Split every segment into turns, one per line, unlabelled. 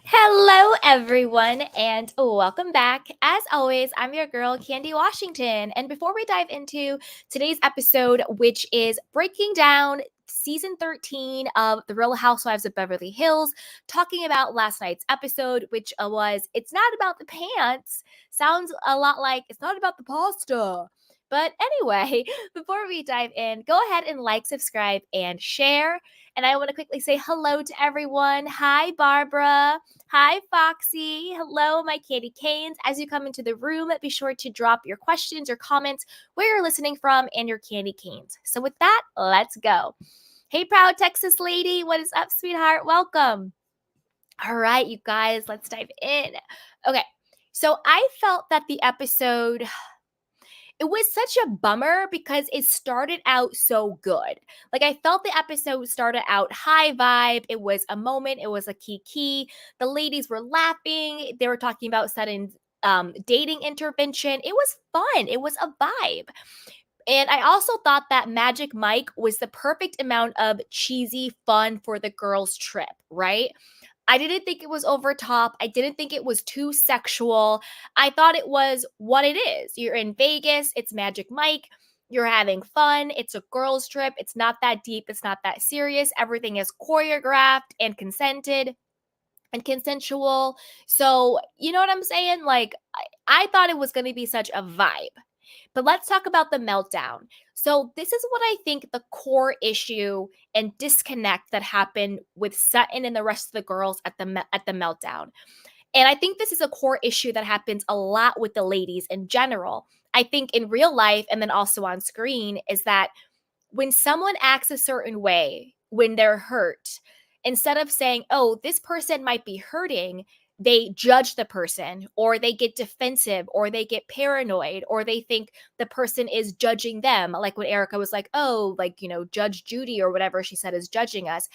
Hello, everyone, and welcome back. As always, I'm your girl, Candy Washington. And before we dive into today's episode, which is breaking down season 13 of The Real Housewives of Beverly Hills, talking about last night's episode, which was It's Not About the Pants. Sounds a lot like It's Not About the Pasta. But anyway, before we dive in, go ahead and like, subscribe, and share. And I want to quickly say hello to everyone. Hi, Barbara. Hi, Foxy. Hello, my candy canes. As you come into the room, be sure to drop your questions or comments, where you're listening from, and your candy canes. So with that, let's go. Hey, proud Texas lady. What is up, sweetheart? Welcome. All right, you guys, let's dive in. Okay, so I felt that the episode, it was such a bummer because it started out so good. Like, I felt the episode started out high vibe. It was a moment. It was a key. The ladies were laughing. They were talking about Sutton's dating intervention. It was fun. It was a vibe. And I also thought that Magic Mike was the perfect amount of cheesy fun for the girls' trip, right? I didn't think it was over top. I didn't think it was too sexual. I thought it was what it is. You're in Vegas, it's Magic Mike, you're having fun, it's a girls' trip, it's not that deep, it's not that serious. Everything is choreographed and consented and consensual. So, you know what I'm saying? Like, I thought it was going to be such a vibe. But let's talk about the meltdown. So, this is what I think the core issue and disconnect that happened with Sutton and the rest of the girls at the meltdown. And I think this is a core issue that happens a lot with the ladies in general. I think in real life and then also on screen is that when someone acts a certain way when they're hurt, instead of saying, "Oh, this person might be hurting," they judge the person, or they get defensive, or they get paranoid, or they think the person is judging them. Like when Erica was like, "Oh, like, Judge Judy," or whatever she said is judging us.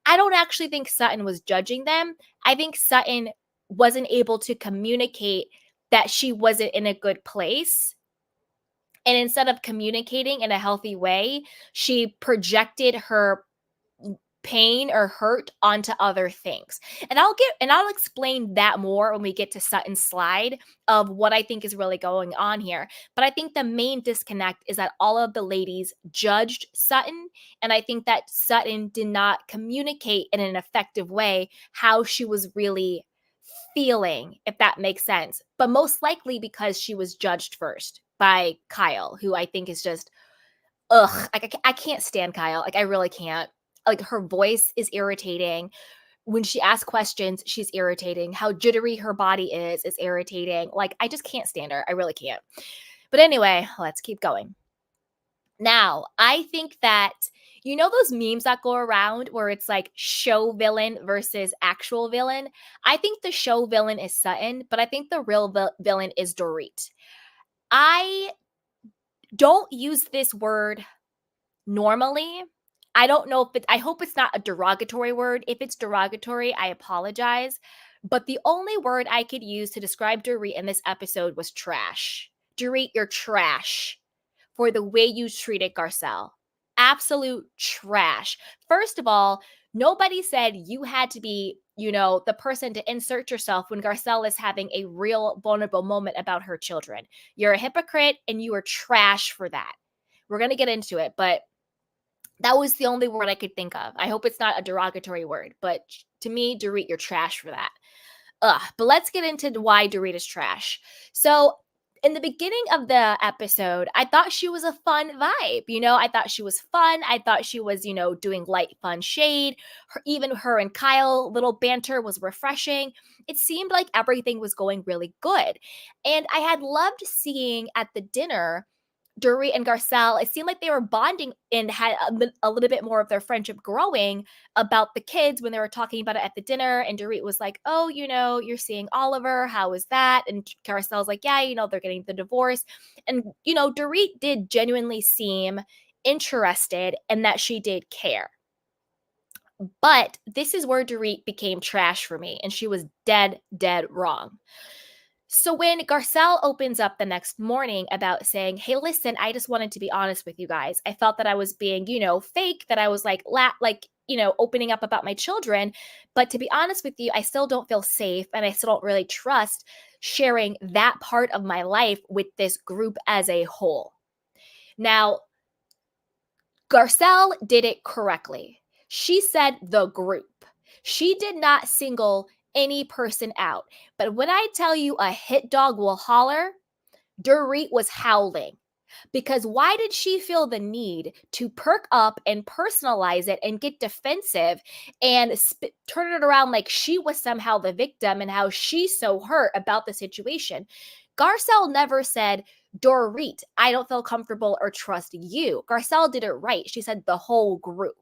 I don't actually think Sutton was judging them. I think Sutton wasn't able to communicate that she wasn't in a good place. And instead of communicating in a healthy way, she projected her pain or hurt onto other things. And I'll explain that more when we get to Sutton's slide of what I think is really going on here. But I think the main disconnect is that all of the ladies judged Sutton, and I think that Sutton did not communicate in an effective way how she was really feeling, if that makes sense. But most likely because she was judged first by Kyle, who I think is just ugh. Like, I can't stand Kyle. Like, I really can't. Like, her voice is irritating. When she asks questions, she's irritating. How jittery her body is irritating. Like, I just can't stand her. I really can't. But anyway, let's keep going. Now, I think that those memes that go around where it's like show villain versus actual villain? I think the show villain is Sutton, but I think the real villain is Dorit. I don't use this word normally. I don't know if I hope it's not a derogatory word. If it's derogatory, I apologize. But the only word I could use to describe Dorit in this episode was trash. Dorit, you're trash for the way you treated Garcelle. Absolute trash. First of all, nobody said you had to be, the person to insert yourself when Garcelle is having a real vulnerable moment about her children. You're a hypocrite and you are trash for that. We're going to get into it, but that was the only word I could think of. I hope it's not a derogatory word, but to me, Dorit, you're trash for that. But let's get into why Dorit is trash. So in the beginning of the episode, I thought she was a fun vibe. I thought she was fun. I thought she was, doing light, fun shade. Even her and Kyle, little banter was refreshing. It seemed like everything was going really good. And I had loved seeing at the dinner Dorit and Garcelle, it seemed like they were bonding and had a little bit more of their friendship growing about the kids when they were talking about it at the dinner. And Dorit was like, "Oh, you're seeing Oliver. How is that?" And Garcelle's like, "Yeah, they're getting the divorce." And, Dorit did genuinely seem interested and that she did care. But this is where Dorit became trash for me. And she was dead, dead wrong. So when Garcelle opens up the next morning about saying, "Hey, listen, I just wanted to be honest with you guys. I felt that I was being, fake, that I was like opening up about my children. But to be honest with you, I still don't feel safe and I still don't really trust sharing that part of my life with this group as a whole. Now, Garcelle did it correctly. She said the group. She did not single any person out. But when I tell you a hit dog will holler, Dorit was howling. Because why did she feel the need to perk up and personalize it and get defensive and turn it around like she was somehow the victim and how she's so hurt about the situation? Garcelle never said, Dorit, I don't feel comfortable or trust you. Garcelle did it right. She said the whole group.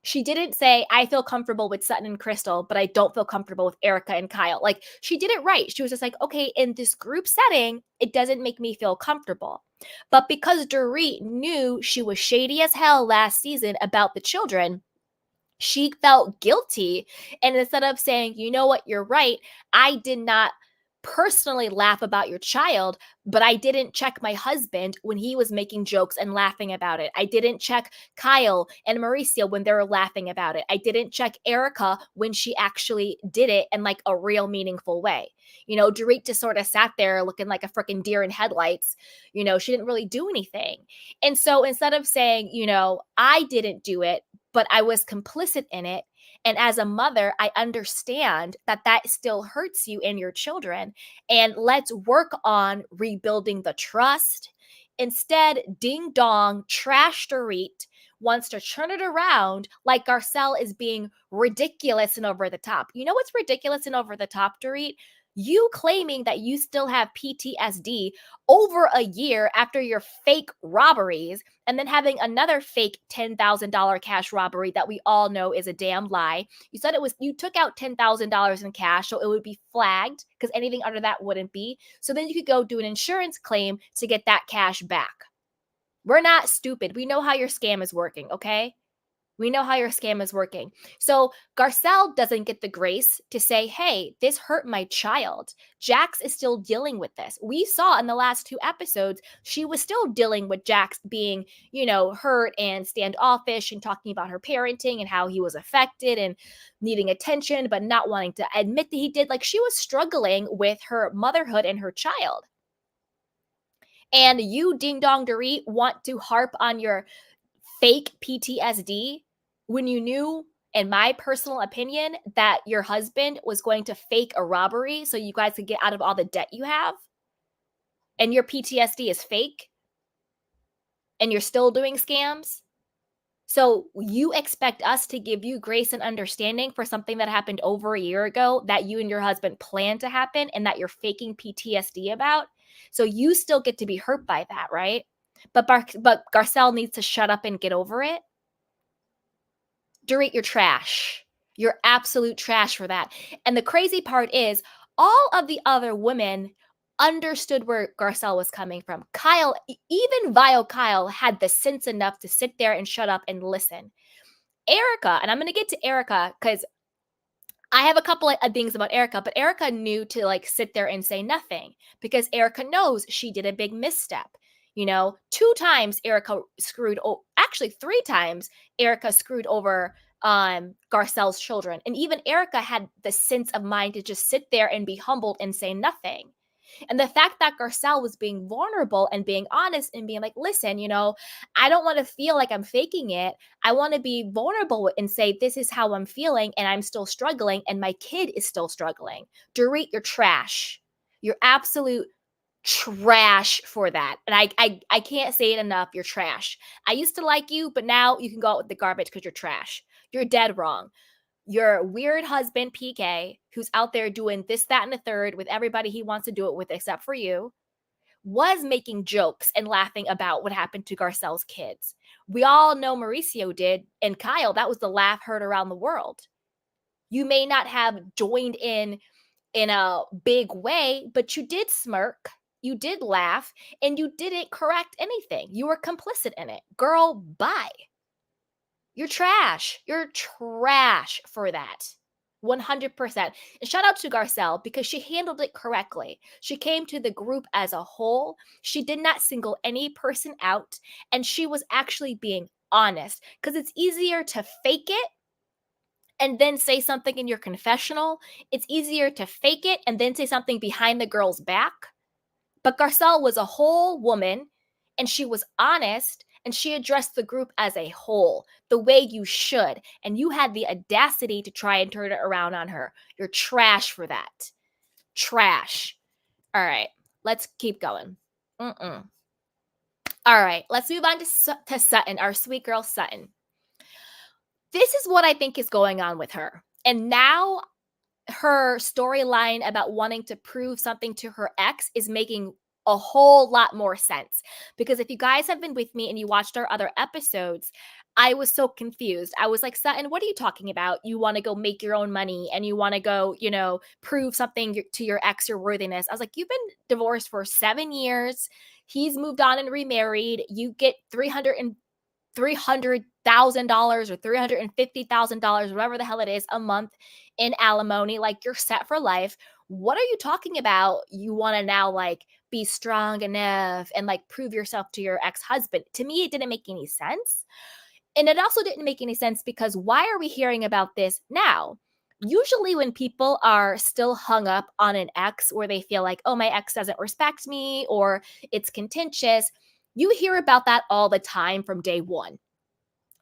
She didn't say, I feel comfortable with Sutton and Crystal, but I don't feel comfortable with Erica and Kyle. Like, she did it right. She was just like, okay, in this group setting, it doesn't make me feel comfortable. But because Dorit knew she was shady as hell last season about the children, she felt guilty. And instead of saying, you know what, you're right, I did not personally laugh about your child, but I didn't check my husband when he was making jokes and laughing about it. I didn't check Kyle and Mauricio when they were laughing about it. I didn't check Erica when she actually did it in like a real meaningful way. Dorit just sort of sat there looking like a freaking deer in headlights. She didn't really do anything. And so instead of saying, I didn't do it, but I was complicit in it. And as a mother, I understand that that still hurts you and your children. And let's work on rebuilding the trust. Instead, ding dong, trash Dorit wants to turn it around like Garcelle is being ridiculous and over the top. You know what's ridiculous and over the top, Dorit? You claiming that you still have PTSD over a year after your fake robberies and then having another fake $10,000 cash robbery that we all know is a damn lie. You said you took out $10,000 in cash, so it would be flagged because anything under that wouldn't be. So then you could go do an insurance claim to get that cash back. We're not stupid. We know how your scam is working, okay? We know how your scam is working. So Garcelle doesn't get the grace to say, hey, this hurt my child. Jax is still dealing with this. We saw in the last 2 episodes, she was still dealing with Jax being, hurt and standoffish and talking about her parenting and how he was affected and needing attention, but not wanting to admit that he did. Like, she was struggling with her motherhood and her child. And you, Ding Dong Dorit, want to harp on your fake PTSD when you knew, in my personal opinion, that your husband was going to fake a robbery so you guys could get out of all the debt you have, and your PTSD is fake, and you're still doing scams. So you expect us to give you grace and understanding for something that happened over a year ago that you and your husband planned to happen and that you're faking PTSD about. So you still get to be hurt by that, right? But Garcelle needs to shut up and get over it. Dorit, you're trash. You're absolute trash for that. And the crazy part is, all of the other women understood where Garcelle was coming from. Kyle, even vile Kyle, had the sense enough to sit there and shut up and listen. Erica, and I'm going to get to Erica because I have a couple of things about Erica, but Erica knew to like sit there and say nothing because Erica knows she did a big misstep. 2 times Erica actually 3 times Erica screwed over Garcelle's children. And even Erica had the sense of mind to just sit there and be humbled and say nothing. And the fact that Garcelle was being vulnerable and being honest and being like, listen, I don't want to feel like I'm faking it. I want to be vulnerable and say, this is how I'm feeling and I'm still struggling and my kid is still struggling. Dorit, you're trash. You're absolute trash for that. And I can't say it enough. You're trash. I used to like you, but now you can go out with the garbage because you're trash. You're dead wrong. Your weird husband, PK, who's out there doing this, that, and the third with everybody he wants to do it with except for you, was making jokes and laughing about what happened to Garcelle's kids. We all know Mauricio did, and Kyle, that was the laugh heard around the world. You may not have joined in a big way, but you did smirk, you did laugh, and you didn't correct anything. You were complicit in it. Girl, bye. You're trash. You're trash for that. 100%. And shout out to Garcelle because she handled it correctly. She came to the group as a whole. She did not single any person out. And she was actually being honest because it's easier to fake it and then say something in your confessional. It's easier to fake it and then say something behind the girl's back. But Garcelle was a whole woman, and she was honest, and she addressed the group as a whole, the way you should. And you had the audacity to try and turn it around on her. You're trash for that. Trash. All right, let's keep going. Mm-mm. All right, let's move on to Sutton, our sweet girl Sutton. This is what I think is going on with her. And now her storyline about wanting to prove something to her ex is making a whole lot more sense. Because if you guys have been with me and you watched our other episodes, I was so confused. I was like, Sutton, what are you talking about? You want to go make your own money and you want to go, prove something to your ex, your worthiness. I was like, you've been divorced for 7 years. He's moved on and remarried. You get $300,000 or $350,000, whatever the hell it is, a month in alimony. Like, you're set for life. What are you talking about? You want to now be strong enough and prove yourself to your ex-husband. To me, it didn't make any sense. And it also didn't make any sense because why are we hearing about this now? Usually when people are still hung up on an ex or they feel like, oh, my ex doesn't respect me or it's contentious, you hear about that all the time from day one.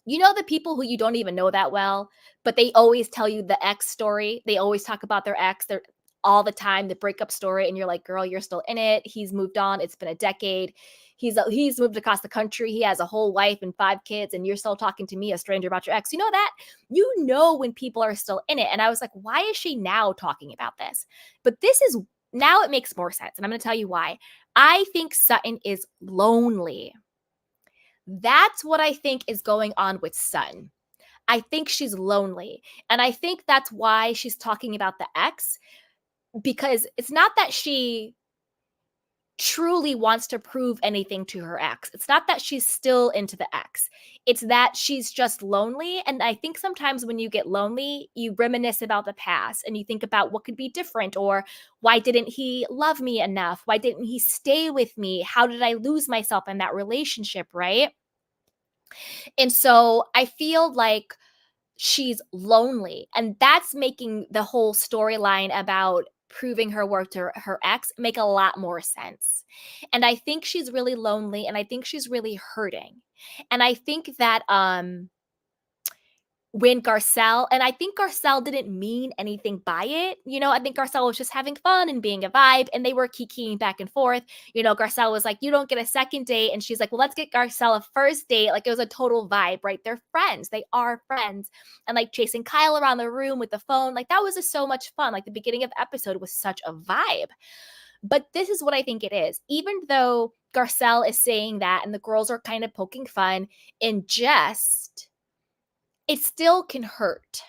You know, the people who you don't even know that well, but they always tell you the ex story. They always talk about their ex. They're all the time, the breakup story. And you're like, girl, you're still in it. He's moved on. It's been a decade. He's moved across the country. He has a whole wife and 5 kids. And you're still talking to me, a stranger, about your ex. You know that? You know when people are still in it. And I was like, why is she now talking about this? But now it makes more sense. And I'm going to tell you why. I think Sutton is lonely. That's what I think is going on with Sutton. I think she's lonely. And I think that's why she's talking about the ex, because it's not that she truly wants to prove anything to her ex. It's not that she's still into the ex. It's that she's just lonely. And I think sometimes when you get lonely, you reminisce about the past and you think about what could be different, or why didn't he love me enough? Why didn't he stay with me? How did I lose myself in that relationship, right? And so I feel like she's lonely. And that's making the whole storyline about proving her worth to her ex make a lot more sense. And I think she's really lonely and I think she's really hurting. And I think that when Garcelle, and I think Garcelle didn't mean anything by it. I think Garcelle was just having fun and being a vibe, and they were kikiing back and forth. Garcelle was like, you don't get a second date. And she's like, well, let's get Garcelle a first date. Like, it was a total vibe, right? They're friends. They are friends. And chasing Kyle around the room with the phone, that was just so much fun. The beginning of the episode was such a vibe. But this is what I think it is. Even though Garcelle is saying that and the girls are kind of poking fun in jest, it still can hurt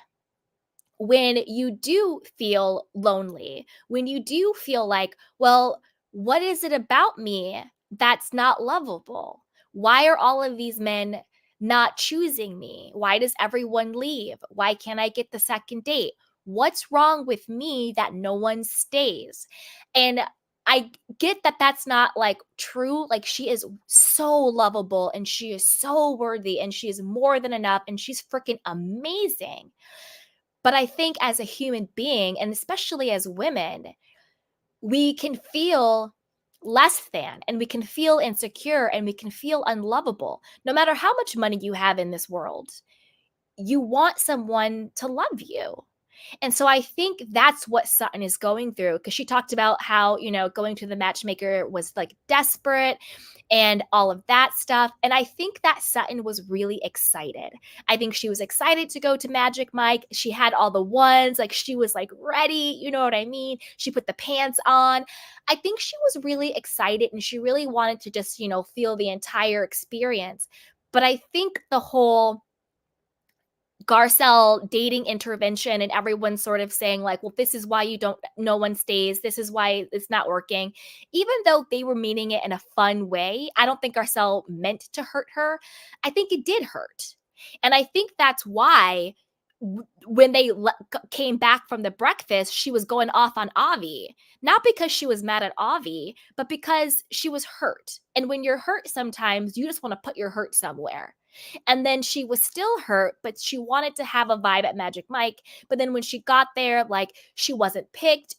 when you do feel lonely, when you do feel like, well, what is it about me that's not lovable? Why are all of these men not choosing me? Why does everyone leave? Why can't I get the second date? What's wrong with me that no one stays? And I get that that's not true. She is so lovable and she is so worthy and she is more than enough and she's freaking amazing. But I think as a human being, and especially as women, we can feel less than and we can feel insecure and we can feel unlovable. No matter how much money you have in this world, you want someone to love you. And so I think that's what Sutton is going through, because she talked about how, going to the matchmaker was desperate and all of that stuff. And I think that Sutton was really excited. I think she was excited to go to Magic Mike. She had all the ones, she was ready. You know what I mean? She put the pants on. I think she was really excited and she really wanted to just, feel the entire experience. But I think the whole Garcelle dating intervention and everyone sort of saying well, this is why no one stays. This is why it's not working. Even though they were meaning it in a fun way, I don't think Garcelle meant to hurt her. I think it did hurt. And I think that's why when they came back from the breakfast, she was going off on Avi, not because she was mad at Avi, but because she was hurt. And when you're hurt, sometimes you just want to put your hurt somewhere. And then she was still hurt, but she wanted to have a vibe at Magic Mike. But then when she got there, like she wasn't picked.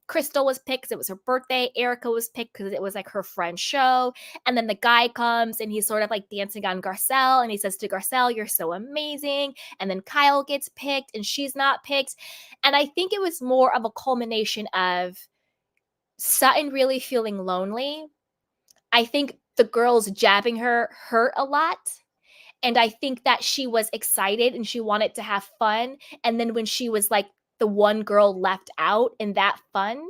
Crystal was picked because it was her birthday. Erica was picked because it was like her friend's show. And then the guy comes and he's sort of like dancing on Garcelle, and he says to Garcelle, "You're so amazing." And then Kyle gets picked and she's not picked. And I think it was more of a culmination of Sutton really feeling lonely. I think the girls jabbing her hurt a lot. And I think that she was excited and she wanted to have fun. And then when she was like the one girl left out in that fun,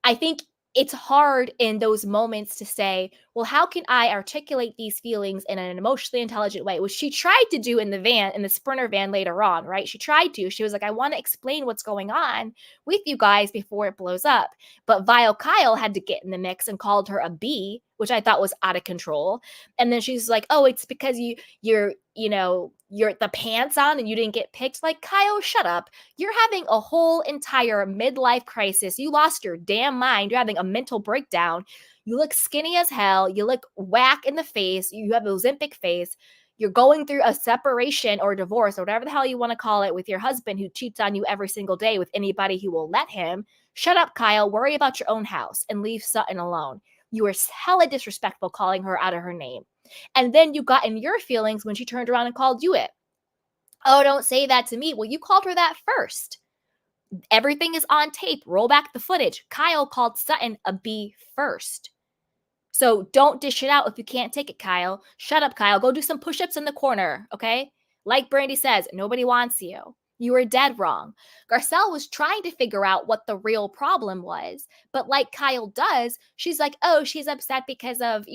I think it's hard in those moments to say, well, how can I articulate these feelings in an emotionally intelligent way? Which she tried to do in the Sprinter van later on, right? She tried to. She was like, I want to explain what's going on with you guys before it blows up. But Vile Kyle had to get in the mix and called her a B, which I thought was out of control. And then she's like, oh, it's because you're the pants on and you didn't get picked. Like, Kyle, shut up. You're having a whole entire midlife crisis. You lost your damn mind. You're having a mental breakdown. You look skinny as hell. You look whack in the face. You have an Ozempic face. You're going through a separation or divorce or whatever the hell you want to call it with your husband who cheats on you every single day with anybody who will let him. Shut up, Kyle. Worry about your own house and leave Sutton alone. You were hella disrespectful calling her out of her name. And then you got in your feelings when she turned around and called you it. Oh, don't say that to me. Well, you called her that first. Everything is on tape. Roll back the footage. Kyle called Sutton a B first. So don't dish it out if you can't take it, Kyle. Shut up, Kyle. Go do some push-ups in the corner, okay? Like Brandy says, nobody wants you. You were dead wrong. Garcelle was trying to figure out what the real problem was. But like Kyle does, she's like, oh, she's upset because of,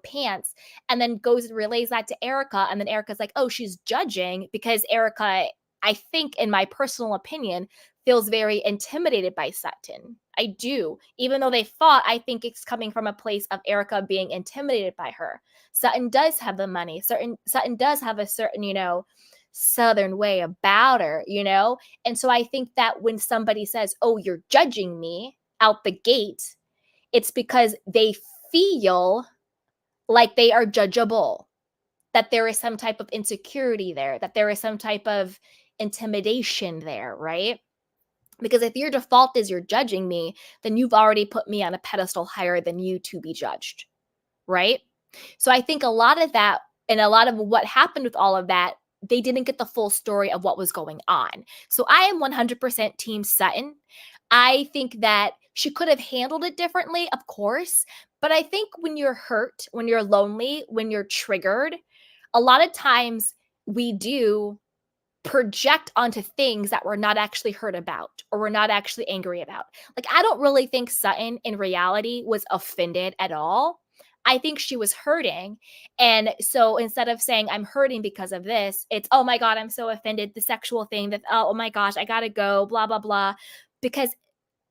pants. And then goes and relays that to Erica. And then Erica's like, oh, she's judging because Erica, I think, in my personal opinion, feels very intimidated by Sutton. I do. Even though they fought, I think it's coming from a place of Erica being intimidated by her. Sutton does have the money. Sutton does have a certain, Southern way about her, And so I think that when somebody says, oh, you're judging me out the gate, it's because they feel like they are judgeable, that there is some type of insecurity there, that there is some type of intimidation there, right? Because if your default is you're judging me, then you've already put me on a pedestal higher than you to be judged, right? So I think a lot of that and a lot of what happened with all of that, they didn't get the full story of what was going on. So I am 100% Team Sutton. I think that she could have handled it differently, of course. But I think when you're hurt, when you're lonely, when you're triggered, a lot of times we do project onto things that we're not actually hurt about or we're not actually angry about. Like, I don't really think Sutton in reality was offended at all. I think she was hurting. And so instead of saying, I'm hurting because of this, it's, oh my God, I'm so offended. The sexual thing that, oh my gosh, I gotta go, blah, blah, blah. Because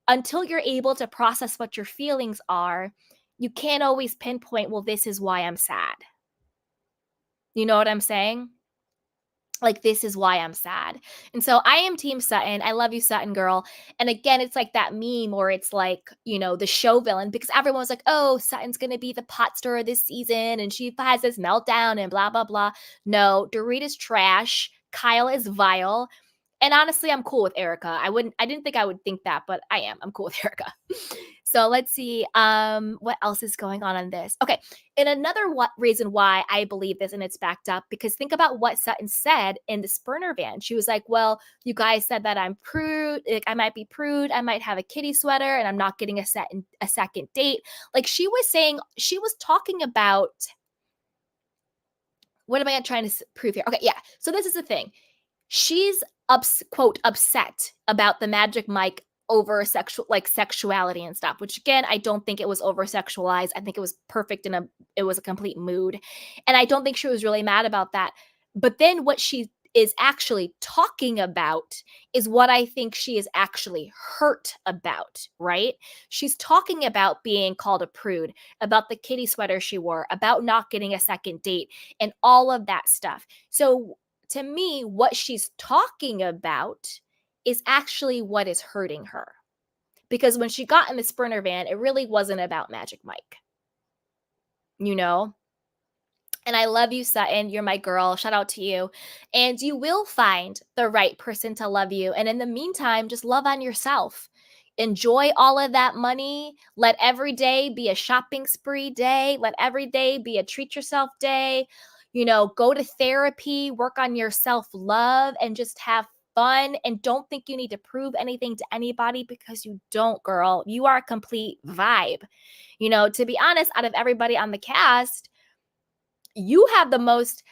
until you're able to process what your feelings are, you can't always pinpoint, well, this is why I'm sad. You know what I'm saying? Like, this is why I'm sad. And so I am Team Sutton. I love you, Sutton girl. And again, it's like that meme where it's like, the show villain, because everyone's like, oh, Sutton's going to be the pot stirrer this season and she has this meltdown and blah, blah, blah. No, Dorit is trash. Kyle is vile. And honestly, I'm cool with Erica. I didn't think I would think that, but I am. I'm cool with Erica. So let's see. What else is going on this? Okay. And another reason why I believe this and it's backed up, because think about what Sutton said in the Sprinter van. She was like, well, you guys said that I'm prude. Like, I might be prude. I might have a kitty sweater and I'm not getting a second date. Like, she was talking about, what am I trying to prove here? Okay. Yeah. So this is the thing. She's quote upset about the Magic Mike over sexuality and stuff, which again, I don't think it was over sexualized. I think it was perfect it was a complete mood. And I don't think she was really mad about that. But then what she is actually talking about is what I think she is actually hurt about, right? She's talking about being called a prude, about the kitty sweater she wore, about not getting a second date and all of that stuff. So to me, what she's talking about is actually what is hurting her. Because when she got in the Sprinter van, it really wasn't about Magic Mike. And I love you, Sutton. You're my girl. Shout out to you. And you will find the right person to love you. And in the meantime, just love on yourself. Enjoy all of that money. Let every day be a shopping spree day. Let every day be a treat yourself day. Go to therapy, work on your self love, and just have fun. And don't think you need to prove anything to anybody, because you don't, girl. You are a complete vibe. To be honest, out of everybody on the cast, you have the most.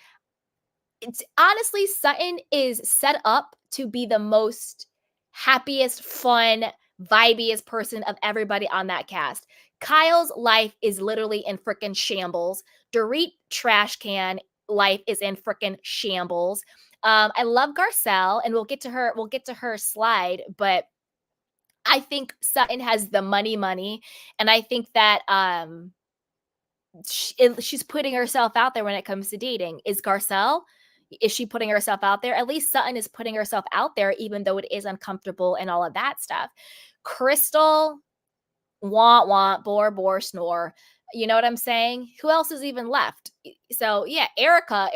It's honestly, Sutton is set up to be the most happiest, fun, vibiest person of everybody on that cast. Kyle's life is literally in freaking shambles. Dorit trash can life is in freaking shambles. I love Garcelle, and we'll get to her. We'll get to her slide, but I think Sutton has the money, and I think that she's putting herself out there when it comes to dating. Is she putting herself out there? At least Sutton is putting herself out there, even though it is uncomfortable and all of that stuff. Crystal, want, bore, snore. You know what I'm saying? Who else is even left? So yeah, Erica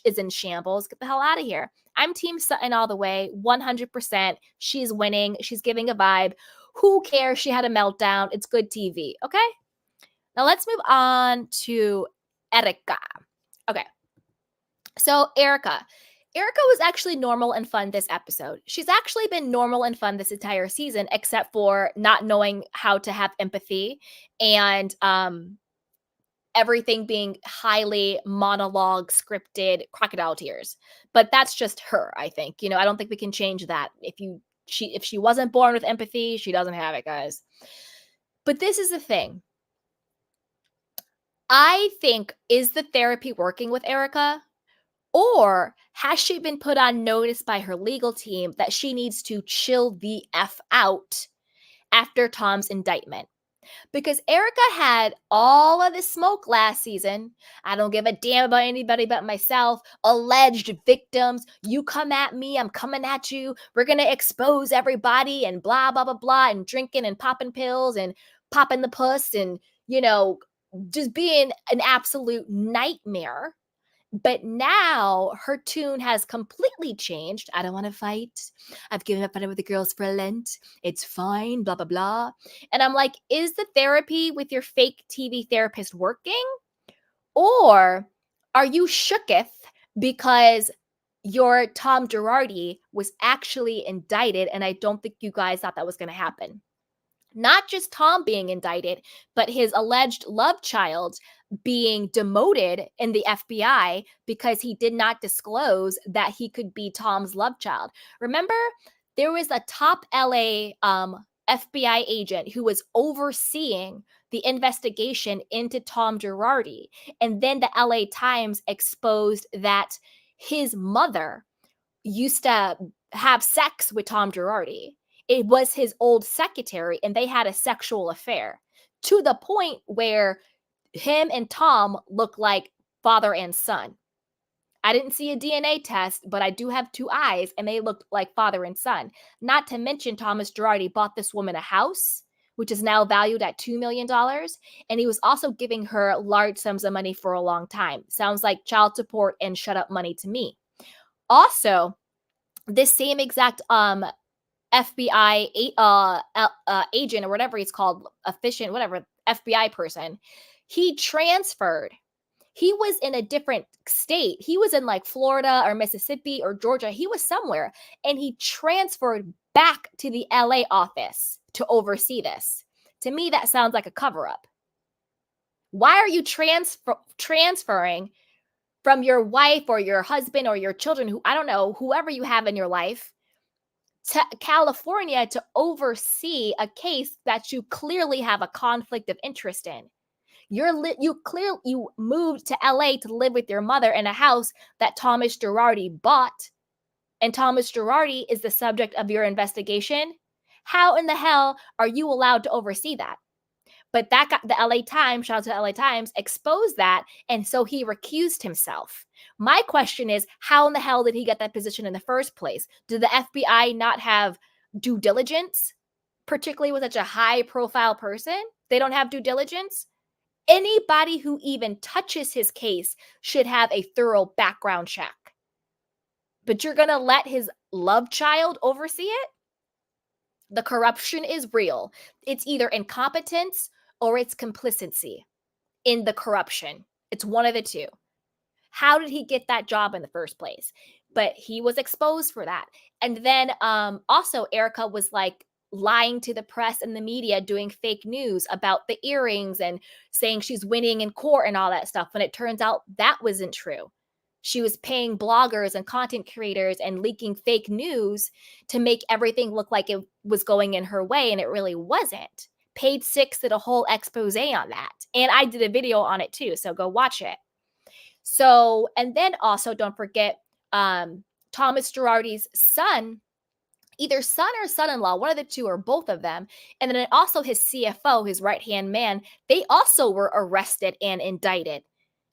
is in shambles. Get the hell out of here. I'm team Sutton all the way, 100%. She's winning. She's giving a vibe. Who cares? She had a meltdown. It's good TV. Okay. Now let's move on to Erica. Okay. So Erica was actually normal and fun this episode. She's actually been normal and fun this entire season, except for not knowing how to have empathy and everything being highly monologue scripted crocodile tears. But that's just her, I think. I don't think we can change that. If she wasn't born with empathy, she doesn't have it, guys. But this is the thing. I think, is the therapy working with Erica? Or has she been put on notice by her legal team that she needs to chill the F out after Tom's indictment? Because Erica had all of the smoke last season. I don't give a damn about anybody but myself. Alleged victims. You come at me, I'm coming at you. We're going to expose everybody and blah, blah, blah, blah. And drinking and popping pills and popping the puss and, just being an absolute nightmare. But now her tune has completely changed. I don't want to fight. I've given up fighting with the girls for Lent. It's fine, blah, blah, blah. And I'm like, is the therapy with your fake TV therapist working? Or are you shooketh because your Tom Girardi was actually indicted? And I don't think you guys thought that was going to happen. Not just Tom being indicted, but his alleged love child being demoted in the FBI because he did not disclose that he could be Tom's love child. Remember, there was a top LA FBI agent who was overseeing the investigation into Tom Girardi. And then the LA Times exposed that his mother used to have sex with Tom Girardi. It was his old secretary, and they had a sexual affair to the point where him and Tom look like father and son. I didn't see a DNA test, but I do have two eyes, and they looked like father and son. Not to mention, Thomas Girardi bought this woman a house, which is now valued at $2 million. And he was also giving her large sums of money for a long time. Sounds like child support and shut up money to me. Also, this same exact FBI agent or whatever he's called, efficient, whatever, FBI person, he transferred. He was in a different state. He was in like Florida or Mississippi or Georgia. He was somewhere, and he transferred back to the LA office to oversee this. To me, that sounds like a cover-up. Why are you transferring from your wife or your husband or your children, who, I don't know, whoever you have in your life, to California to oversee a case that you clearly have a conflict of interest in? You moved to LA to live with your mother in a house that Thomas Girardi bought, and Thomas Girardi is the subject of your investigation. How in the hell are you allowed to oversee that? But that got the LA Times, shout out to the LA Times, exposed that, and so he recused himself. My question is, how in the hell did he get that position in the first place? Did the FBI not have due diligence, particularly with such a high-profile person? They don't have due diligence? Anybody who even touches his case should have a thorough background check. But you're going to let his love child oversee it? The corruption is real. It's either incompetence or it's complicity in the corruption. It's one of the two. How did he get that job in the first place? But he was exposed for that. And then also Erica was like lying to the press and the media, doing fake news about the earrings and saying she's winning in court and all that stuff, when it turns out that wasn't true. She was paying bloggers and content creators and leaking fake news to make everything look like it was going in her way, and it really wasn't. Page 6 did a whole expose on that. And I did a video on it too, so go watch it. So, and then also don't forget Thomas Girardi's son, either son or son-in-law, one of the two or both of them. And then also his CFO, his right-hand man, they also were arrested and indicted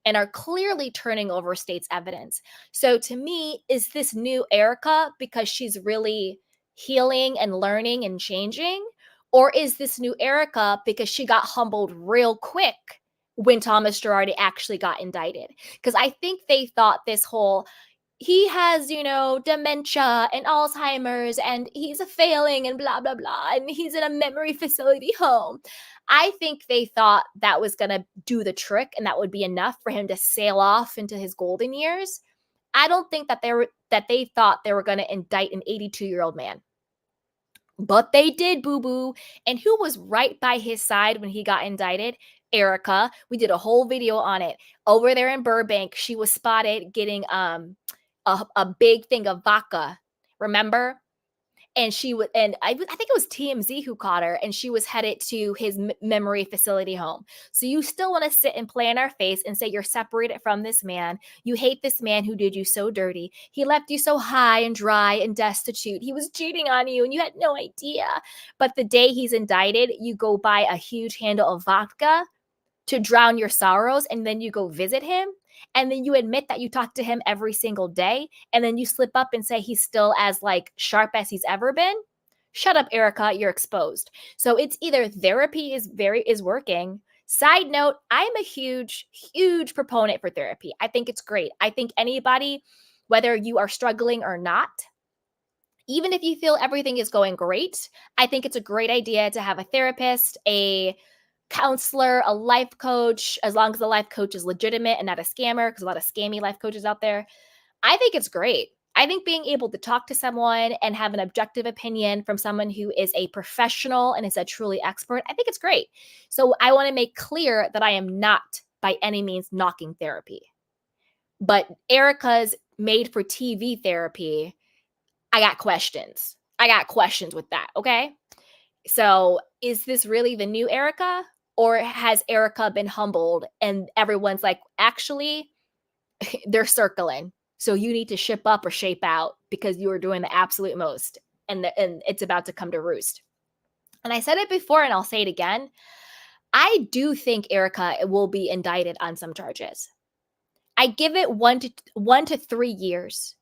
and are clearly turning over state's evidence. So to me, is this new Erica because she's really healing and learning and changing? Or is this new Erica because she got humbled real quick when Thomas Girardi actually got indicted? Because I think they thought this whole, he has, dementia and Alzheimer's and he's a failing and blah, blah, blah, and he's in a memory facility home. I think they thought that was going to do the trick and that would be enough for him to sail off into his golden years. I don't think that they thought they were going to indict an 82-year-old man. But they did, boo-boo. And who was right by his side when he got indicted? Erica. We did a whole video on it. Over there in Burbank, she was spotted getting a big thing of vodka. Remember? And she was, and I think it was TMZ who caught her, and she was headed to his memory facility home. So you still want to sit and play in our face and say you're separated from this man. You hate this man who did you so dirty. He left you so high and dry and destitute. He was cheating on you and you had no idea. But the day he's indicted, you go buy a huge handle of vodka to drown your sorrows, and then you go visit him, and then you admit that you talk to him every single day, and then you slip up and say he's still as like sharp as he's ever been. Shut up, Erica, you're exposed. So it's either therapy is working. Side note, I'm a huge proponent for therapy. I think it's great. I think anybody, whether you are struggling or not, even if you feel everything is going great, I think it's a great idea to have a therapist, a counselor, a life coach, as long as the life coach is legitimate and not a scammer, because a lot of scammy life coaches out there. I think it's great. I think being able to talk to someone and have an objective opinion from someone who is a professional and is a truly expert, I think it's great. So I want to make clear that I am not by any means knocking therapy. But Erica's made for TV therapy, I got questions. I got questions with that, okay? So is this really the new Erica? Or has Erica been humbled and everyone's like, actually, they're circling. So you need to ship up or shape out because you are doing the absolute most, and it's about to come to roost. And I said it before and I'll say it again. I do think Erica will be indicted on some charges. I give it 1 to 3 years.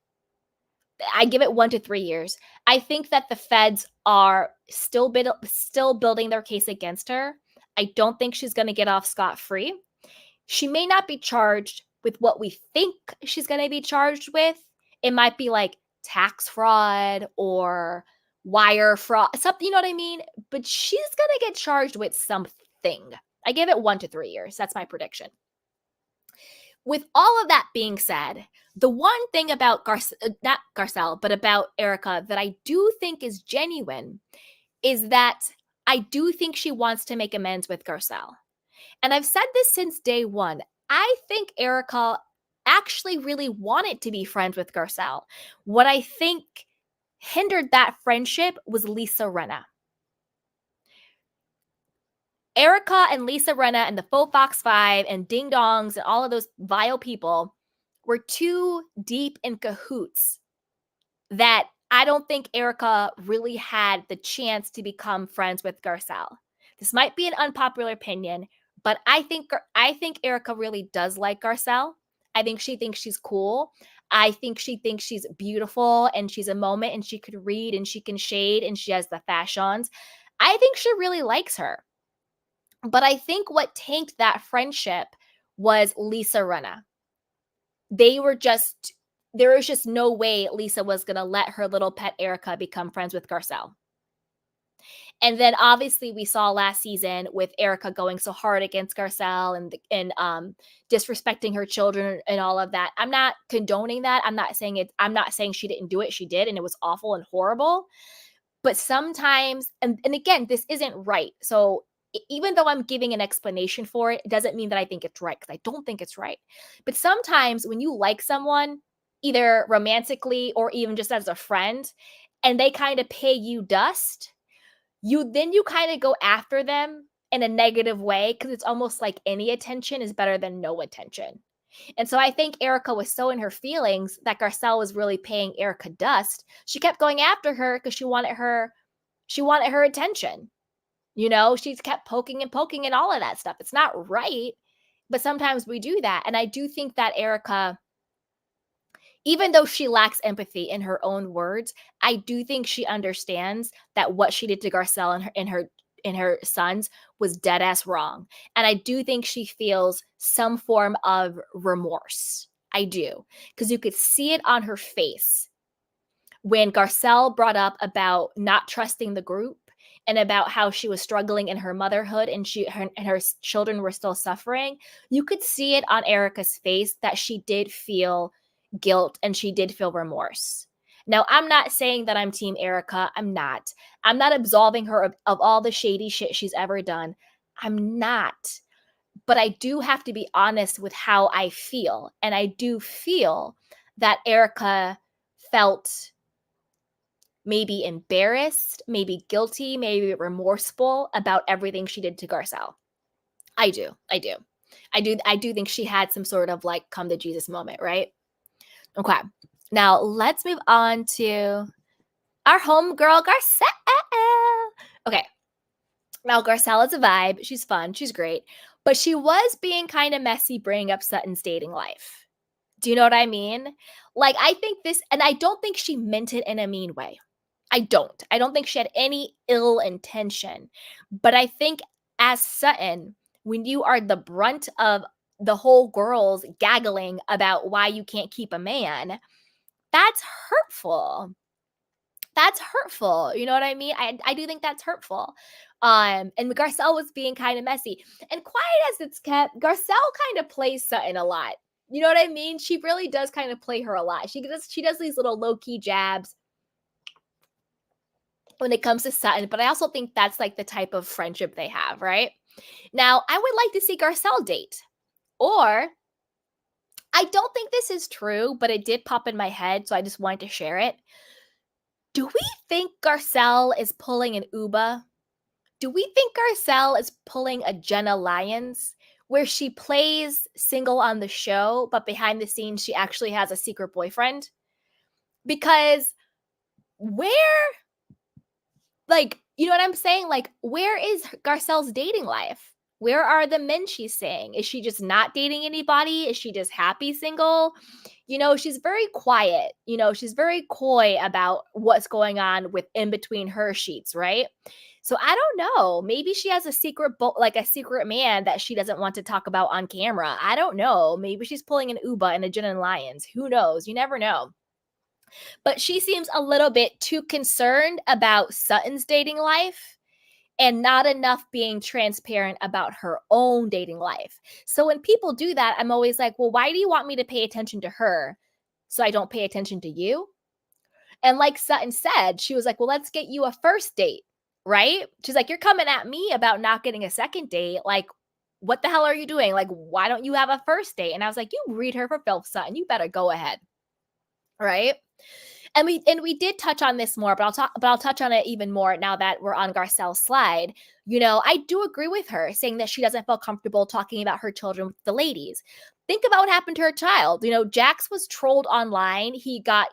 I give it 1 to 3 years. I think that the feds are still building their case against her. I don't think she's going to get off scot-free. She may not be charged with what we think she's going to be charged with. It might be like tax fraud or wire fraud, something, you know what I mean? But she's going to get charged with something. I give it 1 to 3 years. That's my prediction. With all of that being said, the one thing about not Garcelle, but about Erica that I do think is genuine is that I do think she wants to make amends with Garcelle. And I've said this since day one. I think Erica actually really wanted to be friends with Garcelle. What I think hindered that friendship was Lisa Rinna. Erica and Lisa Rinna and the Faux Fox 5 and Ding Dongs and all of those vile people were too deep in cahoots that I don't think Erica really had the chance to become friends with Garcelle. This might be an unpopular opinion, but I think Erica really does like Garcelle. I think she thinks she's cool. I think she thinks she's beautiful and she's a moment and she could read and she can shade and she has the fashions. I think she really likes her. But I think what tanked that friendship was Lisa Rinna. There was just no way Lisa was going to let her little pet Erica become friends with Garcelle. And then obviously we saw last season with Erica going so hard against Garcelle and disrespecting her children and all of that. I'm not condoning that. I'm not saying she didn't do it. She did, and it was awful and horrible. But sometimes, and again, this isn't right. So even though I'm giving an explanation for it, it doesn't mean that I think it's right, because I don't think it's right. But sometimes when you like someone, either romantically or even just as a friend, and they kind of pay you dust, you kind of go after them in a negative way, because it's almost like any attention is better than no attention. And so I think Erica was so in her feelings that Garcelle was really paying Erica dust. She kept going after her because she wanted her attention. She's kept poking and all of that stuff. It's not right, but sometimes we do that. And I do think that Erica, even though she lacks empathy in her own words, I do think she understands that what she did to Garcelle and her sons was dead ass wrong. And I do think she feels some form of remorse. I do. Because you could see it on her face when Garcelle brought up about not trusting the group and about how she was struggling in her motherhood and her children were still suffering. You could see it on Erica's face that she did feel guilt and she did feel remorse. Now, I'm not saying that I'm Team Erica. I'm not. I'm not absolving her of all the shady shit she's ever done. I'm not. But I do have to be honest with how I feel. And I do feel that Erica felt maybe embarrassed, maybe guilty, maybe remorseful about everything she did to Garcelle. I do. I do think she had some sort of like come to Jesus moment, right? Okay. Now let's move on to our homegirl, Garcelle. Okay. Now Garcelle is a vibe. She's fun. She's great. But she was being kind of messy bringing up Sutton's dating life. Do you know what I mean? Like, I think this, and I don't think she meant it in a mean way. I don't think she had any ill intention. But I think as Sutton, when you are the brunt of the whole girls gaggling about why you can't keep a man, that's hurtful. That's hurtful. You know what I mean? I do think that's hurtful. And Garcelle was being kind of messy. And quiet as it's kept, Garcelle kind of plays Sutton a lot. You know what I mean? She really does kind of play her a lot. She does these little low-key jabs when it comes to Sutton, but I also think that's like the type of friendship they have, right? Now, I would like to see Garcelle date. Or, I don't think this is true, but it did pop in my head, so I just wanted to share it. Do we think Garcelle is pulling an Uba? Do we think Garcelle is pulling a Jenna Lyons, where she plays single on the show, but behind the scenes she actually has a secret boyfriend? Because where, like, you know what I'm saying? Like, where is Garcelle's dating life? Where are the men she's saying? Is she just not dating anybody? Is she just happy single? She's very quiet. She's very coy about what's going on with in between her sheets, right? So I don't know. Maybe she has a secret, like a secret man that she doesn't want to talk about on camera. I don't know. Maybe she's pulling an Uba and a Gin and Lions. Who knows? You never know. But she seems a little bit too concerned about Sutton's dating life and not enough being transparent about her own dating life. So when people do that, I'm always like, well, why do you want me to pay attention to her so I don't pay attention to you? And like Sutton said, she was like, well, let's get you a first date, right? She's like, you're coming at me about not getting a second date. Like, what the hell are you doing? Like, why don't you have a first date? And I was like, you read her for filth, Sutton. You better go ahead. Right? And we did touch on this more, but I'll touch on it even more now that we're on Garcelle's slide. I do agree with her saying that she doesn't feel comfortable talking about her children with the ladies. Think about what happened to her child. Jax was trolled online. He got,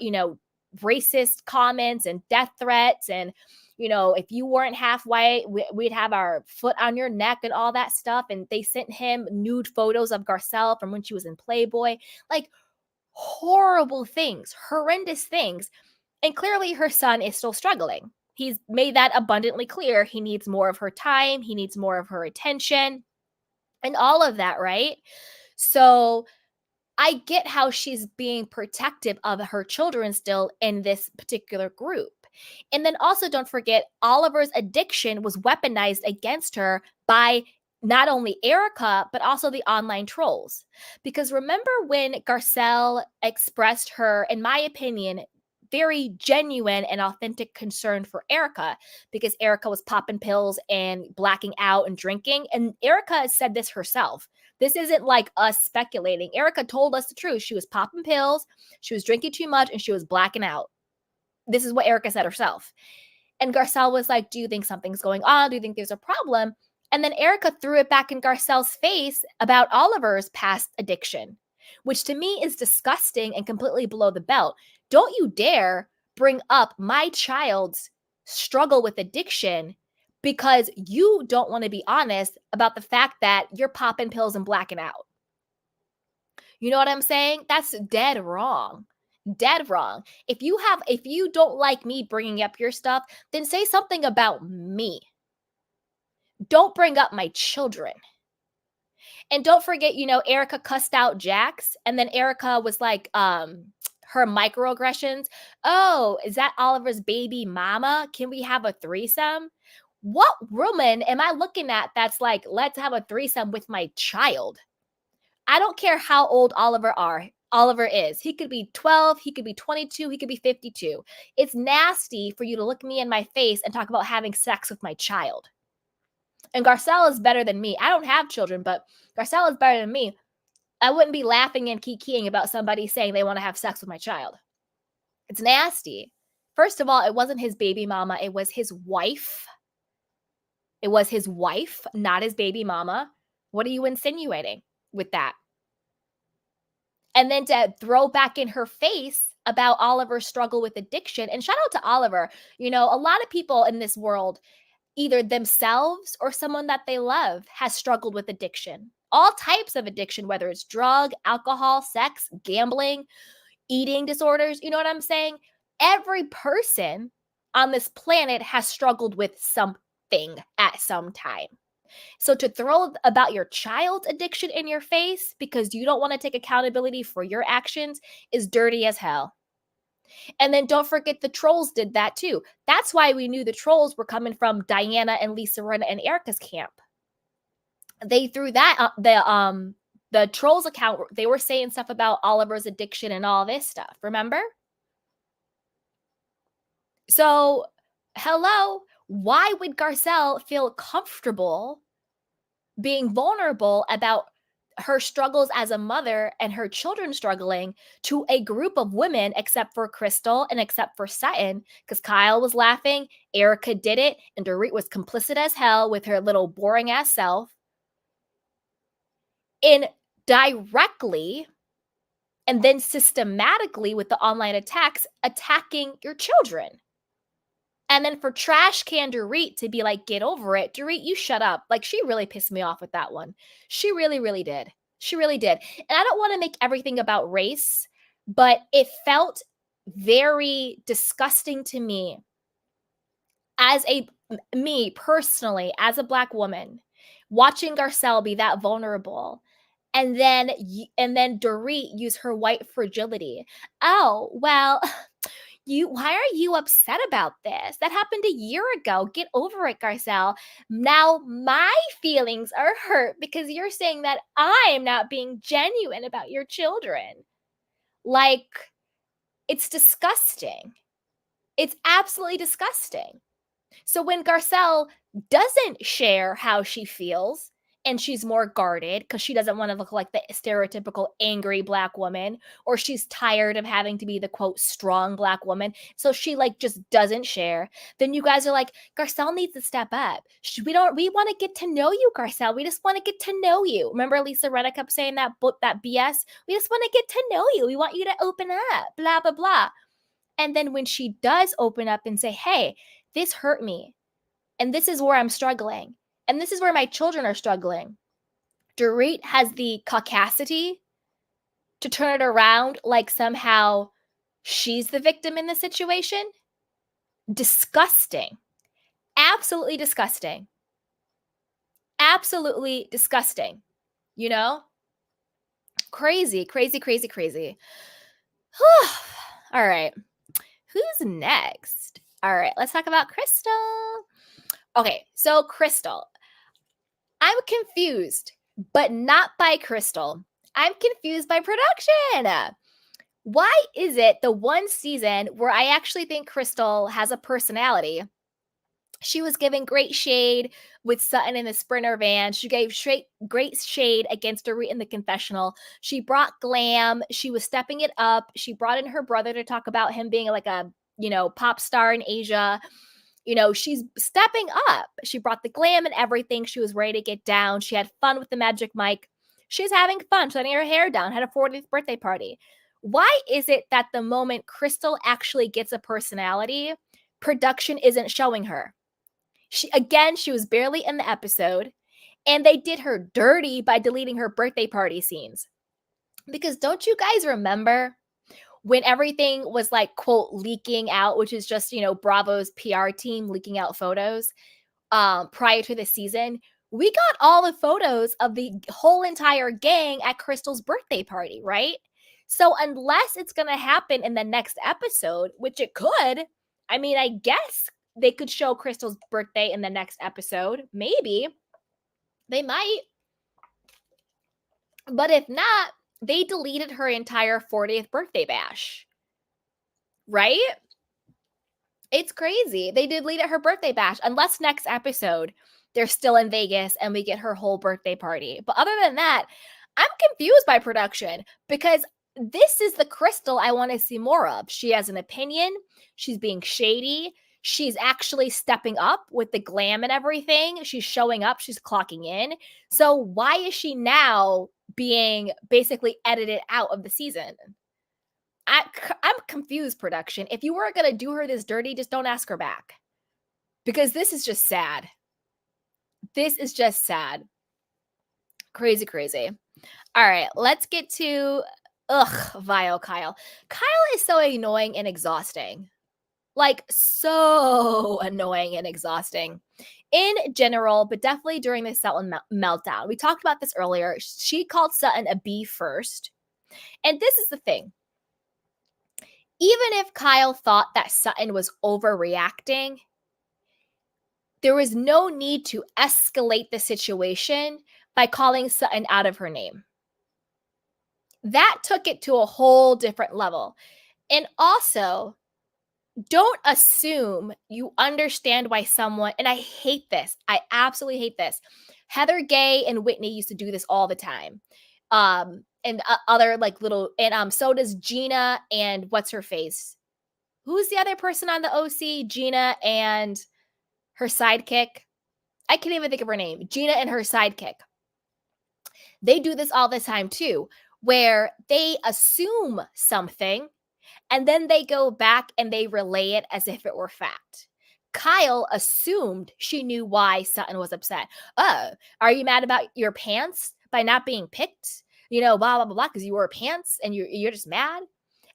racist comments and death threats. And, if you weren't half white, we'd have our foot on your neck and all that stuff. And they sent him nude photos of Garcelle from when she was in Playboy. Like, horrible things, horrendous things. And clearly her son is still struggling. He's made that abundantly clear. He needs more of her time. He needs more of her attention and all of that, right? So I get how she's being protective of her children still in this particular group. And then also don't forget, Oliver's addiction was weaponized against her by not only Erica, but also the online trolls. Because remember when Garcelle expressed her, in my opinion, very genuine and authentic concern for Erica, because Erica was popping pills and blacking out and drinking. And Erica said this herself. This isn't like us speculating. Erica told us the truth. She was popping pills, she was drinking too much, and she was blacking out. This is what Erica said herself. And Garcelle was like, do you think something's going on? Do you think there's a problem? And then Erica threw it back in Garcelle's face about Oliver's past addiction, which to me is disgusting and completely below the belt. Don't you dare bring up my child's struggle with addiction because you don't want to be honest about the fact that you're popping pills and blacking out. You know what I'm saying? That's dead wrong. Dead wrong. If you don't like me bringing up your stuff, then say something about me. Don't bring up my children. And don't forget, Erica cussed out Jax, and then Erica was like, her microaggressions. Oh, is that Oliver's baby mama? Can we have a threesome? What woman am I looking at that's like, let's have a threesome with my child? I don't care how old Oliver is. He could be 12, he could be 22, he could be 52. It's nasty for you to look me in my face and talk about having sex with my child. And Garcelle is better than me. I don't have children, but Garcelle is better than me. I wouldn't be laughing and kikiing about somebody saying they want to have sex with my child. It's nasty. First of all, it wasn't his baby mama. It was his wife. It was his wife, not his baby mama. What are you insinuating with that? And then to throw back in her face about Oliver's struggle with addiction. And shout out to Oliver. A lot of people in this world, either themselves or someone that they love, has struggled with addiction. All types of addiction, whether it's drug, alcohol, sex, gambling, eating disorders. You know what I'm saying? Every person on this planet has struggled with something at some time. So to throw about your child's addiction in your face because you don't want to take accountability for your actions is dirty as hell. And then don't forget the trolls did that too. That's why we knew the trolls were coming from Diana and Lisa Rinna and Erica's camp. They threw that the trolls account. They were saying stuff about Oliver's addiction and all this stuff. Remember? So, hello, why would Garcelle feel comfortable being vulnerable about her struggles as a mother and her children struggling to a group of women, except for Crystal and except for Sutton? Because Kyle was laughing, Erica did it, and Dorit was complicit as hell with her little boring ass self. In directly and then systematically with the online attacks, attacking your children. And then for trash can Dorit to be like, get over it. Dorit, you shut up. Like, she really pissed me off with that one. She really, really did. She really did. And I don't want to make everything about race, but it felt very disgusting to me me personally, as a Black woman, watching Garcelle be that vulnerable. And then Dorit use her white fragility. Oh, well, why are you upset about this? That happened a year ago. Get over it, Garcelle. Now my feelings are hurt because you're saying that I'm not being genuine about your children. Like, it's disgusting. It's absolutely disgusting. So when Garcelle doesn't share how she feels, and she's more guarded because she doesn't want to look like the stereotypical angry Black woman, or she's tired of having to be the quote strong Black woman, so she just doesn't share, then you guys are like, Garcelle needs to step up. We want to get to know you, Garcelle. We just want to get to know you. Remember Lisa Rinna kept saying that BS? We just want to get to know you. We want you to open up, blah, blah, blah. And then when she does open up and say, hey, this hurt me, and this is where I'm struggling, and this is where my children are struggling, Dorit has the caucasity to turn it around like somehow she's the victim in the situation. Disgusting. Absolutely disgusting. Absolutely disgusting. You know? Crazy, crazy, crazy, crazy. All right. Who's next? All right, let's talk about Crystal. Okay, so Crystal. I'm confused, but not by Crystal. I'm confused by production. Why is it the one season where I actually think Crystal has a personality? She was giving great shade with Sutton in the Sprinter van. She gave great shade against Dorit in the confessional. She brought glam. She was stepping it up. She brought in her brother to talk about him being like a, pop star in Asia. She's stepping up. She brought the glam and everything. She was ready to get down. She had fun with the magic mic. She's having fun. She's letting her hair down, had a 40th birthday party. Why is it that the moment Crystal actually gets a personality, production isn't showing her? She was barely in the episode, and they did her dirty by deleting her birthday party scenes. Because don't you guys remember when everything was like, quote, leaking out, which is just, Bravo's PR team leaking out photos prior to the season? We got all the photos of the whole entire gang at Crystal's birthday party, right? So unless it's going to happen in the next episode, which it could, I guess they could show Crystal's birthday in the next episode. Maybe. They might. But if not, they deleted her entire 40th birthday bash. Right? It's crazy. They deleted her birthday bash. Unless next episode they're still in Vegas and we get her whole birthday party. But other than that, I'm confused by production because this is the Crystal I want to see more of. She has an opinion. She's being shady. She's actually stepping up with the glam and everything. She's showing up. She's clocking in. So why is she now being basically edited out of the season? I'm confused, production. If you weren't going to do her this dirty, just don't ask her back. Because this is just sad. This is just sad. Crazy, crazy. All right, let's get to vile Kyle. Kyle is so annoying and exhausting. Like, so annoying and exhausting in general, but definitely during the Sutton meltdown. We talked about this earlier. She called Sutton a B first. And this is the thing. Even if Kyle thought that Sutton was overreacting, there was no need to escalate the situation by calling Sutton out of her name. That took it to a whole different level. And also, don't assume you understand why someone, and I hate this. I absolutely hate this. Heather Gay and Whitney used to do this all the time. And other like little, and so does Gina and what's her face? Who's the other person on the OC? Gina and her sidekick. I can't even think of her name. Gina and her sidekick. They do this all the time too, where they assume something and then they go back and they relay it as if it were fact. Kyle assumed she knew why Sutton was upset. Oh, are you mad about your pants by not being picked? Blah, blah, blah, blah, because you wore pants and you're just mad?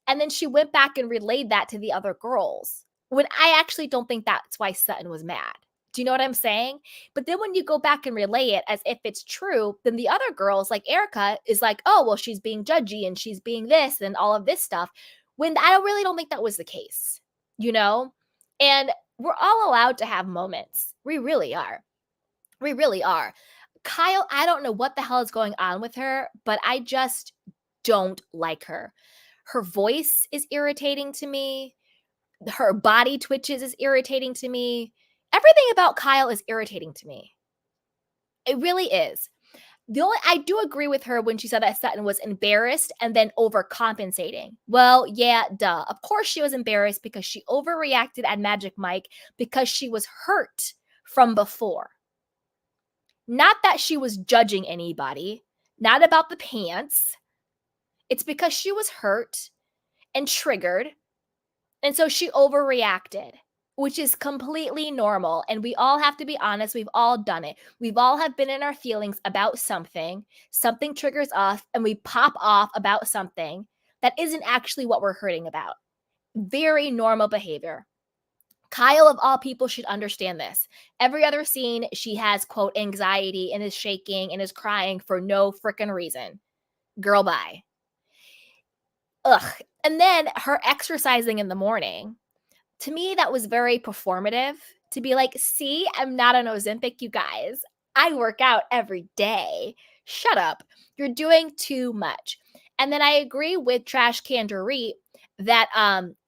And then she went back and relayed that to the other girls. When I actually don't think that's why Sutton was mad. Do you know what I'm saying? But then when you go back and relay it as if it's true, then the other girls, like Erica, is like, oh, well, she's being judgy and she's being this and all of this stuff. When I really don't think that was the case, And we're all allowed to have moments. We really are. We really are. Kyle, I don't know what the hell is going on with her, but I just don't like her. Her voice is irritating to me. Her body twitches is irritating to me. Everything about Kyle is irritating to me. It really is. I do agree with her when she said that Sutton was embarrassed and then overcompensating. Well, yeah, duh. Of course she was embarrassed because she overreacted at Magic Mike because she was hurt from before. Not that she was judging anybody, not about the pants. It's because she was hurt and triggered, and so she overreacted, which is completely normal. And we all have to be honest. We've all done it. We've all have been in our feelings about something. Something triggers us and we pop off about something that isn't actually what we're hurting about. Very normal behavior. Kyle, of all people, should understand this. Every other scene, she has, quote, anxiety and is shaking and is crying for no freaking reason. Girl, bye. Ugh. And then her exercising in the morning. To me, that was very performative to be like, see, I'm not an Ozempic, you guys. I work out every day. Shut up. You're doing too much. And then I agree with Trash Can Dorit that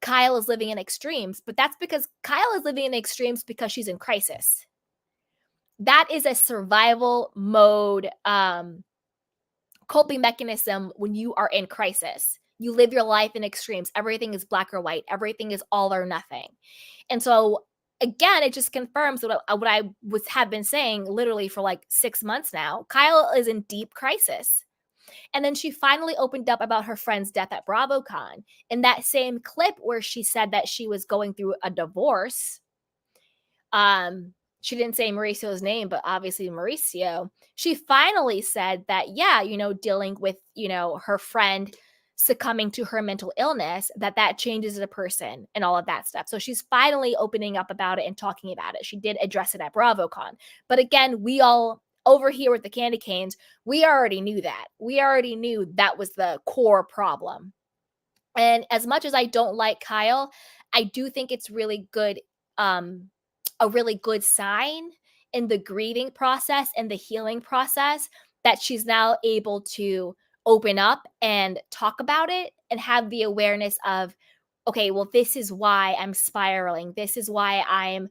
Kyle is living in extremes, but that's because Kyle is living in extremes because she's in crisis. That is a survival mode coping mechanism when you are in crisis. You live your life in extremes. Everything is black or white. Everything is all or nothing. And so again, it just confirms what I have been saying literally for like 6 months now. Kyle is in deep crisis. And then she finally opened up about her friend's death at BravoCon. In that same clip where she said that she was going through a divorce, she didn't say Mauricio's name, but obviously Mauricio, she finally said that, yeah, dealing with, her friend succumbing to her mental illness, that changes a person and all of that stuff. So she's finally opening up about it and talking about it. She did address it at BravoCon. But again, we all over here with the candy canes, we already knew that. We already knew that was the core problem. And as much as I don't like Kyle, I do think it's really good, a really good sign in the grieving process and the healing process that she's now able to open up and talk about it and have the awareness of, okay, well, this is why I'm spiraling. This is why I'm,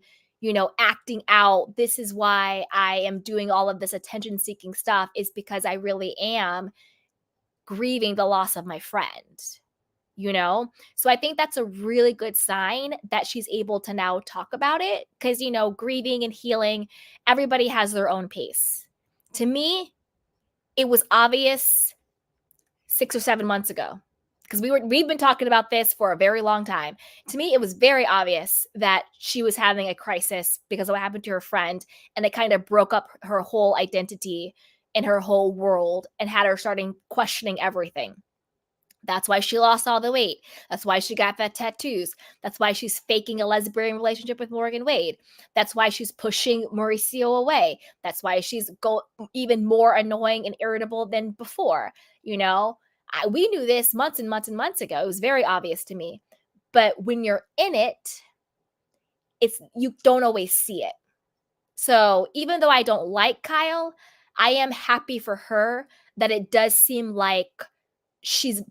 acting out. This is why I am doing all of this attention seeking stuff, is because I really am grieving the loss of my friend. So I think that's a really good sign that she's able to now talk about it, because grieving and healing, everybody has their own pace. To me, it was obvious 6 or 7 months ago, because we've been talking about this for a very long time. To me, it was very obvious that she was having a crisis because of what happened to her friend, and it kind of broke up her whole identity and her whole world and had her starting questioning everything. That's why she lost all the weight. That's why she got that tattoos. That's why she's faking a lesbian relationship with Morgan Wade. That's why she's pushing Mauricio away. That's why she's even more annoying and irritable than before. We knew this months and months and months ago. It was very obvious to me. But when you're in it, you don't always see it. So even though I don't like Kyle, I am happy for her that it does seem like she's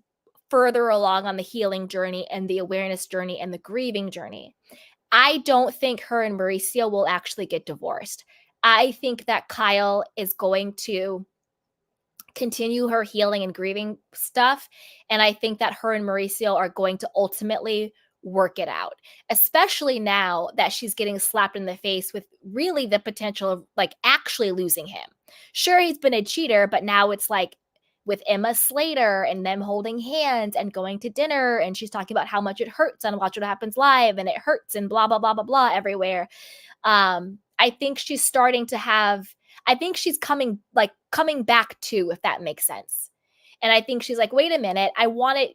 further along on the healing journey and the awareness journey and the grieving journey. I don't think her and Mauricio will actually get divorced. I think that Kyle is going to continue her healing and grieving stuff. And I think that her and Mauricio are going to ultimately work it out, especially now that she's getting slapped in the face with really the potential of like actually losing him. Sure, he's been a cheater, but now it's like with Emma Slater and them holding hands and going to dinner, and she's talking about how much it hurts on Watch What Happens Live, and it hurts and blah blah blah blah blah everywhere. I think she's starting to have, I think she's coming back to, if that makes sense. And I think she's like, wait a minute, I wanted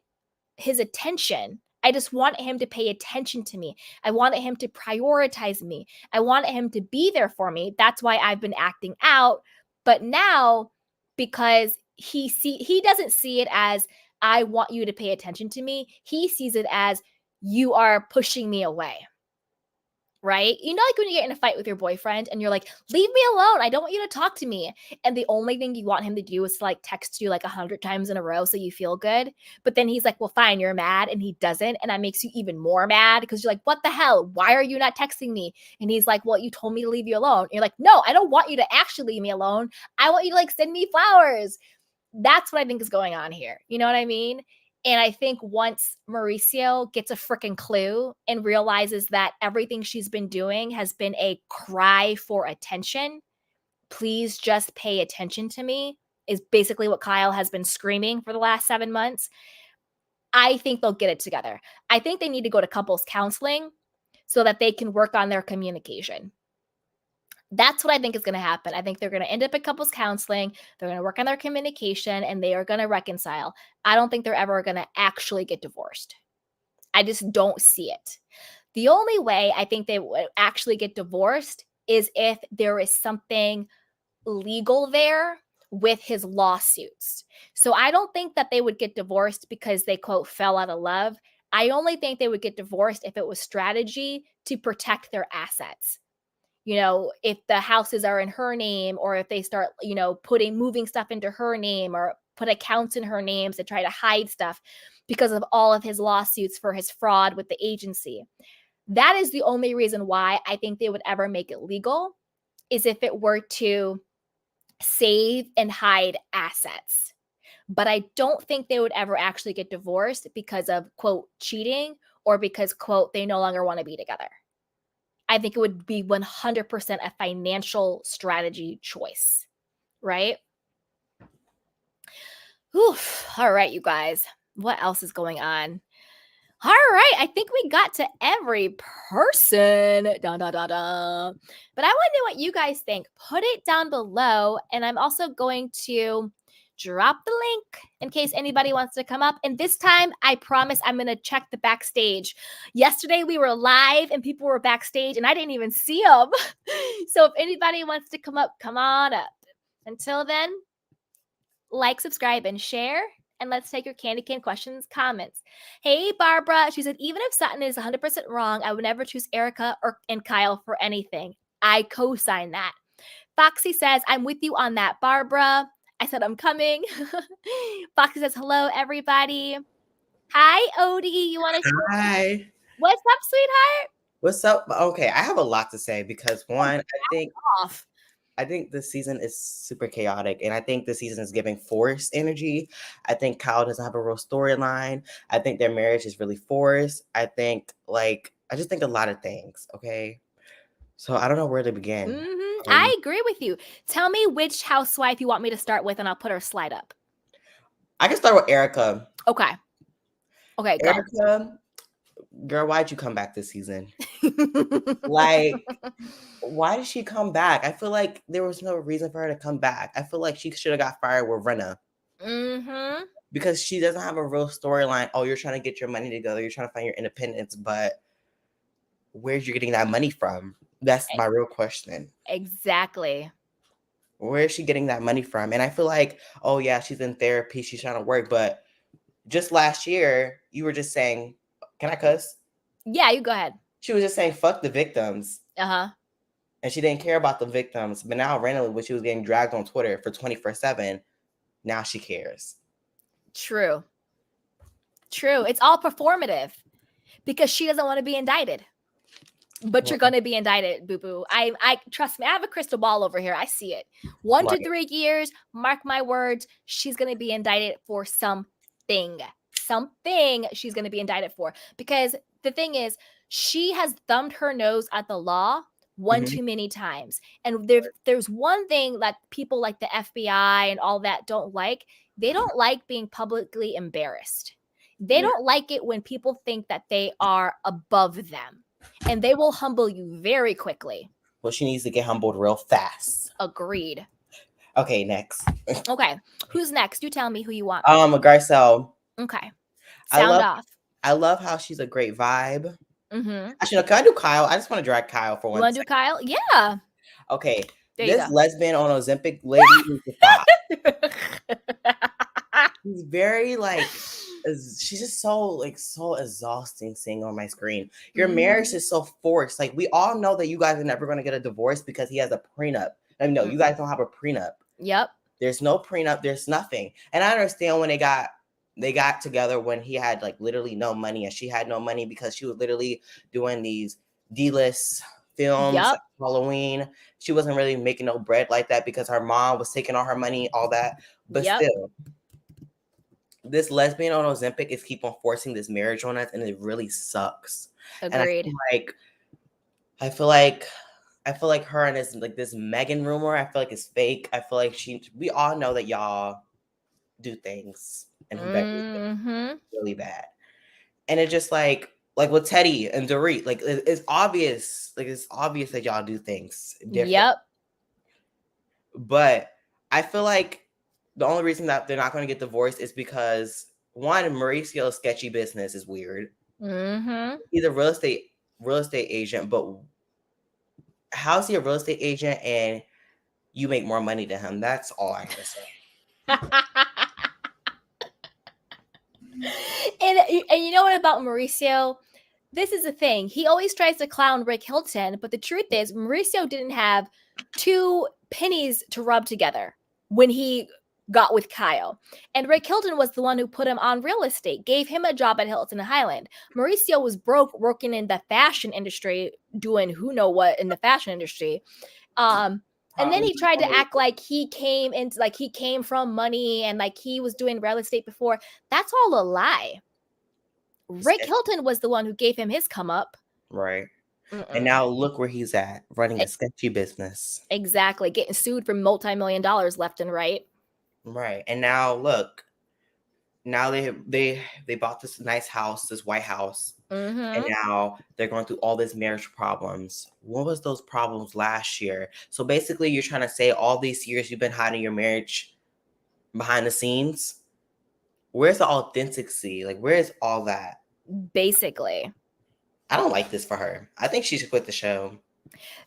his attention. I just want him to pay attention to me. I wanted him to prioritize me. I wanted him to be there for me. That's why I've been acting out. But now, because he doesn't see it as, I want you to pay attention to me. He sees it as, you are pushing me away. Right? Like when you get in a fight with your boyfriend and you're like, leave me alone. I don't want you to talk to me. And the only thing you want him to do is to like text you like 100 times in a row so you feel good. But then he's like, well, fine, you're mad. And he doesn't. And that makes you even more mad because you're like, what the hell? Why are you not texting me? And he's like, well, you told me to leave you alone. And you're like, no, I don't want you to actually leave me alone. I want you to like send me flowers. That's what I think is going on here. You know what I mean? And I think once Mauricio gets a freaking clue and realizes that everything she's been doing has been a cry for attention, please just pay attention to me, is basically what Kyle has been screaming for the last 7 months. I think they'll get it together. I think they need to go to couples counseling so that they can work on their communication. That's what I think is going to happen. I think they're going to end up at couples counseling. They're going to work on their communication and they are going to reconcile. I don't think they're ever going to actually get divorced. I just don't see it. The only way I think they would actually get divorced is if there is something legal there with his lawsuits. So I don't think that they would get divorced because they, quote, fell out of love. I only think they would get divorced if it was strategy to protect their assets. If the houses are in her name, or if they start, moving stuff into her name, or put accounts in her names and try to hide stuff because of all of his lawsuits for his fraud with the agency. That is the only reason why I think they would ever make it legal, is if it were to save and hide assets. But I don't think they would ever actually get divorced because of, quote, cheating, or because, quote, they no longer want to be together. I think it would be 100% a financial strategy choice, right? Oof. All right, you guys. What else is going on? All right, I think we got to every person. Dun, dun, dun, dun. But I want to know what you guys think. Put it down below, and I'm also going to drop the link in case anybody wants to come up. And this time, I promise I'm going to check the backstage. Yesterday, we were live and people were backstage, and I didn't even see them. So if anybody wants to come up, come on up. Until then, like, subscribe, and share. And let's take your candy cane questions, comments. Hey, Barbara. She said, even if Sutton is 100% wrong, I would never choose Erica and Kyle for anything. I co-sign that. Foxy says, I'm with you on that, Barbara. I said, I'm coming. Foxy says, hello, everybody. Hi, Odie. You want to share?
Hi.
What's up, sweetheart?
What's up? Okay, I have a lot to say because one,
Off.
I think this season is super chaotic, and I think this season is giving forced energy. I think Kyle doesn't have a real storyline. I think their marriage is really forced. I just think a lot of things. Okay, so I don't know where to begin.
I agree with you. Tell me which housewife you want me to start with, and I'll put her slide up.
I can start with Erica.
Okay, go.
Erica, girl, why'd you come back this season? Like, why did she come back? I feel like there was no reason for her to come back. I feel like she should have got fired with Renna. Because she doesn't have a real storyline. Oh, you're trying to get your money together. You're trying to find your independence, but where's you getting that money from? That's my real question.
Exactly.
Where is she getting that money from? And I feel like, oh yeah, she's in therapy. She's trying to work. But just last year, you were just saying, can I cuss?
Yeah, you go ahead.
She was just saying, fuck the victims.
Uh-huh.
And she didn't care about the victims. But now randomly, when she was getting dragged on Twitter for 24/7, now she cares.
True. It's all performative because she doesn't want to be indicted. But you're going to be indicted, boo-boo. I trust me. I have a crystal ball over here. I see it. 1 to 3 years, mark my words, she's going to be indicted for something. Something she's going to be indicted for. Because the thing is, she has thumbed her nose at the law one too many times. And there's one thing that people like the FBI and all that don't like. They don't like being publicly embarrassed. They don't like it when people think that they are above them. And they will humble you very quickly.
Well, she needs to get humbled real fast.
Agreed.
Okay, next.
Okay. Who's next? You tell me who you want.
Garcelle.
Okay. Sound off.
I love how she's a great vibe.
Mm-hmm.
Actually, can I do Kyle? I just want to drag Kyle for one.
You want to do Kyle? Yeah.
Okay. This lesbian on Ozempic lady needs to stop. She's very she's just so exhausting seeing on my screen. Your marriage is so forced. Like, we all know that you guys are never going to get a divorce because he has a prenup. I mean, no, you guys don't have a prenup.
Yep.
There's no prenup. There's nothing. And I understand when they got together when he had literally no money and she had no money because she was literally doing these D-list films, like Halloween. She wasn't really making no bread like that because her mom was taking all her money, all that. But still, this lesbian on Ozempic is keep on forcing this marriage on us, and it really sucks.
Agreed.
And I feel like her and this Megan rumor, I feel like it's fake. I feel like we all know that y'all do things and really bad. And it just like with Teddy and Dorit, it's obvious. It's obvious that y'all do things different.
Yep.
But I feel like the only reason that they're not going to get divorced is because, one, Mauricio's sketchy business is weird.
Mm-hmm.
He's a real estate real estate agent, but how's he a real estate agent and you make more money than him? That's all I gotta say.
And you know what about Mauricio? This is the thing. He always tries to clown Rick Hilton, but the truth is Mauricio didn't have 2 pennies to rub together when he got with Kyle. And Rick Hilton was the one who put him on real estate, gave him a job at Hilton Highland. Mauricio was broke working in the fashion industry, doing who know what in the fashion industry. And then he tried to act like he came from money and like he was doing real estate before. That's all a lie. Rick Hilton was the one who gave him his come up.
Right. And now look where he's at, running a sketchy business.
Exactly. Getting sued for multi-million dollars left and right.
Right. And now look, now they bought this nice house, this white house. And now they're going through all these marriage problems. What was those problems last year? So basically you're trying to say all these years you've been hiding your marriage behind the scenes. Where's the authenticity? Like, where's all that?
Basically.
I don't like this for her. I think she should quit the show.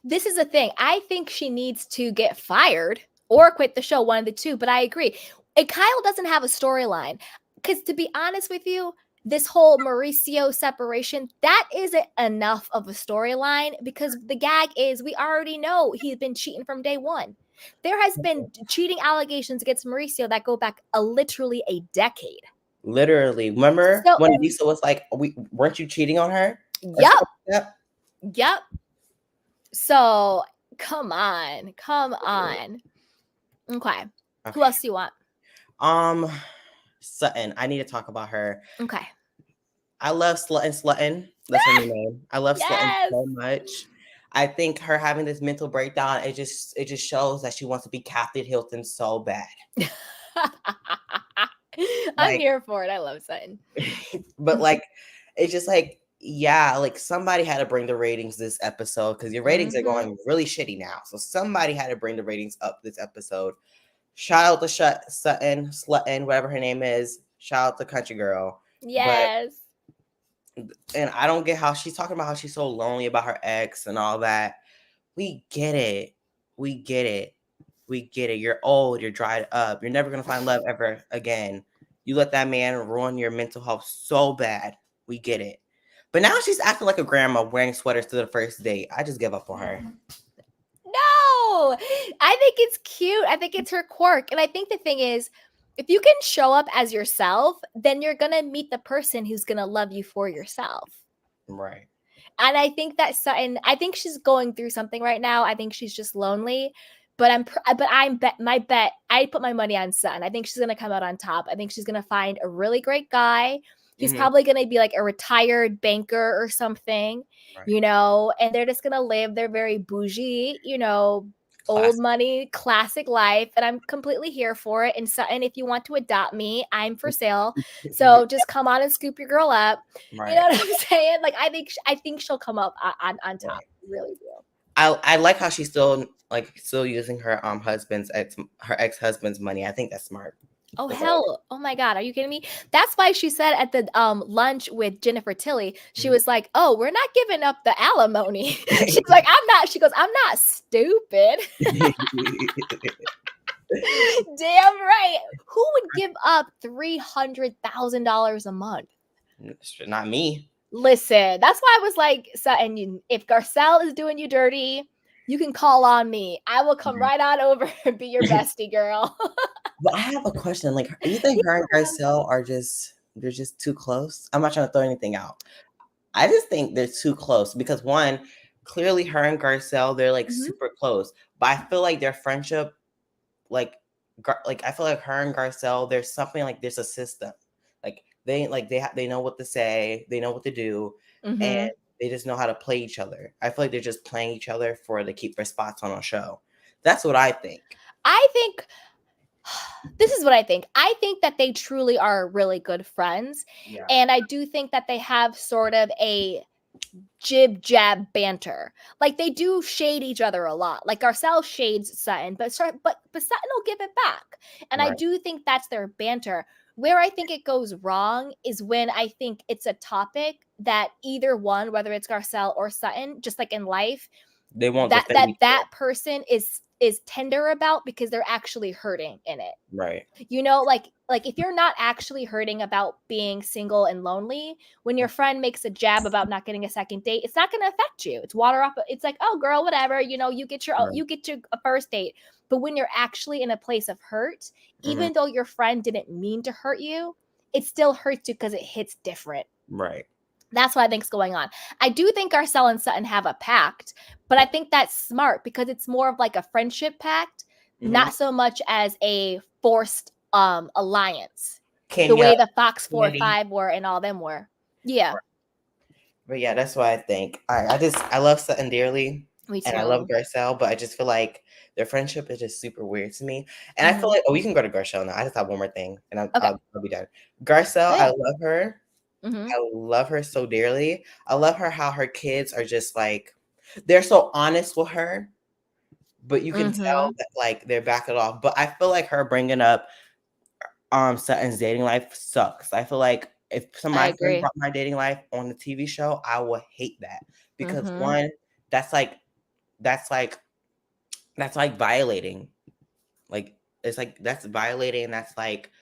This is the thing. I think she needs to get fired or quit the show, one of the two. But I agree. And Kyle doesn't have a storyline. Because to be honest with you, this whole Mauricio separation, that isn't enough of a storyline because the gag is we already know he's been cheating from day one. There has been cheating allegations against Mauricio that go back literally a decade.
Literally. Remember when Lisa was like, weren't you cheating on her?
Yep. So come on. Okay. Who else do you want?
Sutton. I need to talk about her.
Okay.
I love Slutton. That's her new name. I love Slutton so much. I think her having this mental breakdown, it just shows that she wants to be Kathy Hilton so bad.
I'm here for it. I love Sutton.
But like, it's just like, yeah, like somebody had to bring the ratings this episode because your ratings are going really shitty now. So somebody had to bring the ratings up this episode. Shout out to Sutton, Slutton, whatever her name is. Shout out to Country Girl.
Yes.
And I don't get how she's talking about how she's so lonely about her ex and all that. We get it. You're old. You're dried up. You're never going to find love ever again. You let that man ruin your mental health so bad. We get it. But now she's acting like a grandma wearing sweaters to the first date. I just give up on her.
No, I think it's cute. I think it's her quirk. And I think the thing is, if you can show up as yourself, then you're going to meet the person who's going to love you for yourself.
Right.
And I think that Sutton, I think she's going through something right now. I think she's just lonely. But I put my money on Sutton. I think she's going to come out on top. I think she's going to find a really great guy. He's probably going to be like a retired banker or something, and they're just going to live their very bougie, old money, classic life. And I'm completely here for it. And Sutton, if you want to adopt me, I'm for sale. So just come on and scoop your girl up. Right. You know what I'm saying? Like, I think she'll come up on top. Right. Really do.
I like how she's still using her ex-husband's money. I think that's smart.
Oh, hell. Oh, my God. Are you kidding me? That's why she said at the lunch with Jennifer Tilly, she was like, oh, we're not giving up the alimony. She's like, she goes, I'm not stupid. Damn right. Who would give up $300,000 a month?
Not me.
Listen, that's why I was like, Sutton, if Garcelle is doing you dirty, you can call on me. I will come right on over and be your bestie girl.
But I have a question. Like, do you think her and Garcelle they're just too close? I'm not trying to throw anything out. I just think they're too close because one, clearly her and Garcelle, they're like super close. But I feel like their friendship, like I feel like her and Garcelle, there's something like there's a system. Like they know what to say, they know what to do, and they just know how to play each other. I feel like they're just playing each other to keep their spots on a show. That's what I think.
This is what I think. I think that they truly are really good friends. Yeah. And I do think that they have sort of a jib jab banter. Like they do shade each other a lot. Like Garcelle shades Sutton, but Sutton will give it back. And I do think that's their banter. Where I think it goes wrong is when I think it's a topic that either one, whether it's Garcelle or Sutton, just like in life,
They won't
that
defend each other.
person is tender about because they're actually hurting in it.
Right.
You know, like if you're not actually hurting about being single and lonely, when your friend makes a jab about not getting a second date, it's not going to affect you. It's water off. It's like, oh girl, whatever. You know, you get your a first date. But when you're actually in a place of hurt, even though your friend didn't mean to hurt you, it still hurts you because it hits different.
Right.
That's what I think's going on. I do think Garcelle and Sutton have a pact, but I think that's smart because it's more of like a friendship pact, not so much as a forced alliance.
Kenya,
the way the Fox 4
Kennedy.
5 were and all them were. Yeah.
But yeah, that's what I think. I love Sutton dearly.
Me too.
And I love Garcelle, but I just feel like their friendship is just super weird to me. And I feel like, we can go to Garcelle now. I just have one more thing, and I'll be done. Garcelle, I love her. I love her so dearly. I love her how her kids are just like, they're so honest with her, but you can tell that like they're backing it off. But I feel like her bringing up Sutton's dating life sucks. I feel like if some of my friends brought my dating life on the TV show, I would hate that because one, that's like violating. Like it's like that's violating, and that's like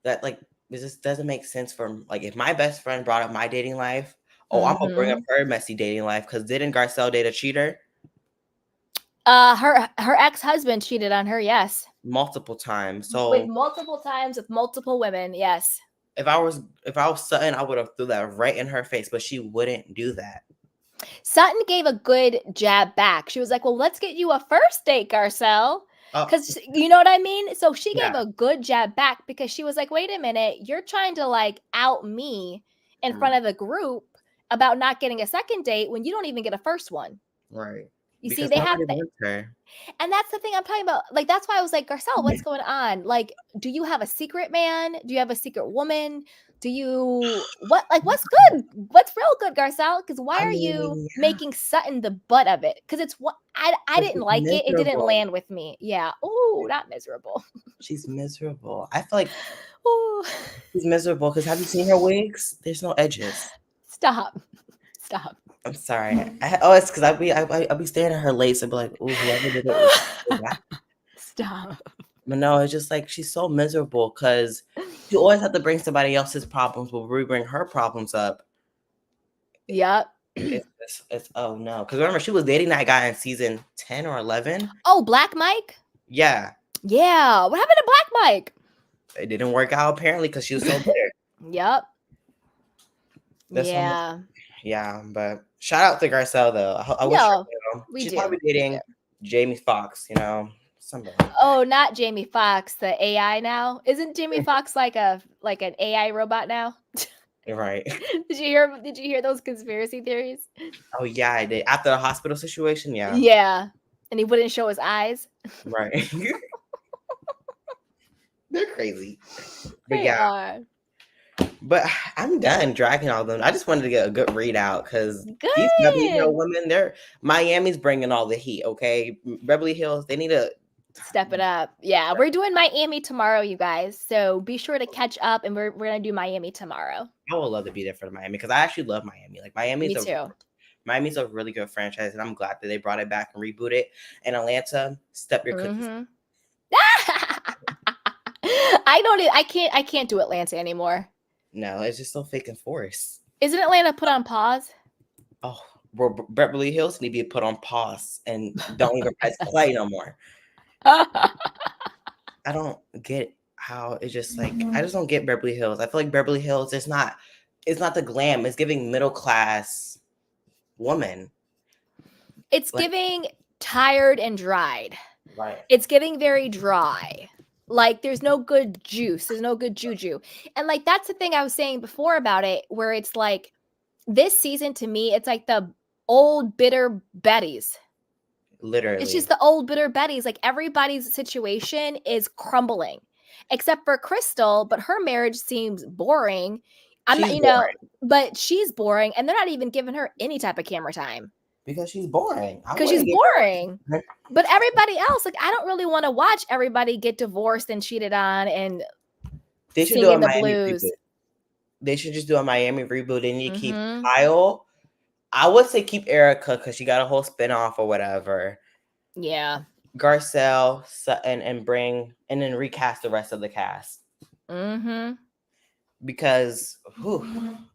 that like it just doesn't make sense for like if my best friend brought up my dating life, I'm gonna bring up her messy dating life because didn't Garcelle date a cheater?
Her ex-husband cheated on her, yes.
Multiple times. So
with multiple times with multiple women, yes.
If I was Sutton, I would have threw that right in her face, but she wouldn't do that.
Sutton gave a good jab back. She was like, well, let's get you a first date, Garcelle. Because you know what I mean? So she gave a good jab back because she was like, wait a minute, you're trying to like out me in front of the group about not getting a second date when you don't even get a first one.
Right.
You see, they have her. And that's the thing I'm talking about. Like, that's why I was like, Garcelle, what's going on? Like, do you have a secret man? Do you have a secret woman? Do you what's good? What's real good, Garcelle? Because why are you making Sutton the butt of it? Because it's what I didn't like it. It didn't land with me. Yeah. Oh, not miserable.
She's miserable. I feel like she's miserable because have you seen her wigs? There's no edges.
Stop.
I'm sorry. It's because I'll be staring at her lace and be like, "Ooh, whoever did it."
Stop.
But no, it's just like she's so miserable because you always have to bring somebody else's problems, but we bring her problems up.
Yep.
It's oh no, because remember she was dating that guy in season 10 or 11.
Oh, Black Mike.
Yeah.
Yeah. What happened to Black Mike?
It didn't work out apparently because she was so bitter.
Yep.
Yeah, but shout out to Garcelle though. I wish her, she's probably dating Jamie Foxx, somebody.
Oh, not Jamie Foxx, the AI now. Isn't Jamie Foxx like an AI robot now?
Right.
Did you hear those conspiracy theories?
Oh yeah, I did. After the hospital situation, yeah.
Yeah. And he wouldn't show his eyes.
Right. They're crazy. But
they are.
But I'm done dragging all of them. I just wanted to get a good read out because these Beverly Hills women, Miami's bringing all the heat, okay? Beverly Hills, they need to
step it up. Yeah, we're doing Miami tomorrow, you guys. So be sure to catch up, and we're gonna do Miami tomorrow.
I would love to be there for Miami because I actually love Miami. Like Miami's a really good franchise, and I'm glad that they brought it back and reboot it. And Atlanta, step your cookies.
I can't do Atlanta anymore.
No, it's just so fake and forced.
Isn't Atlanta put on pause?
Oh, Beverly Hills need to be put on pause and don't even press play no more. I don't get how it's just like I just don't get Beverly Hills. I feel like Beverly Hills it's not the glam. It's giving middle class woman.
It's giving tired and dried.
Right.
It's getting very dry. Like there's no good juice. There's no good juju. And like that's the thing I was saying before about it, where it's like this season to me, it's like the old bitter Bettys.
Literally.
It's just the old bitter Bettys. Like everybody's situation is crumbling. Except for Crystal, but her marriage seems boring. But she's boring, and they're not even giving her any type of camera time.
Because she's boring.
Because she's boring. But everybody else, like, I don't really want to watch everybody get divorced and cheated on. And
They should do a
singing the
Miami
blues.
reboot. They should just do a Miami reboot. They need to keep
Mm-hmm.
Kyle. I would say keep Erica because she got a whole spinoff or whatever.
Yeah.
Garcelle, Sutton, and then recast the rest of the cast.
Mm-hmm.
Because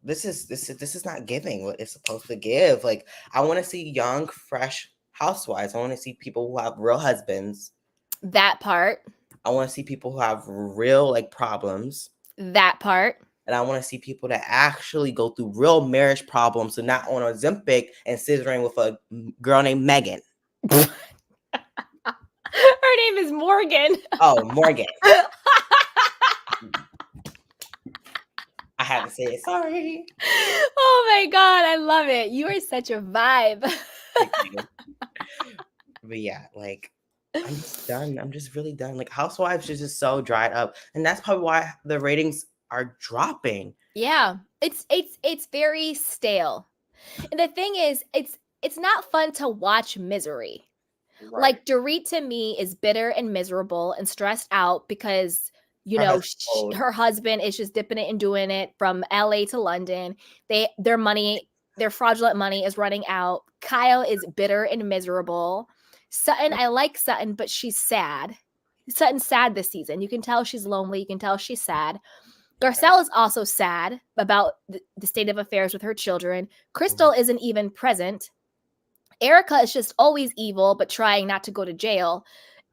this is not giving what it's supposed to give. Like, I want to see young, fresh housewives. I want to see people who have real husbands.
That part.
I want to see people who have real like problems.
That part.
And I want to see people that actually go through real marriage problems and not on Ozempic and scissoring with a girl named Megan.
Her name is Morgan.
Oh, Morgan. I had to say it. Sorry.
Oh my God, I love it. You are such a vibe.
But yeah, like, I'm just done. I'm just really done. Like, Housewives is just so dried up, and that's probably why the ratings are dropping.
Yeah, it's very stale. And the thing is, it's not fun to watch misery.
Right.
Like, Dorit to me is bitter and miserable and stressed out because her husband is just dipping it and doing it from LA to London. Their fraudulent money is running out. Kyle is bitter and miserable. Sutton, I like Sutton, but she's sad. Sutton's sad this season. You can tell she's lonely. You can tell she's sad. Garcelle is also sad about the state of affairs with her children. Crystal isn't even present. Erica is just always evil, but trying not to go to jail.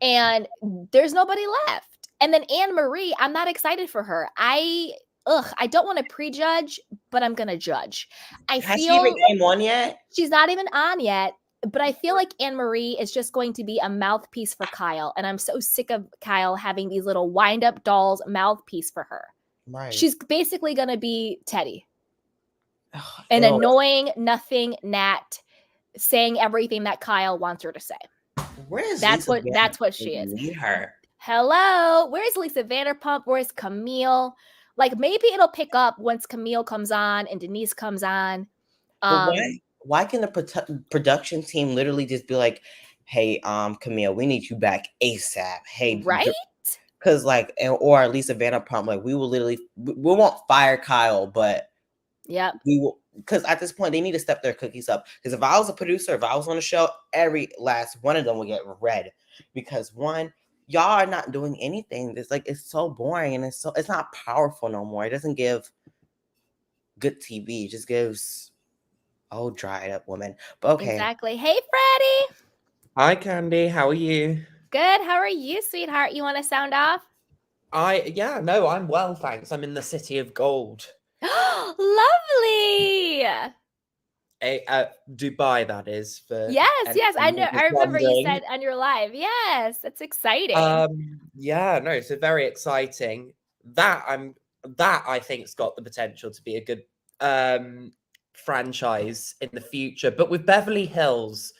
And there's nobody left. And then Anne Marie, I'm not excited for her. I don't want to prejudge, but I'm going to judge.
Has she even came on yet?
She's not even on yet. But I feel like Anne Marie is just going to be a mouthpiece for Kyle. And I'm so sick of Kyle having these little wind-up dolls mouthpiece for her.
Right.
She's basically going to be Teddy. An annoying, nothing Nat saying everything that Kyle wants her to say. That's what she is.
Need her.
Hello. Where's Lisa Vanderpump? Where's Camille? Like, maybe it'll pick up once Camille comes on and Denise comes on.
But why can the production team literally just be like, hey, Camille, we need you back ASAP. Hey,
right?
Because like, or Lisa Vanderpump, like, we won't fire Kyle, but we will, because at this point they need to step their cookies up. Because if I was a producer, if I was on the show, every last one of them would get read. Because one, y'all are not doing anything. It's like, it's so boring and it's not powerful no more. It doesn't give good TV. It just gives dried up woman. But okay.
Exactly. Hey, Freddie.
Hi, Candy. How are you?
Good. How are you, sweetheart? You want to sound off?
I'm well, thanks. I'm in the City of Gold.
Lovely.
Dubai, that is.
Yes. I know. I remember you said on your live. Yes, that's exciting.
So very exciting. That I think's got the potential to be a good franchise in the future. But with Beverly Hills,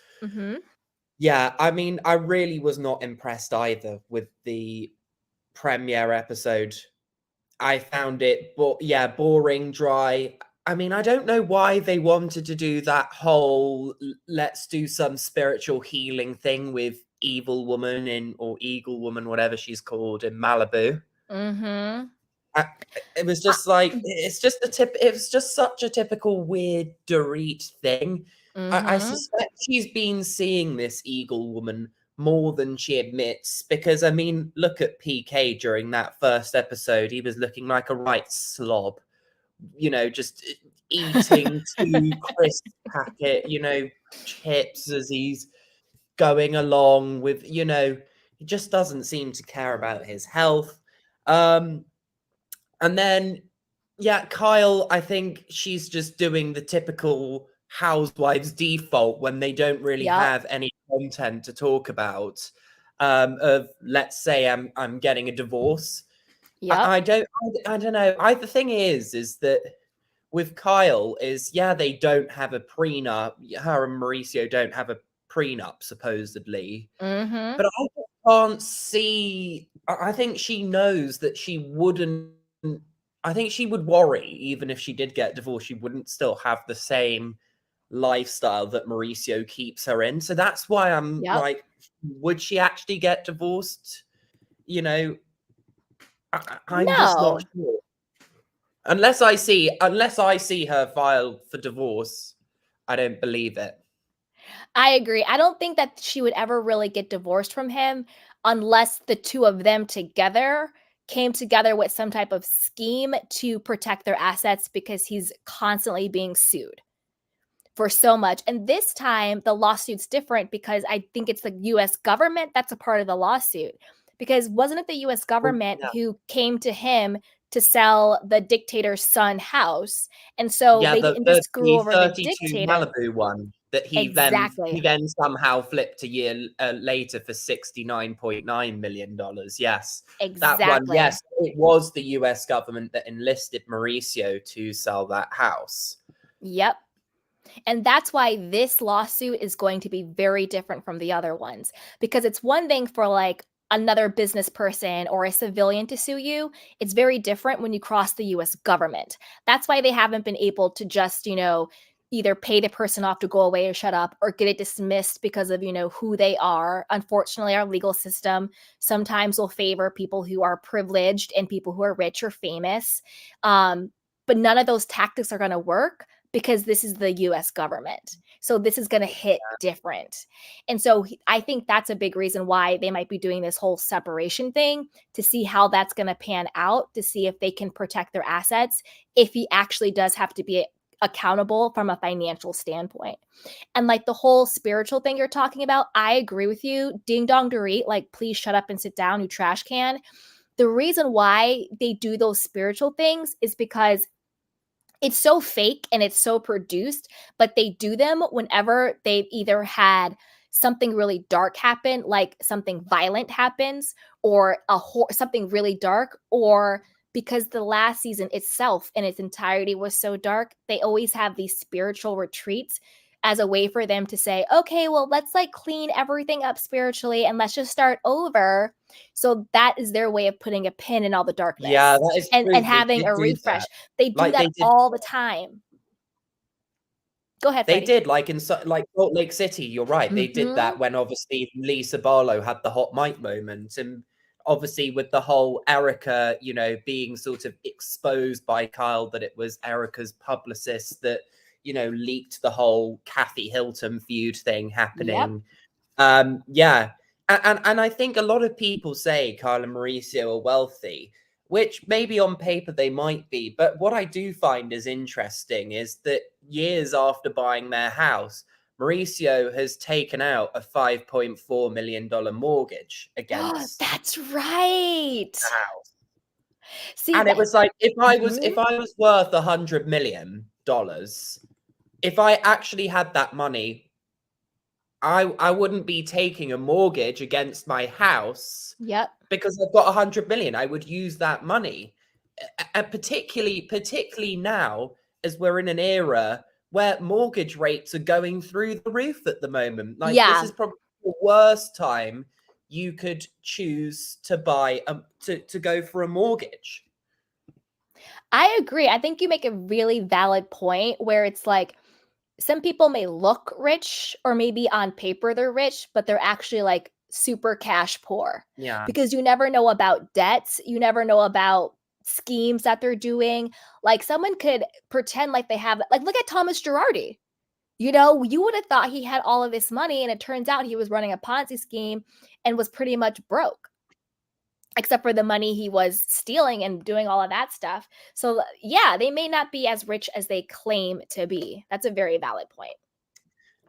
yeah, I mean, I really was not impressed either with the premiere episode. I found it, boring, dry. I mean, I don't know why they wanted to do that whole let's do some spiritual healing thing with Evil Woman or Eagle Woman, whatever she's called, in Malibu. It was just like, it was just such a typical weird Dorit thing. I suspect she's been seeing this Eagle Woman more than she admits, because I mean, look at PK during that first episode. He was looking like a right slob, just eating 2 crisp packet, chips as he's going along with, he just doesn't seem to care about his health. And then, Kyle, I think she's just doing the typical Housewives default when they don't really have any content to talk about. Of, let's say I'm getting a divorce. I don't know. The thing is that with Kyle they don't have a prenup. Her and Mauricio don't have a prenup, supposedly. But I can't see. I think she knows that she wouldn't. I think she would worry, even if she did get divorced, she wouldn't still have the same lifestyle that Mauricio keeps her in. So that's why I'm like, would she actually get divorced? I'm just not
No.
sure. Unless I see her file for divorce, I don't believe it.
I agree. I don't think that she would ever really get divorced from him unless the two of them together came together with some type of scheme to protect their assets, because he's constantly being sued for so much. And this time the lawsuit's different because I think it's the US government that's a part of the lawsuit. Because wasn't it the US government
Yeah.
who came to him to sell the dictator's son house? And so
Yeah,
they
the
didn't
the
just screw
the
over the
32
dictator.
Malibu one that he
Exactly.
then somehow flipped a year later for $69.9 million. Yes, that one.
Exactly.
Yes, it was the US government that enlisted Mauricio to sell that house.
Yep. And that's why this lawsuit is going to be very different from the other ones, because it's one thing for like another business person or a civilian to sue you. It's very different when you cross the US government. That's why they haven't been able to just, either pay the person off to go away or shut up, or get it dismissed because of, who they are. Unfortunately, our legal system sometimes will favor people who are privileged and people who are rich or famous. But none of those tactics are going to work because this is the US government. So this is going to hit different. And so I think that's a big reason why they might be doing this whole separation thing, to see how that's going to pan out, to see if they can protect their assets, if he actually does have to be accountable from a financial standpoint. And like the whole spiritual thing you're talking about, I agree with you. Ding dong Dorit, like, please shut up and sit down, you trash can. The reason why they do those spiritual things is because it's so fake and it's so produced, but they do them whenever they've either had something really dark happen, like something violent happens, or something really dark, or because the last season itself in its entirety was so dark. They always have these spiritual retreats as a way for them to say, okay, well, let's like clean everything up spiritually and let's just start over. So that is their way of putting a pin in all the
Yeah,
darkness
that is
and
true. They
having
did
a
do
refresh.
that.
They do
Like
that
they did
all the time. Go ahead,
They
Freddie.
did, like in like Salt Lake City. You're right. They did that when obviously Lisa Barlow had the hot mic moment, and obviously with the whole Erica, being sort of exposed by Kyle that it was Erica's publicist that leaked the whole Kathy Hilton feud thing
Yep.
happening. Yeah, and I think a lot of people say Kyle and Mauricio are wealthy, which maybe on paper they might be. But what I do find is interesting is that years after buying their house, Mauricio has taken out a $5.4 million mortgage against
That's right.
the house.
See
And it
that.
was like, if I was
Mhm.
worth $100 million, if I actually had that money, I wouldn't be taking a mortgage against my house
Yep.
because I've got 100 million. I would use that money. And particularly now, as we're in an era where mortgage rates are going through the roof at the moment. Like, this
Yeah.
is probably the worst time you could choose to buy to go for a mortgage.
I agree. I think you make a really valid point where it's like some people may look rich, or maybe on paper they're rich, but they're actually like super cash poor,
Yeah.
because you never know about debts. You never know about schemes that they're doing. Like someone could pretend like they have, like, look at Thomas Girardi. You would have thought he had all of this money, and it turns out he was running a Ponzi scheme and was pretty much broke, except for the money he was stealing and doing all of that stuff. So, yeah, they may not be as rich as they claim to be. That's a very valid point.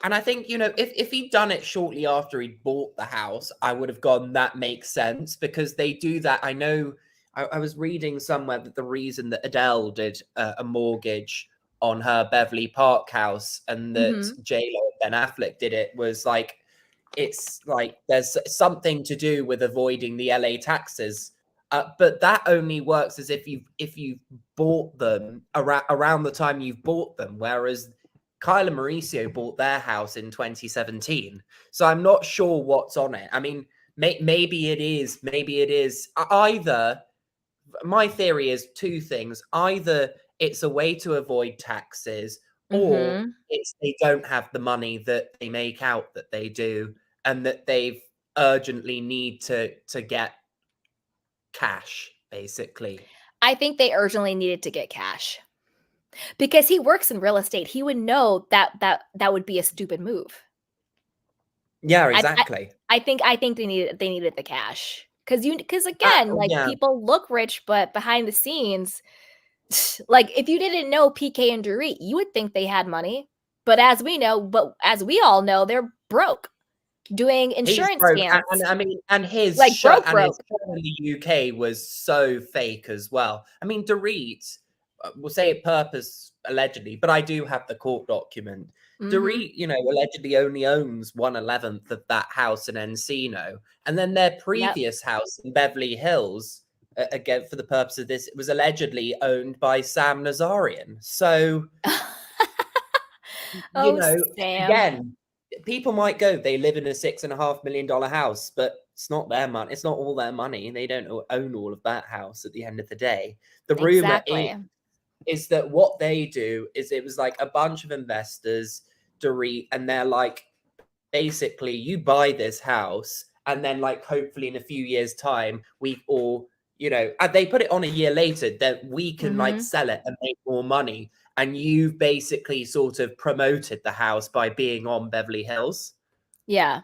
And I think, if he'd done it shortly after he'd bought the house, I would have gone, that makes sense, because they do that. I know I was reading somewhere that the reason that Adele did a mortgage on her Beverly Park house and that
Mhm.
J-Lo and Ben Affleck did it was like, it's like there's something to do with avoiding the LA taxes. But that only works as if you've bought them around the time you've bought them, whereas Kyle and Mauricio bought their house in 2017. So I'm not sure what's on it. I mean, maybe it is. Maybe it is either. My theory is two things. Either it's a way to avoid taxes, or
Mhm.
it's they don't have the money that they make out that they do, and that they've urgently need to get cash basically.
I think they urgently needed to get cash. Because he works in real estate. He would know that would be a stupid move.
Yeah, exactly.
I think they needed the cash. Because again, like,
yeah.
people look rich, but behind the scenes, like, if you didn't know PK and Dorit, you would think they had money. But as we all know, they're broke doing insurance scams.
And his
Like,
show
broke.
in the UK was so fake as well. I mean, Dorit, we'll say it allegedly, but I do have the court document. Dorit, allegedly only owns 1/11 of that house in Encino, and then their previous house in Beverly Hills, again for the purpose of this, it was allegedly owned by Sam Nazarian. So,
Sam.
again, people might go, they live in a $6.5 million house, but it's not their money. It's not all their money. They don't own all of that house at the end of the day. The rumor is that what they do is it was like a bunch of investors, Dorit, and they're like, basically, you buy this house, and then like hopefully in a few years' time, we all, they put it on a year later that we can like sell it and make more money. And you've basically sort of promoted the house by being on Beverly Hills.
Yeah.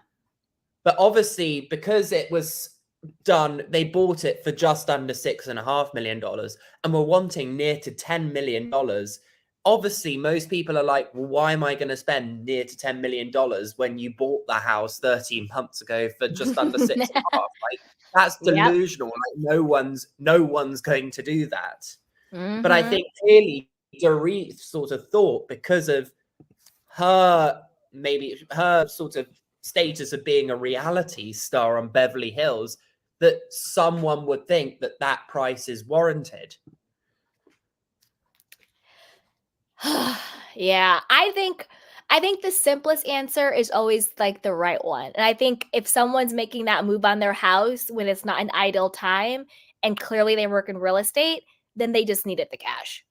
But obviously, because it was done, they bought it for just under $6.5 million and were wanting near to $10 million. Obviously, most people are like, well, why am I going to spend near to $10 million when you bought the house 13 months ago for just under 6.5? Like, that's delusional. Like, no one's going to do that. But I think clearly Dorit sort of thought, because of her sort of status of being a reality star on Beverly Hills, that someone would think that price is warranted.
Yeah, I think the simplest answer is always like the right one. And I think if someone's making that move on their house when it's not an ideal time and clearly they work in real estate, then they just needed the cash.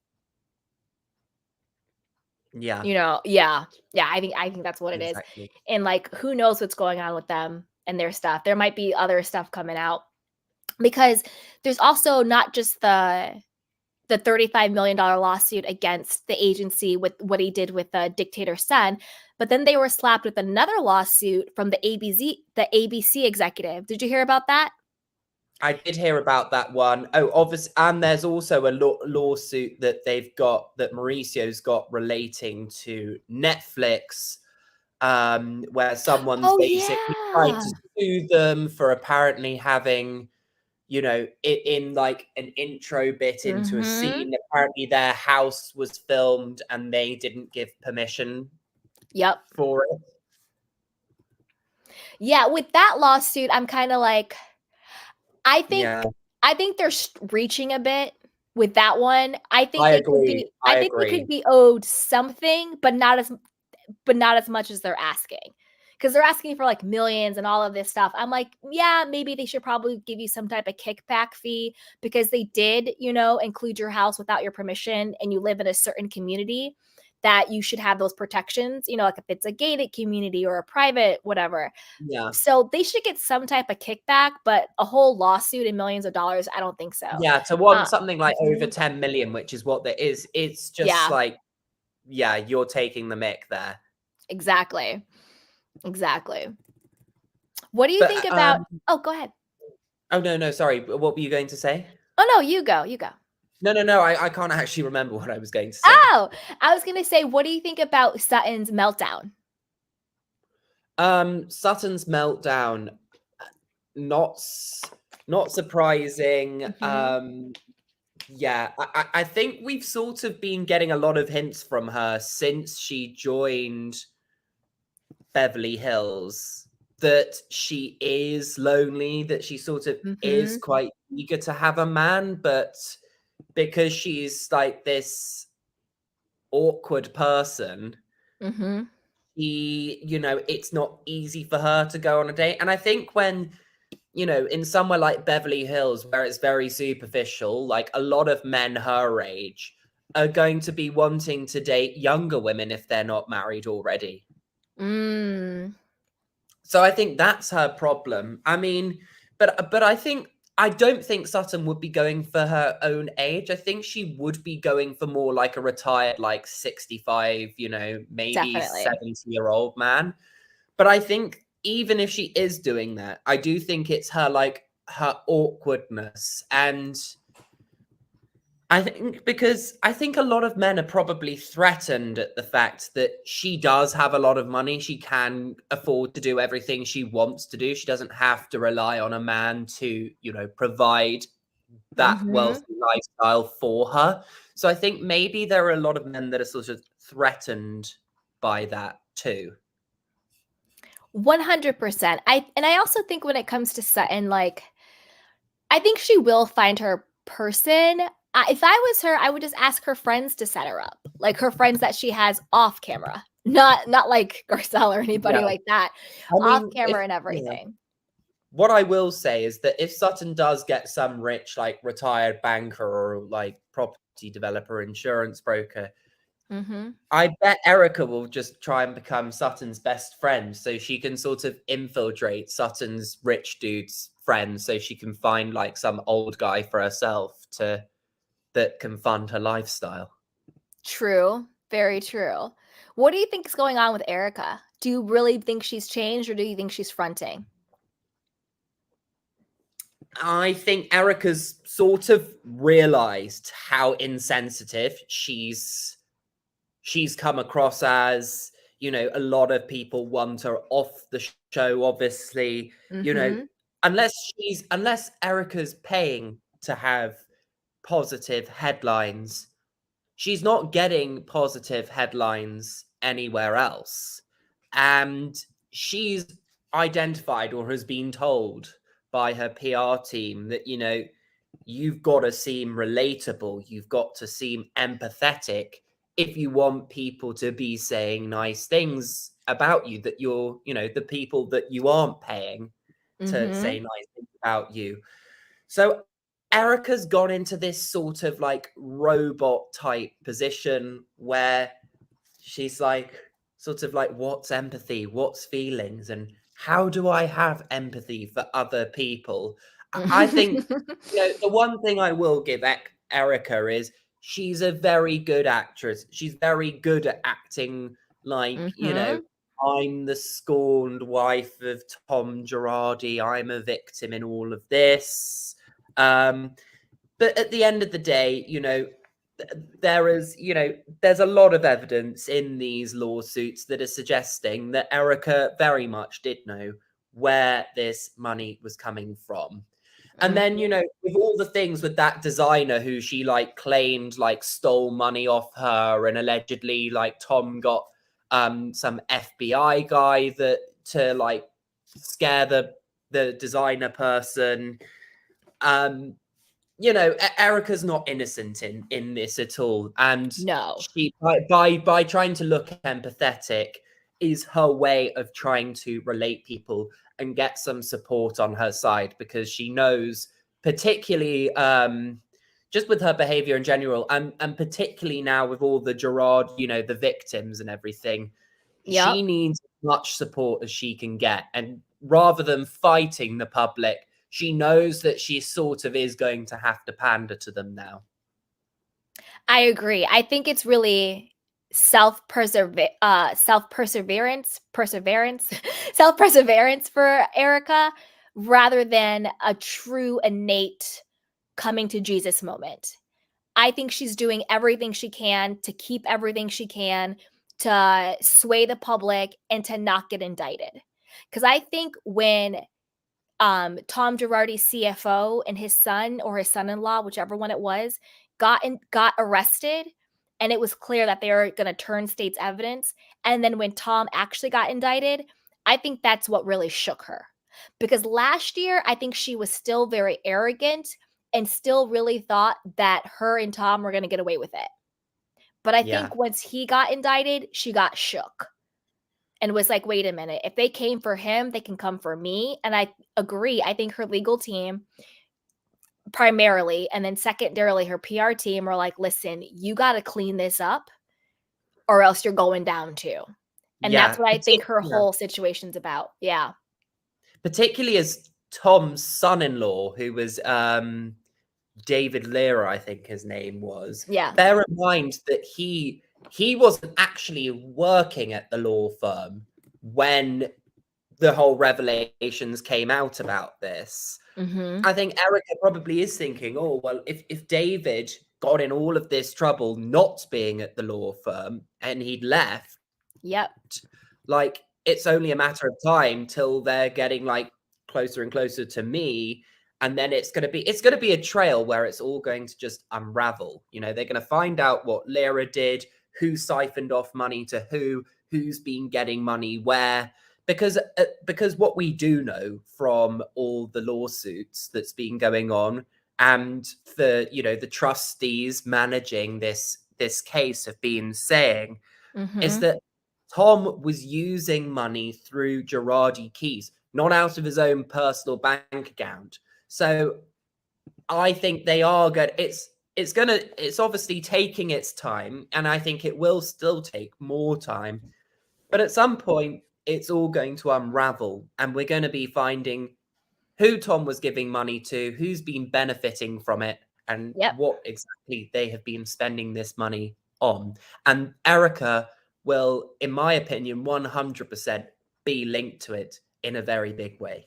Yeah.
Yeah. I think that's what it is. And like, who knows what's going on with them and their stuff. There might be other stuff coming out, because there's also not just the $35 million lawsuit against the agency with what he did with the dictator's son, but then they were slapped with another lawsuit from the ABC executive. Did you hear about that?
I did hear about that one. Oh, obviously, and there's also a lawsuit that Mauricio's got relating to Netflix, where someone's basically tried to sue them for apparently having, in like an intro bit into a scene. Apparently their house was filmed and they didn't give permission for it.
Yeah, with that lawsuit, I'm kind of like, I think they're reaching a bit with that one. I think they could be owed something, but not as much as they're asking. Because they're asking for like millions and all of this stuff. I'm like, yeah, maybe they should probably give you some type of kickback fee, because they did, include your house without your permission and you live in a certain community, that you should have those protections, like if it's a gated community or a private, whatever.
Yeah.
So they should get some type of kickback, but a whole lawsuit and millions of dollars, I don't think so.
Yeah, to want something like over 10 million, which is what there is, it's just like, yeah, you're taking the mick there.
Exactly. What do you think about... Oh, go ahead.
Oh, no, sorry. What were you going to say?
Oh, no, you go.
No, I can't actually remember what I was going to say.
Oh, I was going to say, what do you think about Sutton's meltdown?
Sutton's meltdown, not surprising. Yeah, I think we've sort of been getting a lot of hints from her since she joined Beverly Hills that she is lonely, that she sort of is quite eager to have a man, but because she's like this awkward person, it's not easy for her to go on a date. And I think when, in somewhere like Beverly Hills, where it's very superficial, like a lot of men her age are going to be wanting to date younger women if they're not married already. So I think that's her problem. I mean, but I think I don't think Sutton would be going for her own age. I think she would be going for more like a retired, like 65, maybe
Definitely.
70-year-old man. But I think even if she is doing that, I do think it's her awkwardness. And I think a lot of men are probably threatened at the fact that she does have a lot of money. She can afford to do everything she wants to do. She doesn't have to rely on a man to, provide that wealthy lifestyle for her. So I think maybe there are a lot of men that are sort of threatened by that too.
100%. I also think when it comes to Sutton, like, I think she will find her person. If I was her, I would just ask her friends to set her up, like her friends that she has off camera, not like Garcelle or anybody like that, off camera and everything.
What I will say is that if Sutton does get some rich, like retired banker or like property developer, insurance broker, I bet Erica will just try and become Sutton's best friend so she can sort of infiltrate Sutton's rich dude's friends so she can find like some old guy for herself that can fund her lifestyle.
True. Very true. What do you think is going on with Erica? Do you really think she's changed or do you think she's fronting?
I think Erica's sort of realized how insensitive she's come across as. A lot of people want her off the show, obviously. Unless Erica's paying to have positive headlines, she's not getting positive headlines anywhere else. And she's identified or has been told by her PR team that, you've got to seem relatable. You've got to seem empathetic if you want people to be saying nice things about you, that you're, the people that you aren't paying to say nice things about you. So Erica's gone into this sort of like robot type position where she's like, sort of like, what's empathy? What's feelings? And how do I have empathy for other people? I think, the one thing I will give Erica is she's a very good actress. She's very good at acting like, I'm the scorned wife of Tom Girardi. I'm a victim in all of this. But at the end of the day, there's a lot of evidence in these lawsuits that are suggesting that Erica very much did know where this money was coming from. And then, with all the things with that designer who she like claimed like stole money off her, and allegedly like Tom got some FBI guy to like scare the designer person. Erica's not innocent in this at all. And
no,
she by trying to look empathetic is her way of trying to relate people and get some support on her side, because she knows, particularly just with her behavior in general, and particularly now with all the Gerard, the victims and everything, she needs as much support as she can get. And rather than fighting the public, she knows that she sort of is going to have to pander to them now.
I agree. I think it's really self-perseverance for Erica, rather than a true innate coming to Jesus moment. I think she's doing everything she can to keep everything she can to sway the public and to not get indicted. Because I think when Tom Girardi's CFO and his son, or his son-in-law, whichever one it was, got arrested, and it was clear that they were going to turn state's evidence, and then when Tom actually got indicted, I think that's what really shook her. Because last year, I think she was still very arrogant and still really thought that her and Tom were going to get away with it. But I think once he got indicted, she got shook and was like, wait a minute, if they came for him, they can come for me. And I agree. I think her legal team primarily, and then secondarily her PR team, are like, listen, you got to clean this up or else you're going down too. And that's what I think her whole situation's about. Yeah.
Particularly as Tom's son-in-law, who was David Lira, I think his name was.
Yeah.
Bear in mind that he wasn't actually working at the law firm when the whole revelations came out about this.
Mm-hmm.
I think Erica probably is thinking, oh, well, if David got in all of this trouble not being at the law firm and he'd left,
Yep.
like, it's only a matter of time till they're getting like closer and closer to me. And then it's going to be a trail where it's all going to just unravel. You know, they're going to find out what Lyra did, who siphoned off money to who's been getting money where. Because what we do know from all the lawsuits that's been going on and the trustees managing this case have been saying is
Mm-hmm.
that Tom was using money through Girardi Keys, not out of his own personal bank account. So I think they are good. It's obviously taking its time, and I think it will still take more time. But at some point, it's all going to unravel, and we're going to be finding who Tom was giving money to, who's been benefiting from it, and
Yep.
what exactly they have been spending this money on. And Erica will, in my opinion, 100% be linked to it in a very big way.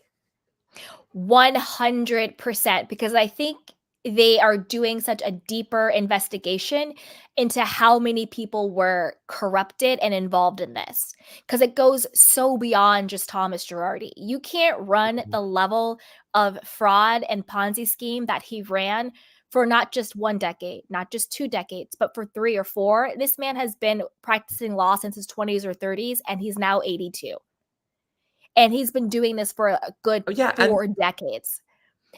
100%, because I think they are doing such a deeper investigation into how many people were corrupted and involved in this, because it goes so beyond just Thomas Girardi. You can't run the level of fraud and Ponzi scheme that he ran for not just 1 decade, not just 2 decades, but for 3 or 4. This man has been practicing law since his 20s or 30s, and he's now 82. And he's been doing this for a good 4 decades.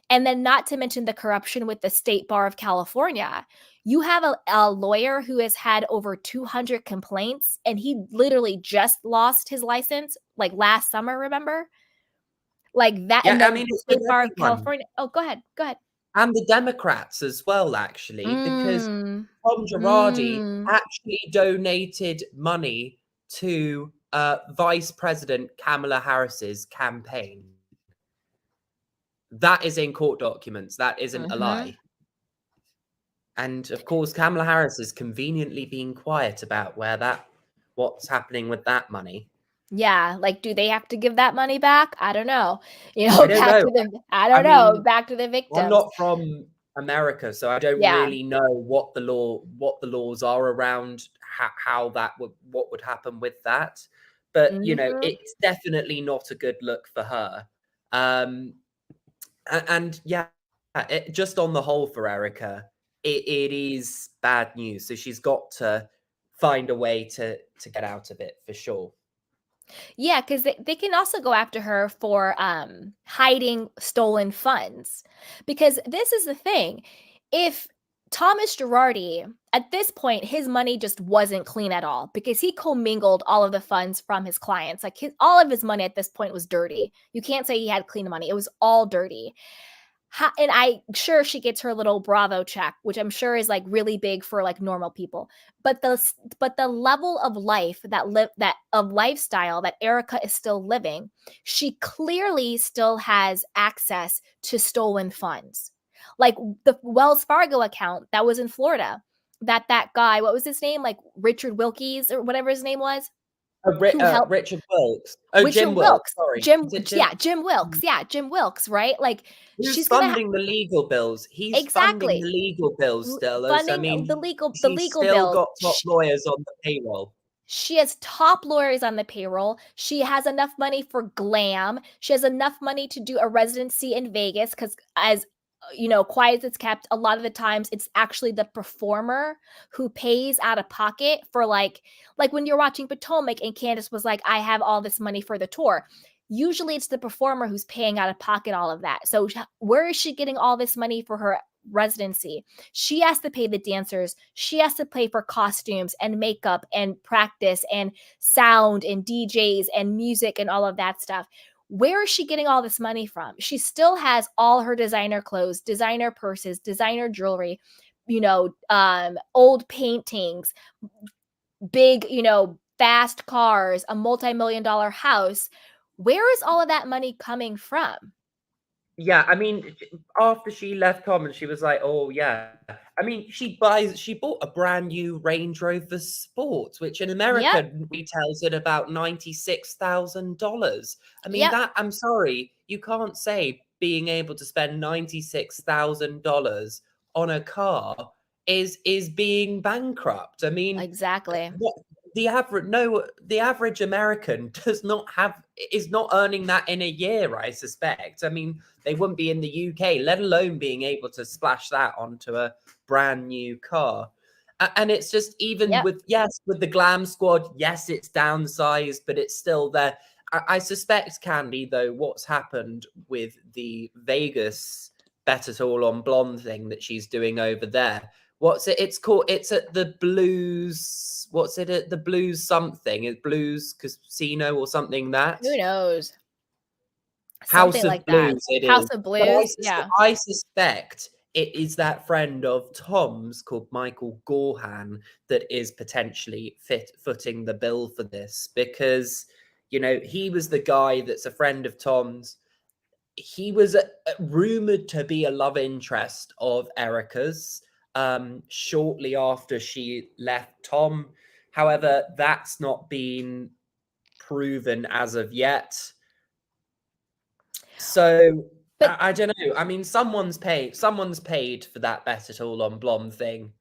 And then not to mention the corruption with the State Bar of California. You have a lawyer who has had over 200 complaints, and he literally just lost his license like last summer, remember? Like that.
Yeah,
And then
I mean,
the
it's
State
with
Bar of
everyone.
California. Oh, go ahead.
And the Democrats as well, actually, because Tom Girardi actually donated money to Vice President Kamala Harris's campaign. That is in court documents. That isn't a lie. And of course, Kamala Harris has conveniently been quiet about what's happening with that money.
Yeah, like, do they have to give that money back? I don't know. You know,
I don't know.
Back to the victims.
I'm not from America, so I don't really know what the laws are around what would happen with that. But you know, it's definitely not a good look for her. And yeah, just on the whole for Erica, it is bad news. So she's got to find a way to get out of it for sure.
Yeah, because they can also go after her for hiding stolen funds. Because this is the thing. If Thomas Girardi, at this point, his money just wasn't clean at all because he commingled all of the funds from his clients. Like all of his money at this point was dirty. You can't say he had clean money. It was all dirty. And I'm sure she gets her little Bravo check, which I'm sure is like really big for like normal people. But the level of life of lifestyle that Erica is still living, she clearly still has access to stolen funds. Like the Wells Fargo account that was in Florida, that guy, what was his name? Like Richard Wilkes or whatever his name was.
Richard Wilkes. Oh, Jim Wilkes. Sorry.
Jim Wilkes. Yeah, Jim Wilkes, right? Like
she's funding the legal bills. He's funding the legal bills still. I mean,
the legal
still
bills.
Got top lawyers on the payroll.
She has top lawyers on the payroll. She has enough money for glam. She has enough money to do a residency in Vegas because as you know, quiet as it's kept, a lot of the times it's actually the performer who pays out of pocket for like when you're watching Potomac and Candace was like, I have all this money for the tour. Usually it's the performer who's paying out of pocket all of that. So where is she getting all this money for her residency? She has to pay the dancers. She has to pay for costumes and makeup and practice and sound and DJs and music and all of that stuff. Where is she getting all this money from? She still has all her designer clothes, designer purses, designer jewelry, you know, old paintings, big, you know, fast cars, a multi-million-dollar house. Where is all of that money coming from?
Yeah, I mean, after she left Tom and she was like, "Oh yeah," I mean, she bought a brand new Range Rover Sport, which in
Yep.
America retails at about $96,000. I mean,
Yep.
that I'm sorry, you can't say being able to spend $96,000 on a car is being bankrupt. I mean,
Exactly.
what the average American is not earning that in a year, I suspect. I mean, they wouldn't be in the UK, let alone being able to splash that onto a brand new car. And it's just even
Yep.
with the glam squad, yes, it's downsized, but it's still there. I suspect, Candy, though, what's happened with the Vegas Bet It All on Blonde thing that she's doing over there. What's it? It's called. It's at the Blues. What's it at the Blues something? It's Blues Casino or something that.
Who knows?
House
Something
of
like that.
Blues, it
House
is.
of
But
Blues. Yeah.
I suspect it is that friend of Tom's called Michael Gorhan that is potentially footing the bill for this because, he was the guy that's a friend of Tom's. He was rumored to be a love interest of Erica's shortly after she left Tom. However, that's not been proven as of yet. So
But
I don't know. I mean, someone's paid for that Bet It All on Blonde thing,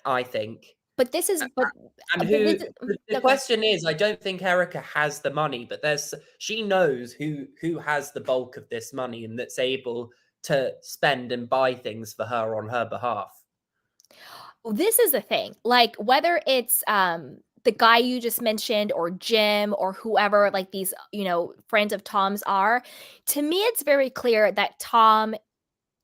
I think.
but this is but
And
this is,
the
okay.
question is, I don't think Erica has the money, but she knows who has the bulk of this money and that's able to spend and buy things for her on her behalf.
This is the thing. Like whether it's the guy you just mentioned or Jim or whoever like these, friends of Tom's are, to me it's very clear that Tom,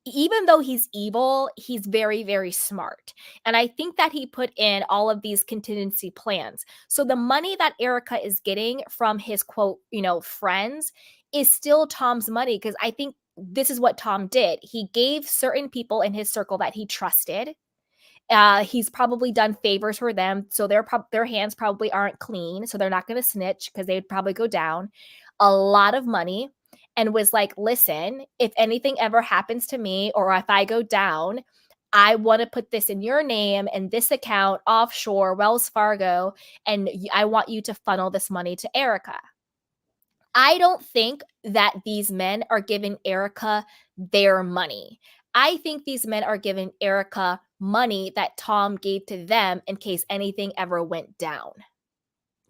even though he's evil, he's very, very smart. And I think that he put in all of these contingency plans. So the money that Erica is getting from his quote, friends is still Tom's money because I think this is what Tom did. He gave certain people in his circle that he trusted. He's probably done favors for them, so their hands probably aren't clean, so they're not going to snitch because they'd probably go down a lot of money, and was like, "Listen, if anything ever happens to me or if I go down, I want to put this in your name and this account offshore, Wells Fargo, and I want you to funnel this money to Erica." I don't think that these men are giving Erica their money. I think these men are giving Erica money that Tom gave to them in case anything ever went down.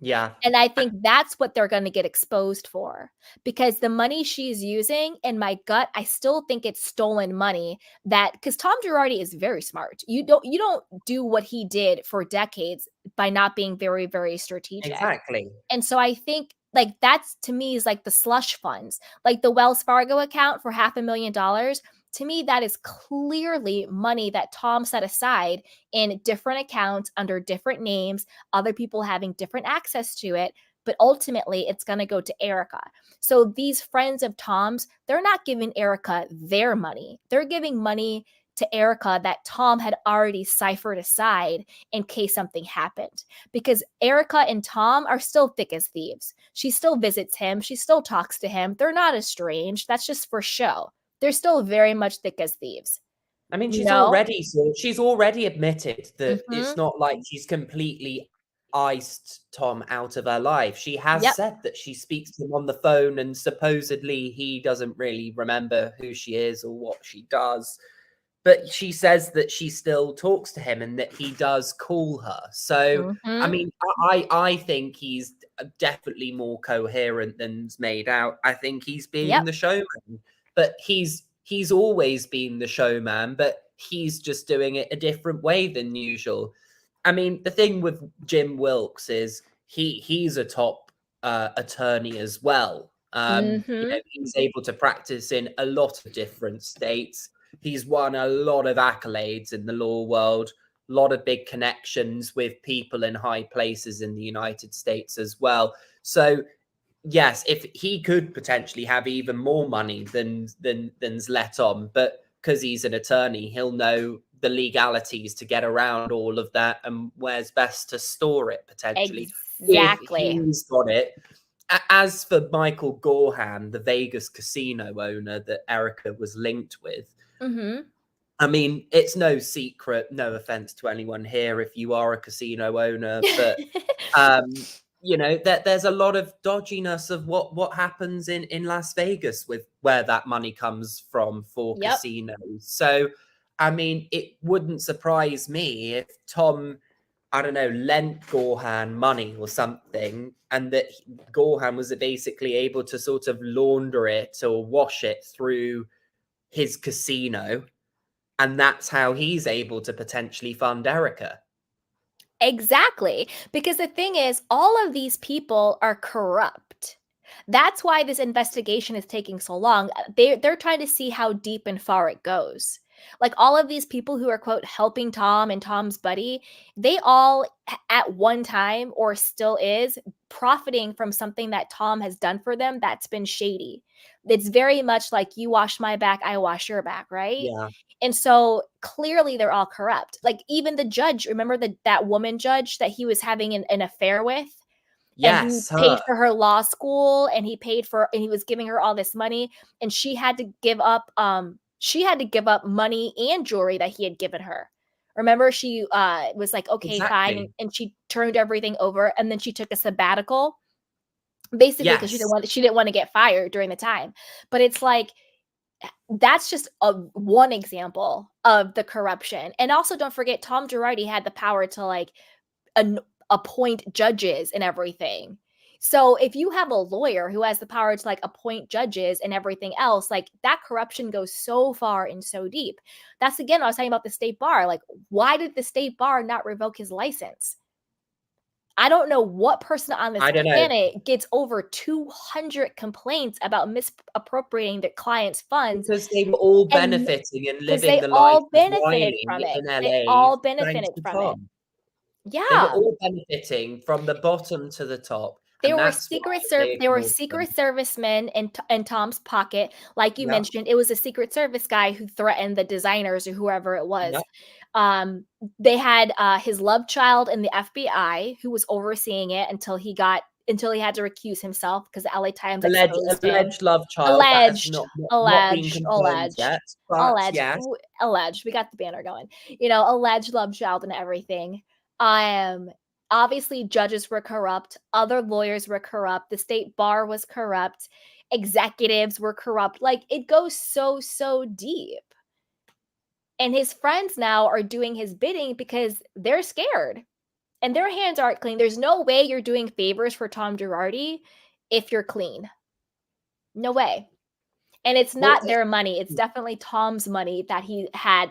Yeah.
And I think that's what they're going to get exposed for because the money she's using, in my gut, I still think it's stolen money because Tom Girardi is very smart. You don't do what he did for decades by not being very, very strategic.
Exactly.
And so I think like that's to me is like the slush funds, like the Wells Fargo account for $500,000. To me, that is clearly money that Tom set aside in different accounts under different names, other people having different access to it. But ultimately, it's going to go to Erica. So these friends of Tom's, they're not giving Erica their money. They're giving money to Erica that Tom had already ciphered aside in case something happened. Because Erica and Tom are still thick as thieves. She still visits him. She still talks to him. They're not estranged. That's just for show. They're still very much thick as thieves.
I mean,
You
she's
know?
already admitted that it's
Mhm.
not like she's completely iced Tom out of her life. She has
Yep.
said that she speaks to him on the phone and supposedly he doesn't really remember who she is or what she does. But she says that she still talks to him and that he does call her. So, I
Mhm.
mean, I think he's definitely more coherent than's made out. I think he's being
Yep.
the showman, but he's always been the showman, but he's just doing it a different way than usual. I mean, the thing with Jim Wilkes is he's a top attorney as well.
Mhm.
He's able to practice in a lot of different states. He's won a lot of accolades in the law world, a lot of big connections with people in high places in the United States as well. So yes, if he could potentially have even more money than's let on, but because he's an attorney, he'll know the legalities to get around all of that and where's best to store it potentially. If
Exactly.
he's got it, as for Michael Gorham, the Vegas casino owner that Erica was linked with, I mean, it's no secret, no offense to anyone here if you are a casino owner, but you know, there's a lot of dodginess of what happens in Las Vegas with where that money comes from for casinos. So, I mean, it wouldn't surprise me if Tom, I don't know, lent Gorham money or something, and that Gorham was basically able to sort of launder it or wash it through his casino. And that's how he's able to potentially fund Erica.
Exactly. Because the thing is, all of these people are corrupt. That's why this investigation is taking so long. They're trying to see how deep and far it goes. Like all of these people who are, quote, helping Tom and Tom's buddy, they all at one time or still is profiting from something that Tom has done for them that's been shady. It's very much like you wash my back, I wash your back, right?
Yeah.
And so clearly they're all corrupt. Like even the judge, remember that woman judge that he was having an affair with?
Yes,
and he paid for her law school, and he was giving her all this money, and she had to give up money and jewelry that he had given her. Remember, she was like, okay, fine, and she turned everything over, and then she took a sabbatical, basically because she didn't want to get fired during the time. But it's like, that's just one example of the corruption. And also, don't forget, Tom Girardi had the power to like appoint judges and everything. So if you have a lawyer who has the power to like appoint judges and everything else, like that corruption goes so far and so deep. That's again, I was talking about the state bar. Like, why did the state bar not revoke his license? I don't know what person on this planet gets over 200 complaints about misappropriating their clients' funds.
Because they were all benefiting and living the life of Wiley in LA.
They all benefited from it. Yeah.
They were all benefiting from the bottom to the top.
They were secret servicemen in Tom's pocket. Like you mentioned, it was a Secret Service guy who threatened the designers or whoever it was. They had his love child in the FBI who was overseeing it until he had to recuse himself because the LA Times
alleged love child.
Alleged. We got the banner going. You know, alleged love child and everything. Obviously, judges were corrupt. Other lawyers were corrupt. The state bar was corrupt. Executives were corrupt. Like, it goes so, so deep. And his friends now are doing his bidding because they're scared. And their hands aren't clean. There's no way you're doing favors for Tom Girardi if you're clean. No way. And it's not their money. It's definitely Tom's money that he had,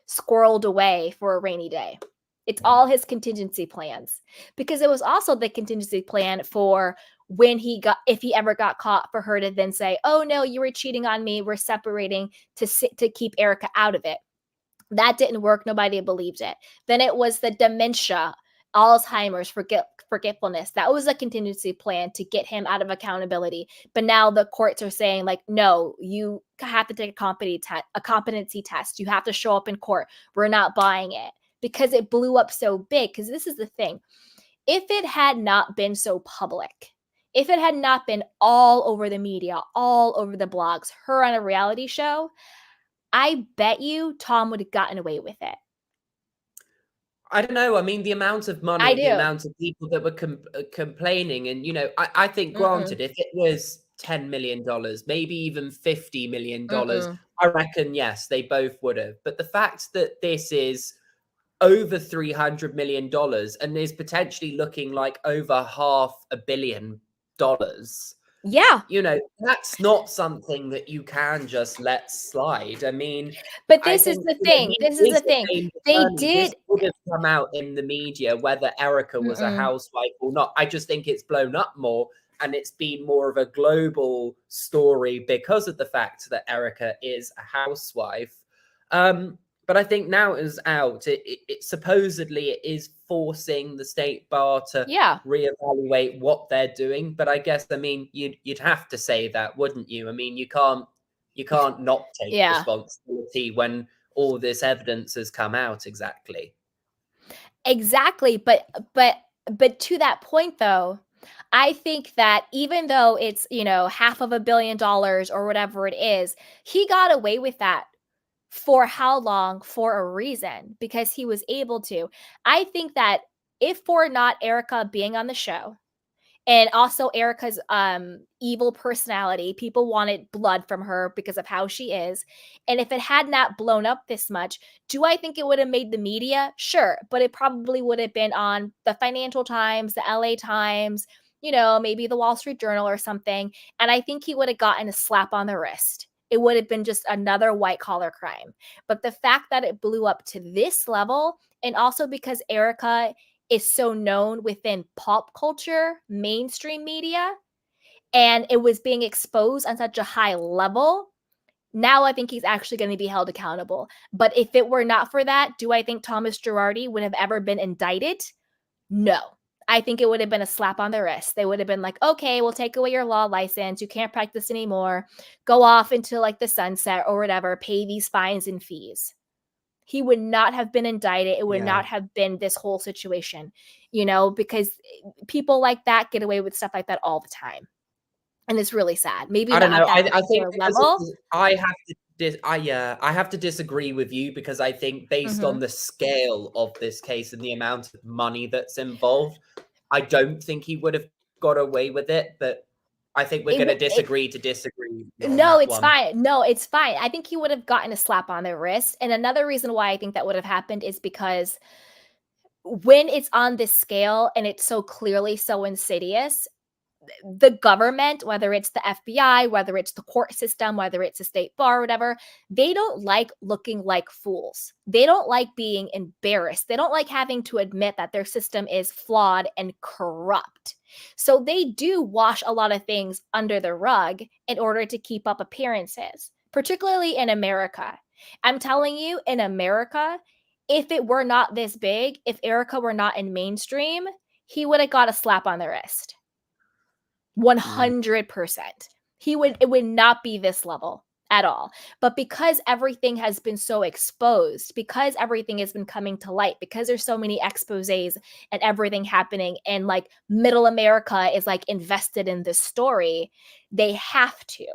squirreled away for a rainy day. It's all his contingency plans, because it was also the contingency plan for when if he ever got caught, for her to then say, oh no, you were cheating on me, we're separating, to keep Erica out of it. That didn't work. Nobody believed it. Then it was the dementia, Alzheimer's, forgetfulness. That was a contingency plan to get him out of accountability. But now the courts are saying, like, no, you have to take a competency test. You have to show up in court. We're not buying it. Because it blew up so big. Because this is the thing. If it had not been so public, if it had not been all over the media, all over the blogs, her on a reality show, I bet you Tom would have gotten away with it.
I don't know. I mean, the amount of money, the amount of people that were complaining. And, I think, granted, if it was $10 million, maybe even $50 million, I reckon, yes, they both would have. But the fact that this is over $300 million and is potentially looking like over $500 million.
Yeah.
That's not something that you can just let slide. I mean,
but this is the thing. They did.
This would have come out in the media whether Erica was a housewife or not. I just think it's blown up more, and it's been more of a global story because of the fact that Erica is a housewife. But I think now it is out. It supposedly it is forcing the state bar to reevaluate what they're doing. But I guess, I mean, you'd have to say that, wouldn't you? I mean, you can't not take responsibility when all this evidence has come out. Exactly.
But to that point, though, I think that even though it's, $500 million or whatever it is, he got away with that for how long? For a reason, because he was able to. I think that if for not Erica being on the show, and also Erica's evil personality, people wanted blood from her because of how she is. And if it had not blown up this much, do I think it would have made the media? Sure, but it probably would have been on the Financial Times, the LA Times, maybe the Wall Street Journal or something. And I think he would have gotten a slap on the wrist. It would have been just another white collar crime. But the fact that it blew up to this level, and also because Erica is so known within pop culture, mainstream media, and it was being exposed on such a high level, now I think he's actually going to be held accountable. But if it were not for that, do I think Thomas Girardi would have ever been indicted? No. I think it would have been a slap on the wrist. They would have been like, okay, we'll take away your law license. You can't practice anymore. Go off into like the sunset or whatever. Pay these fines and fees. He would not have been indicted. It would not have been this whole situation, because people like that get away with stuff like that all the time. And it's really sad. Maybe
I don't know.
not at
I
that
think
level.
I have to disagree with you, because I think based on the scale of this case and the amount of money that's involved, I don't think he would have got away with it. But I think we're going to disagree to disagree.
No, it's fine. No, it's fine. I think he would have gotten a slap on the wrist. And another reason why I think that would have happened is because when it's on this scale and it's so clearly so insidious, the government, whether it's the FBI, whether it's the court system, whether it's a state bar, whatever, they don't like looking like fools. They don't like being embarrassed. They don't like having to admit that their system is flawed and corrupt. So they do wash a lot of things under the rug in order to keep up appearances, particularly in America. I'm telling you, in America, if it were not this big, if Erica were not in mainstream, he would have got a slap on the wrist. 100%. It would not be this level at all. But because everything has been so exposed, because everything has been coming to light, because there's so many exposés and everything happening, and like middle America is like invested in this story, they have to.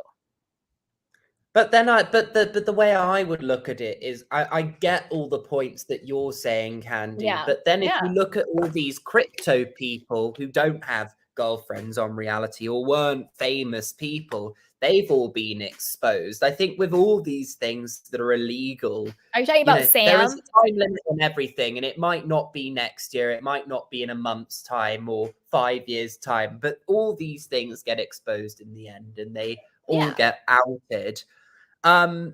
But then the way I would look at it is I get all the points that you're saying, Candy.
Yeah.
But then if you look at all these crypto people who don't have girlfriends on reality or weren't famous people, they've all been exposed. I think with all these things that are illegal,
are you talking about Sam?
There is a time limit on everything, and it might not be next year, it might not be in a month's time or 5 years' time, but all these things get exposed in the end, and they all get outed. And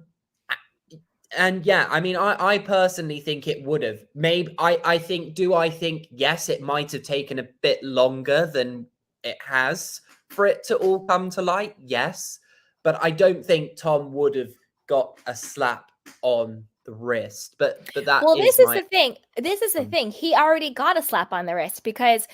yeah, I mean, I personally think it would have. Maybe I think, yes, it might have taken a bit longer than it has for it to all come to light. Yes. But I don't think Tom would have got a slap on the wrist. But that
this is the thing. This is the thing. He already got a slap on the wrist, because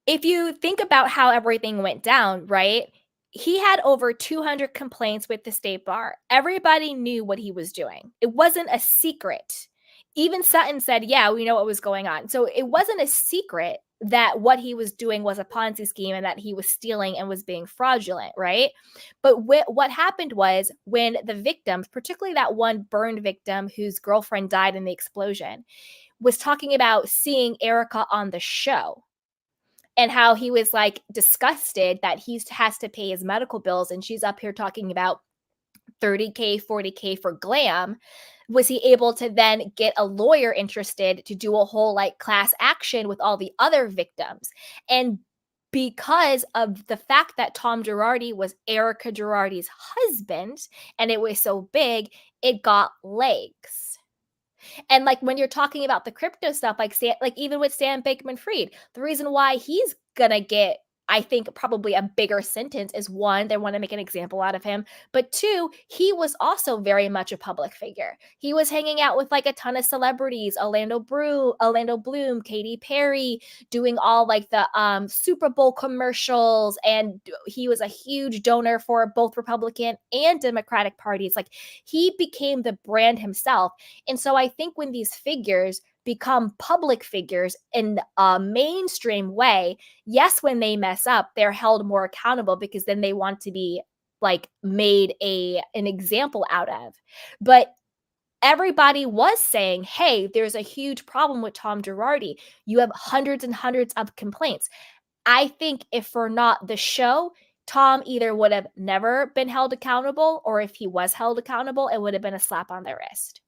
if you think about how everything went down, right? He had over 200 complaints with the state bar. Everybody knew what he was doing. It wasn't a secret. Even Sutton said, yeah, we know what was going on. So it wasn't a secret that what he was doing was a Ponzi scheme and that he was stealing and was being fraudulent, right? But what happened was, when the victims, particularly that one burned victim whose girlfriend died in the explosion, was talking about seeing Erica on the show, and how he was like disgusted that he has to pay his medical bills, and she's up here talking about $30K, $40K for glam. Was he able to then get a lawyer interested to do a whole like class action with all the other victims? And because of the fact that Tom Girardi was Erica Girardi's husband and it was so big, it got legs. And like when you're talking about the crypto stuff, like even with Sam Bankman-Fried, the reason why he's gonna get, I think, probably a bigger sentence is, one, they want to make an example out of him, but two, he was also very much a public figure. He was hanging out with like a ton of celebrities, Orlando Bloom, Katy Perry, doing all like the Super Bowl commercials, and he was a huge donor for both Republican and Democratic parties. Like, he became the brand himself. And so I think when these figures become public figures in a mainstream way, yes, when they mess up, they're held more accountable because then they want to be like made an example out of. But everybody was saying, hey, there's a huge problem with Tom Girardi. You have hundreds and hundreds of complaints. I think if for not the show, Tom either would have never been held accountable, or if he was held accountable, it would have been a slap on the wrist.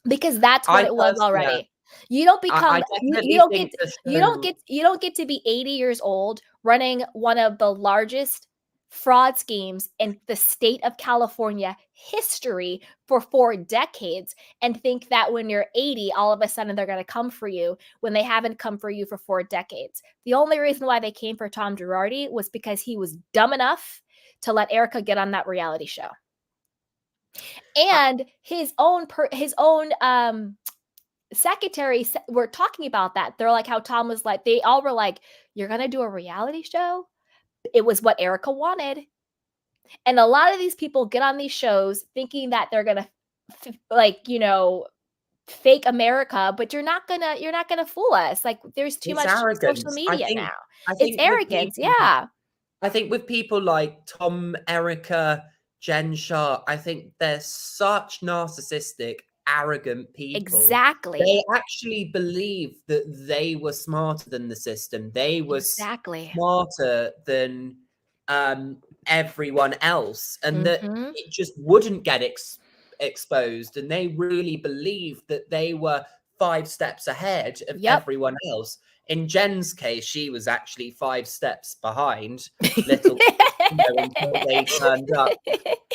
Because that's what it was already. You don't become you don't get to be 80 years old running one of the largest fraud schemes in the state of California history for 4 decades and think that when you're 80 all of a sudden they're going to come for you when they haven't come for you for 4 decades. The only reason why they came for Tom Girardi was because he was dumb enough to let Erica get on that reality show. And his own secretary were talking about that. They're like how Tom was like, they all were like, you're going to do a reality show? It was what Erica wanted. And a lot of these people get on these shows thinking that they're going to fake America, but you're not gonna fool us. Like there's too much social media now. It's arrogance. Yeah.
I think with people like Tom, Erica, Jen Shah, I think they're such narcissistic, arrogant people.
Exactly.
They actually believe that they were smarter than the system. They were smarter than everyone else, and that it just wouldn't get exposed. And they really believed that they were 5 steps ahead of everyone else. In Jen's case, she was actually 5 steps behind, until they turned up.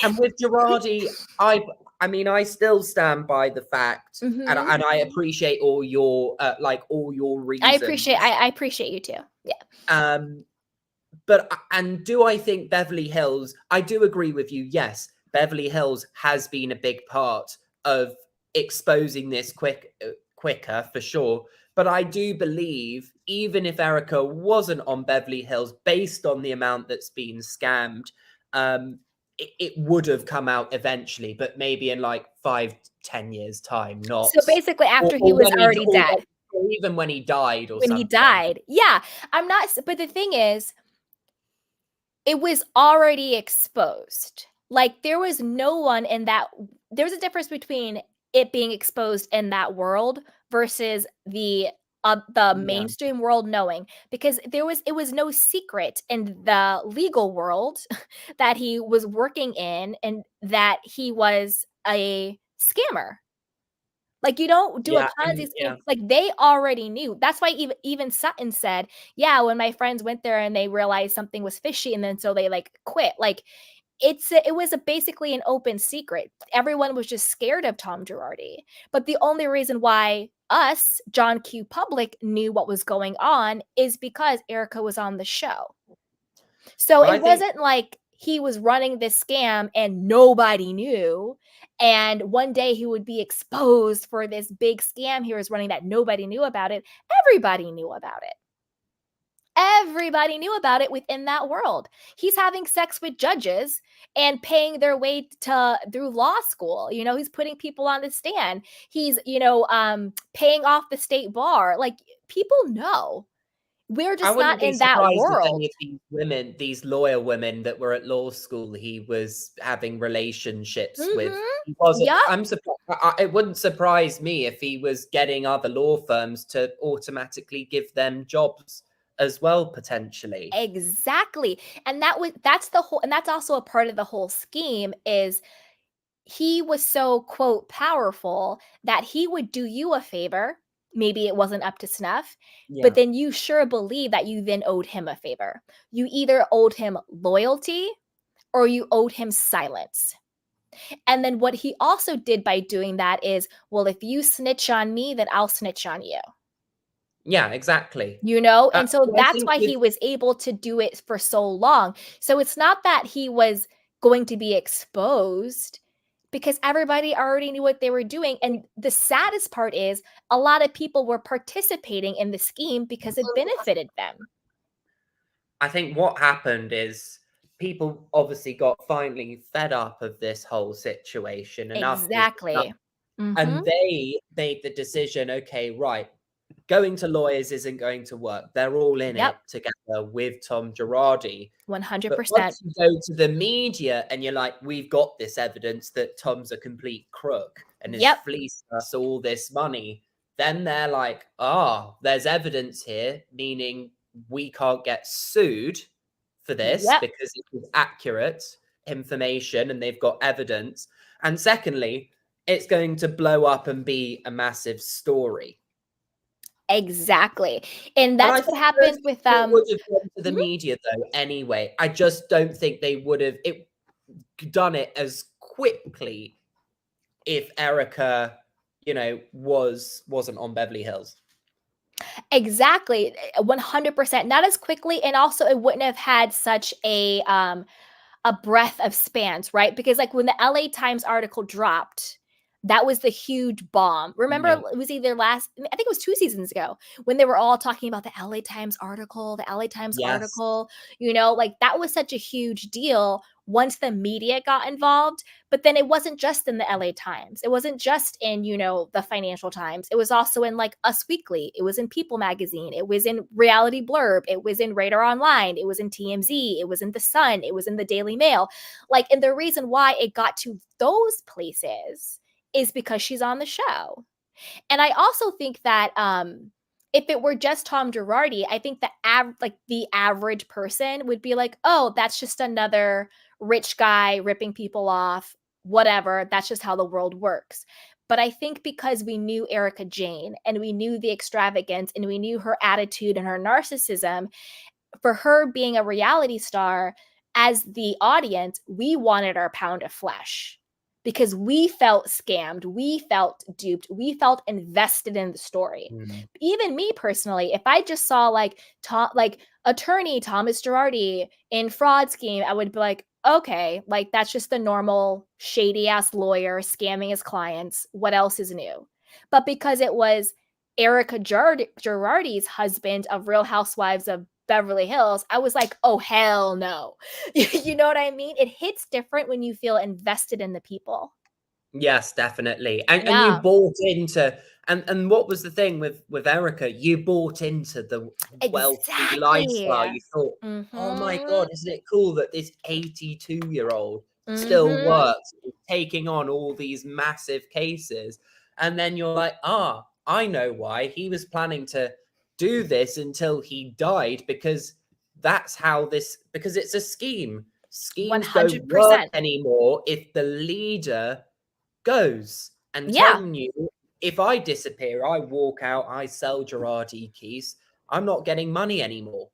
And with Girardi, I mean, I still stand by the fact, and I appreciate all your reasons.
I appreciate you too. Yeah.
But do I think Beverly Hills? I do agree with you. Yes, Beverly Hills has been a big part of exposing this quicker for sure. But I do believe even if Erica wasn't on Beverly Hills, based on the amount that's been scammed, it would have come out eventually, but maybe in like 5-10 years time. Not
so basically after he was already dead,
or even when he died, or
when
something.
he died. Yeah, I'm not. But the thing is, it was already exposed. Like there was no one in that. There's a difference between it being exposed in that world versus the mainstream world knowing, because it was no secret in the legal world that he was working in and that he was a scammer. Like you don't do a Ponzi scheme. Like they already knew. That's why even Sutton said, yeah, when my friends went there and they realized something was fishy and then so they like quit. Like it was basically an open secret. Everyone was just scared of Tom Girardi. But the only reason why us, John Q. Public, knew what was going on is because Erica was on the show. So it wasn't like he was running this scam and nobody knew. And one day he would be exposed for this big scam he was running that nobody knew about it. Everybody knew about it. Everybody knew about it within that world. He's having sex with judges and paying their way through law school. You know, he's putting people on the stand. He's, paying off the state bar. Like people know. We're just not in that world.
If these women, these lawyer women that were at law school, he was having relationships with. He wasn't. I'm surprised. It wouldn't surprise me if he was getting other law firms to automatically give them jobs as well, potentially.
Exactly. And that's also a part of the whole scheme is he was so, quote, powerful that he would do you a favor. Maybe it wasn't up to snuff, but then you sure believe that you then owed him a favor. You either owed him loyalty or you owed him silence. And then what he also did by doing that is, well, if you snitch on me, then I'll snitch on you.
Yeah, exactly.
And so that's why he was able to do it for so long. So it's not that he was going to be exposed, because everybody already knew what they were doing. And the saddest part is a lot of people were participating in the scheme because it benefited them.
I think what happened is people obviously got finally fed up of this whole situation.
Exactly.
And they made the decision, okay, right, going to lawyers isn't going to work. They're all in it together with Tom Girardi.
100%.
But once you go to the media and you're like, we've got this evidence that Tom's a complete crook and has fleeced us all this money, then they're like, there's evidence here, meaning we can't get sued for this because it is accurate information and they've got evidence. And secondly, it's going to blow up and be a massive story.
Exactly. And that's what happened with
it would have gone to the media though anyway. I just don't think they would have done it as quickly if Erica, wasn't on Beverly Hills.
Exactly. 100%. Not as quickly, and also it wouldn't have had such a breadth of spans, right? Because like when the LA Times article dropped, that was the huge bomb. Remember, it was either I think it was 2 seasons ago when they were all talking about the LA Times article, like that was such a huge deal once the media got involved. But then it wasn't just in the LA Times. It wasn't just in, the Financial Times. It was also in like Us Weekly. It was in People Magazine. It was in Reality Blurb. It was in Radar Online. It was in TMZ. It was in The Sun. It was in the Daily Mail. And the reason why it got to those places is because she's on the show. And I also think that if it were just Tom Girardi, I think the average person would be like, oh, that's just another rich guy ripping people off, whatever. That's just how the world works. But I think because we knew Erika Jayne and we knew the extravagance and we knew her attitude and her narcissism, for her being a reality star, as the audience, we wanted our pound of flesh. Because we felt scammed, we felt duped, we felt invested in the story. Even me personally, if I just saw attorney Thomas Girardi in fraud scheme, I would be like, okay, that's just the normal shady ass lawyer scamming his clients. What else is new? But because it was Erika Girardi's husband of Real Housewives of Beverly Hills, I was like, oh, hell no. You know what I mean? It hits different when you feel invested in the people.
Yes, definitely. And you bought into, and what was the thing with Erika? You bought into the wealthy lifestyle. You thought, oh my God, isn't it cool that this 82-year-old still works, taking on all these massive cases? And then you're like, I know why. He was planning to do this until he died, because that's how because it's a scheme. Schemes 100%. Don't work anymore if the leader goes. And Tom knew, if I disappear, I walk out, I sell Girardi keys, I'm not getting money anymore.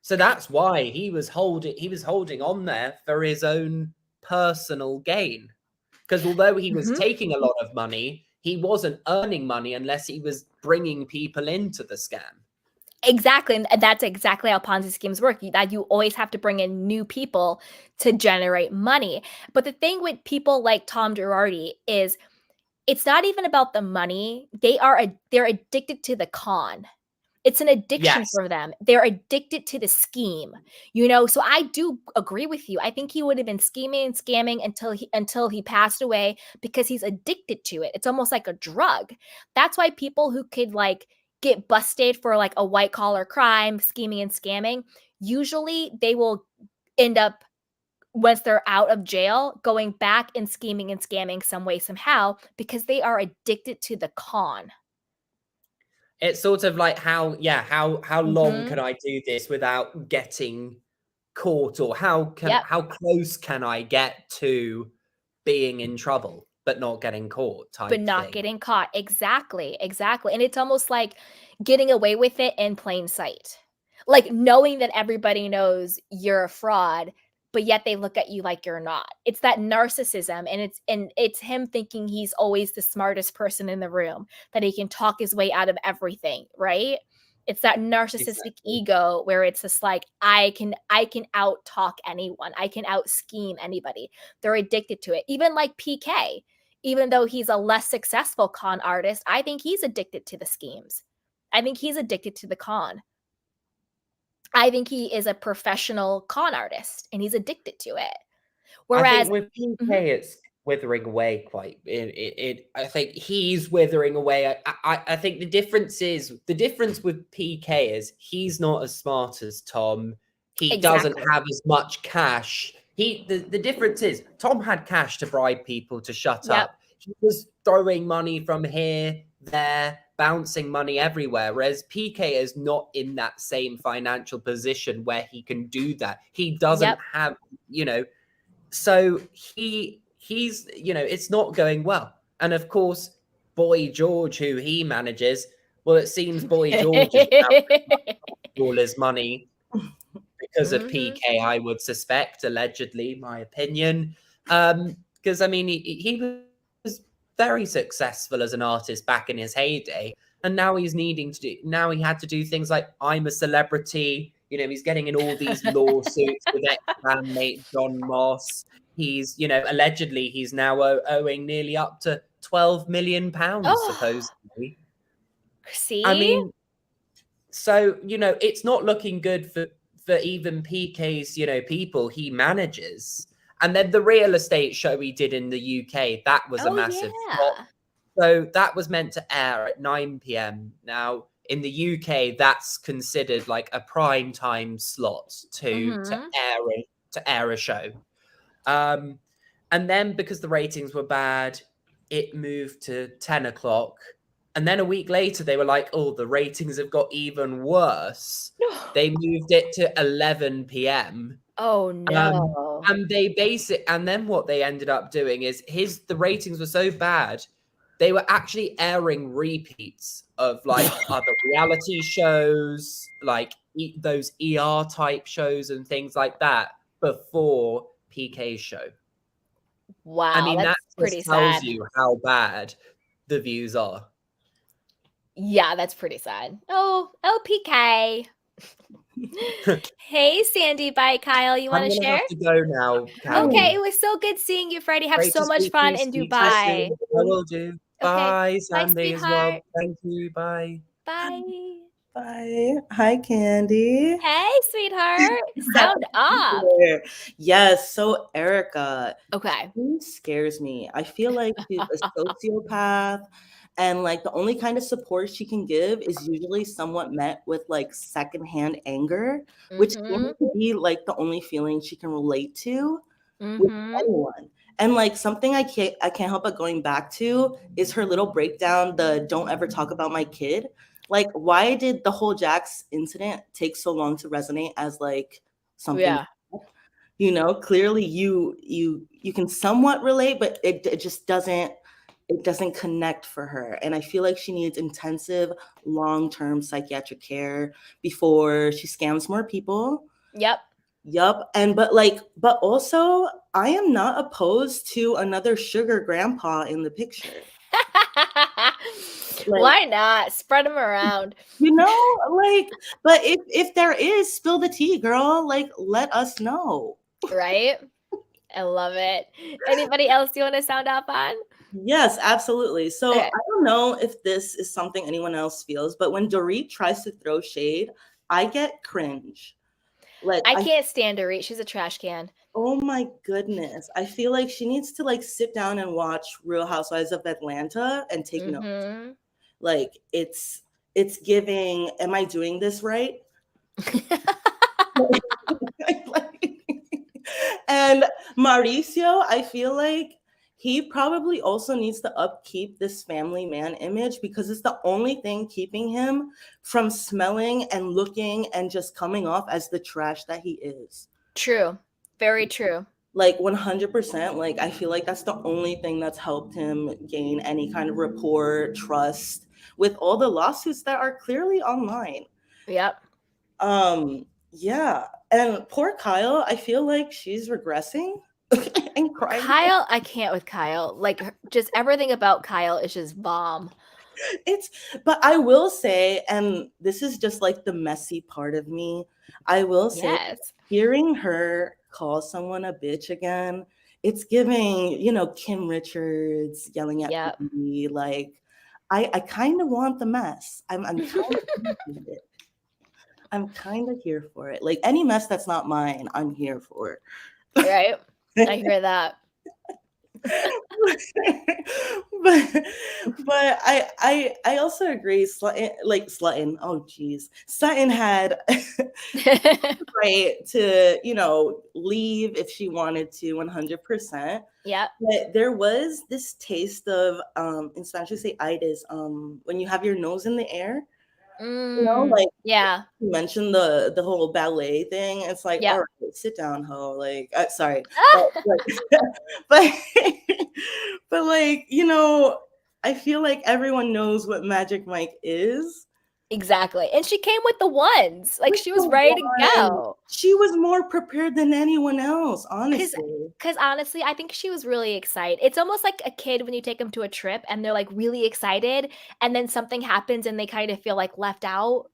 So that's why he was holding on there for his own personal gain. Because although he was taking a lot of money, he wasn't earning money unless he was bringing people into the scam.
Exactly. And that's exactly how Ponzi schemes work. That you always have to bring in new people to generate money. But the thing with people like Tom Girardi is it's not even about the money. They're addicted to the con. It's an addiction for them. They're addicted to the scheme, So I do agree with you. I think he would have been scheming and scamming until he passed away because he's addicted to it. It's almost like a drug. That's why people who could get busted for a white collar crime, scheming and scamming, usually they will end up, once they're out of jail, going back and scheming and scamming some way, somehow, because they are addicted to the con.
It's sort of like how long can I do this without getting caught, or how close can I get to being in trouble but not getting caught
getting caught. Exactly. And it's almost like getting away with it in plain sight. Knowing that everybody knows you're a fraud, but yet they look at you like you're not. It's that narcissism, and it's him thinking he's always the smartest person in the room, that he can talk his way out of everything, right? It's that narcissistic ego where it's just like, I can out talk anyone. I can out scheme anybody. They're addicted to it. Even like PK, even though he's a less successful con artist, I think he's addicted to the schemes. I think he's addicted to the con. I think he is a professional con artist and he's addicted to it. Whereas
I think with PK, withering away quite. I think he's withering away. I think the difference with PK is he's not as smart as Tom. He doesn't have as much cash. The difference is Tom had cash to bribe people to shut up. He was throwing money from here, there, bouncing money everywhere, whereas PK is not in that same financial position where he can do that. He doesn't have, so he's, it's not going well. And of course, Boy George, who he manages, well, it seems Boy George is all his money because of PK, I would suspect, allegedly, my opinion. Because, I mean, he was very successful as an artist back in his heyday. And now he had to do things like I'm a celebrity. He's getting in all these lawsuits with ex-bandmate John Moss. He's, allegedly he's now owing nearly up to £12 million, supposedly.
See?
I mean, so, it's not looking good for even PK's, people he manages. And then the real estate show he did in the UK, that was a massive flop. So that was meant to air at 9 p.m. Now, in the UK, that's considered like a prime time slot to air a show. And then because the ratings were bad, it moved to 10 o'clock. And then a week later, they were like, oh, the ratings have got even worse. They moved it to 11 p.m.
Oh, no.
And then what they ended up doing is the ratings were so bad, they were actually airing repeats of like other reality shows, like those ER type shows and things like that before PK's show.
Wow.
I mean, that
pretty
tells
sad.
you how bad the views are.
Yeah, that's pretty sad. Oh, PK. Hey, Sandy, bye, Kyle. You want to share?
I'm going to have to go now, Candy.
Okay, it was so good seeing you, Freddie. Have so much fun in Dubai.
I will do. Bye, Sandy, as well. Thank you. Bye.
Bye.
Bye. Hi, Candy.
Hey, sweetheart. Sound off.
Yes. So, Erica.
Okay.
She scares me. I feel like she's a sociopath. And like the only kind of support she can give is usually somewhat met with like secondhand anger, which seems to be like the only feeling she can relate to with anyone. And like something I can't help but going back to is her little breakdown, the don't ever talk about my kid. Like, why did the whole Jax incident take so long to resonate as like something? Yeah. Clearly you can somewhat relate, but it just doesn't. It doesn't connect for her. And I feel like she needs intensive, long-term psychiatric care before she scams more people.
Yep.
And but also I am not opposed to another sugar grandpa in the picture.
Why not? Spread them around.
But if there is, spill the tea, girl. Like, let us know.
Right? I love it. Anybody else you want to sound off on?
Yes, absolutely. So I don't know if this is something anyone else feels, but when Dorit tries to throw shade, I get cringe. Like
I can't stand Dorit. She's a trash can.
Oh my goodness. I feel like she needs to like sit down and watch Real Housewives of Atlanta and take notes. Like it's giving, am I doing this right? And Mauricio, I feel like he probably also needs to upkeep this family man image because it's the only thing keeping him from smelling and looking and just coming off as the trash that he is.
True. Very true.
Like 100%. Like I feel like that's the only thing that's helped him gain any kind of rapport, trust with all the lawsuits that are clearly online.
Yep.
Yeah. And poor Kyle, I feel like she's regressing. And crying.
Kyle, I can't with Kyle. Like just everything about Kyle is just bomb.
But I will say, and this is just like the messy part of me, I will say hearing her call someone a bitch again, it's giving, Kim Richards yelling at me. Like I kind of want the mess. I'm kind of here for it. I'm kind of here for it. Like any mess that's not mine, I'm here for it.
Right. I hear that.
but I also agree. Sutton. Oh, geez, Sutton had right to leave if she wanted to, 100%.
Yep.
But there was this taste of in Spanish we say itis, when you have your nose in the air. Like
Yeah.
you mentioned the whole ballet thing. It's like,
Yep.
all right, sit down, ho. Like, sorry, but but like I feel like everyone knows what Magic Mike is.
Exactly. And she came with the ones. Like, she was ready to go.
She was more prepared than anyone else, honestly.
Because honestly, I think she was really excited. It's almost like a kid when you take them to a trip and they're like really excited, and then something happens and they kind of feel like left out.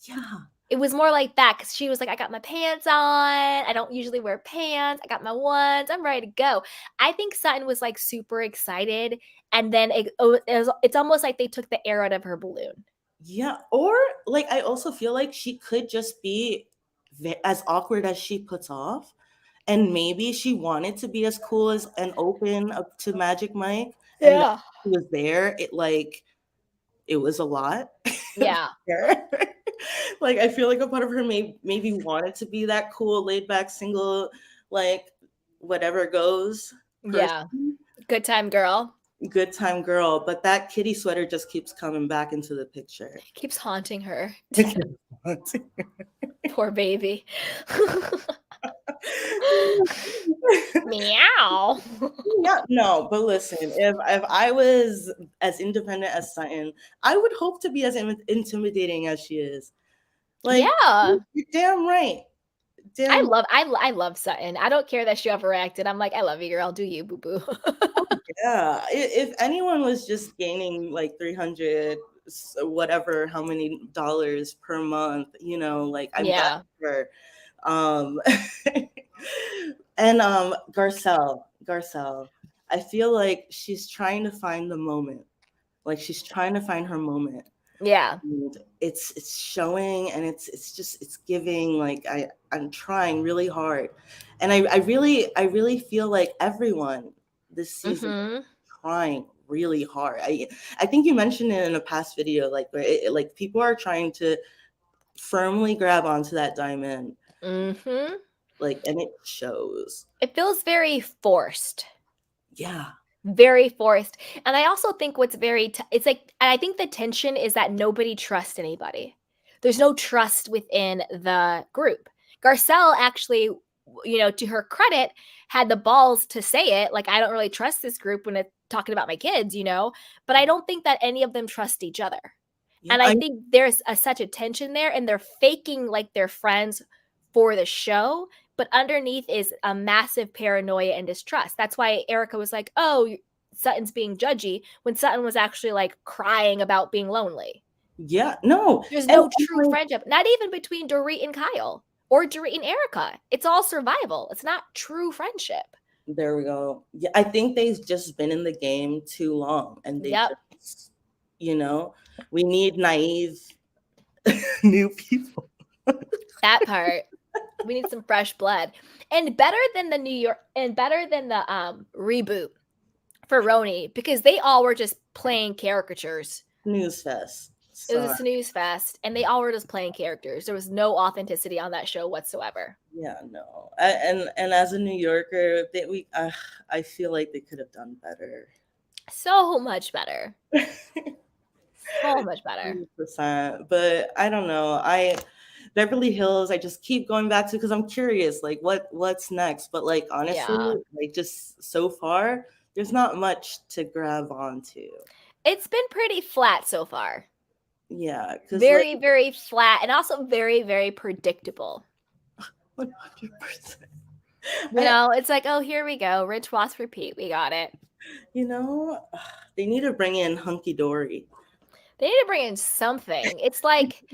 Yeah.
It was more like that, because she was like, I got my pants on. I don't usually wear pants. I got my ones. I'm ready to go. I think Sutton was like super excited. And then it's almost like they took the air out of her balloon.
Yeah. Or like, I also feel like she could just be as awkward as she puts off. And maybe she wanted to be as cool as and open up to Magic Mike. And
Yeah.
she was there. It was a lot.
Yeah.
Like, I feel like a part of her maybe wanted to be that cool, laid back, single, like whatever goes person.
Yeah. Good time girl.
Good time girl. But that kitty sweater just keeps coming back into the picture.
It keeps haunting her. Poor baby. Meow.
Yeah, no, but listen, if I was as independent as Sutton, I would hope to be as intimidating as she is. Like,
yeah,
you're damn right.
I love Sutton. I don't care that she overreacted. I'm like, I love you, girl. Do you, boo boo?
Yeah, if anyone was just gaining like 300 whatever how many dollars per month, like I'm glad for her. And Garcelle, I feel like she's trying to find the moment. Like, she's trying to find her moment.
Yeah.
And it's showing, and it's giving. Like, I'm trying really hard. And I really feel like everyone this season is trying really hard. I think you mentioned it in a past video, like where like people are trying to firmly grab onto that diamond. Like, and it shows.
It feels very forced.
Yeah.
Very forced. And I also think what's it's like, and I think the tension is that nobody trusts anybody. There's no trust within the group. Garcelle actually, to her credit, had the balls to say it. Like, I don't really trust this group when it's talking about my kids, but I don't think that any of them trust each other. Yeah, and I think there's such a tension there, and they're faking like they're friends for the show, but underneath is a massive paranoia and distrust. That's why Erica was like, oh, Sutton's being judgy, when Sutton was actually like crying about being lonely.
Yeah, no.
There's no true friendship, not even between Dorit and Kyle or Dorit and Erica. It's all survival. It's not true friendship.
There we go. Yeah, I think they've just been in the game too long, and they just, we need naive new people.
That part. We need some fresh blood. And better than the reboot for Roni, because they all were just playing caricatures.
Snooze fest.
It was a snooze fest, and they all were just playing characters. There was no authenticity on that show whatsoever.
Yeah, no. And as a New Yorker, I feel like they could have done better.
So much better. So much better.
100%. But I don't know. Beverly Hills, I just keep going back to, because I'm curious, like what's next. But like, honestly, like just so far, there's not much to grab onto.
It's been pretty flat so far.
Yeah.
Very, very flat, and also very, very predictable.
100%.
It's like, oh, here we go. Rinse, wash, repeat. We got it.
They need to bring in Hunky Dory.
They need to bring in something. It's like,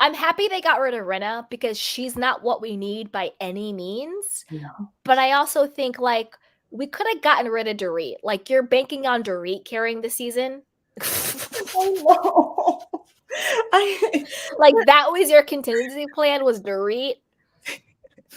I'm happy they got rid of Rinna, because she's not what we need by any means.
No.
But I also think, like, we could have gotten rid of Dorit. Like, you're banking on Dorit carrying the season.
Oh, no.
Like, that was your contingency plan, was Dorit.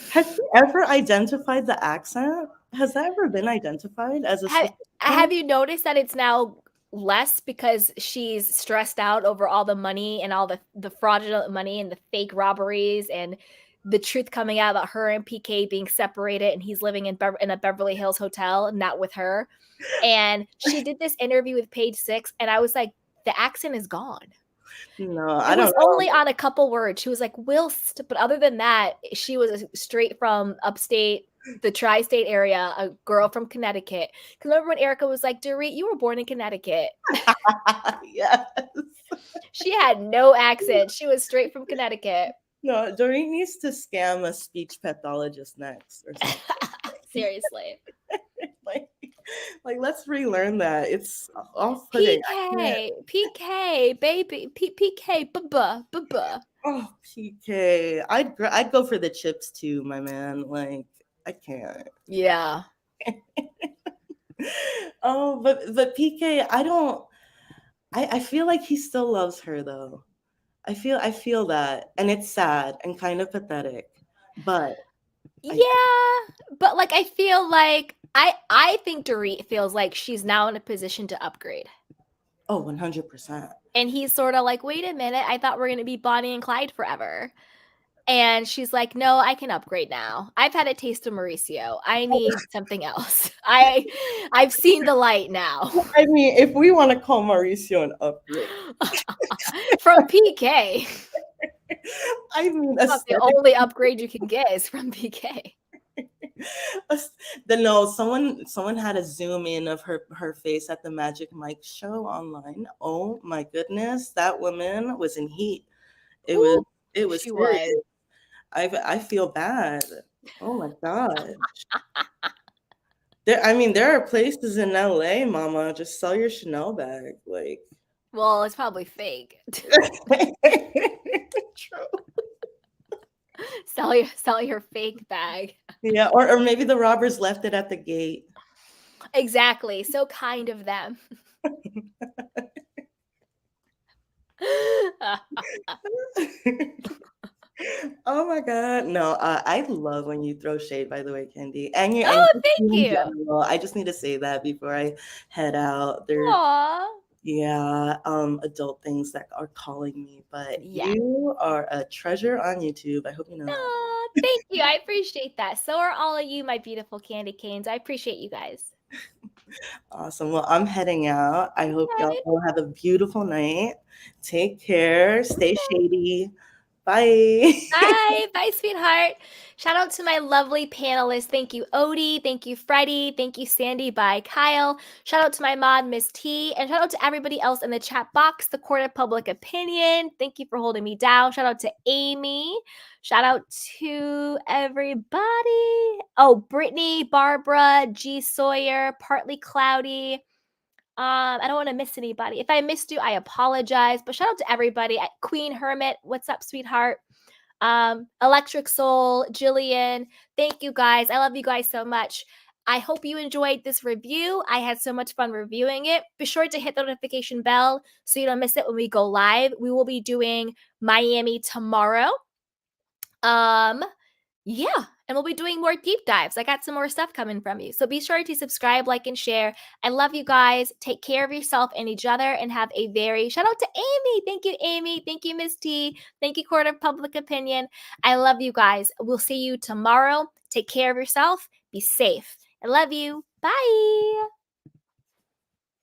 Has she ever identified the accent? Has that ever been identified as a
have you noticed that it's now less because she's stressed out over all the money and all the fraudulent money and the fake robberies and the truth coming out about her and PK being separated and he's living in a Beverly Hills hotel and not with her. And she did this interview with Page Six and I was like, the accent is gone.
No, I
It was
don't know.
only on a couple words. She was like, whilst, but other than that, she was straight from upstate, the tri-state area, a girl from Connecticut. Because remember when Erica was like, Dorit, you were born in Connecticut.
Yes.
She had no accent. She was straight from Connecticut.
No, Dorit needs to scam a speech pathologist next or something.
Seriously.
like let's relearn that. It's off-putting.
PK, baby, PK, buh.
Oh, PK. I'd go for the chips too, my man. Like, I can't.
Yeah.
Oh, but PK, I feel like he still loves her though. I feel that, and it's sad and kind of pathetic. But
but like I feel like I think Dorit feels like she's now in a position to upgrade.
Oh, 100%.
And he's sort of like, wait a minute, I thought we're going to be Bonnie and Clyde forever. And she's like, no, I can upgrade now. I've had a taste of Mauricio. I need something else. I've seen the light now.
I mean, if we want to call Mauricio an upgrade.
From PK.
I mean,
the only upgrade you can get is from PK.
Someone had a zoom in of her face at the Magic Mike show online. Oh my goodness, that woman was in heat. It was
she was.
I feel bad. Oh my god. There are places in LA, mama, just sell your Chanel bag. Like,
well, it's probably fake.
True.
Sell your fake bag.
Yeah, or maybe the robbers left it at the gate.
Exactly. So kind of them.
Oh my god. No, I love when you throw shade, by the way, Candy. And
thank you.
General. I just need to say that before I head out.
Aww.
Yeah, adult things that are calling me, but you are a treasure on YouTube. I hope you know that.
Aww, thank you. I appreciate that. So are all of you, my beautiful candy canes. I appreciate you guys.
Awesome. Well, I'm heading out. I hope y'all all have a beautiful night. Take care. Stay shady. Bye.
Bye, sweetheart. Shout out to my lovely panelists. Thank you, Odie. Thank you, Freddie. Thank you, Sandy. Bye, Kyle. Shout out to my mod, Miss T. And shout out to everybody else in the chat box, the Court of Public Opinion. Thank you for holding me down. Shout out to Amy. Shout out to everybody. Oh, Brittany, Barbara, G. Sawyer, Partly Cloudy. I don't want to miss anybody. If I missed you, I apologize. But shout out to everybody at Queen Hermit. What's up, sweetheart? Electric Soul, Jillian. Thank you guys. I love you guys so much. I hope you enjoyed this review. I had so much fun reviewing it. Be sure to hit the notification bell so you don't miss it when we go live. We will be doing Miami tomorrow. Yeah, and we'll be doing more deep dives. I got some more stuff coming from you. So be sure to subscribe, like, and share. I love you guys. Take care of yourself and each other and have a very shout out to Amy. Thank you, Amy. Thank you, Miss T. Thank you, Court of Public Opinion. I love you guys. We'll see you tomorrow. Take care of yourself. Be safe. I love you. Bye.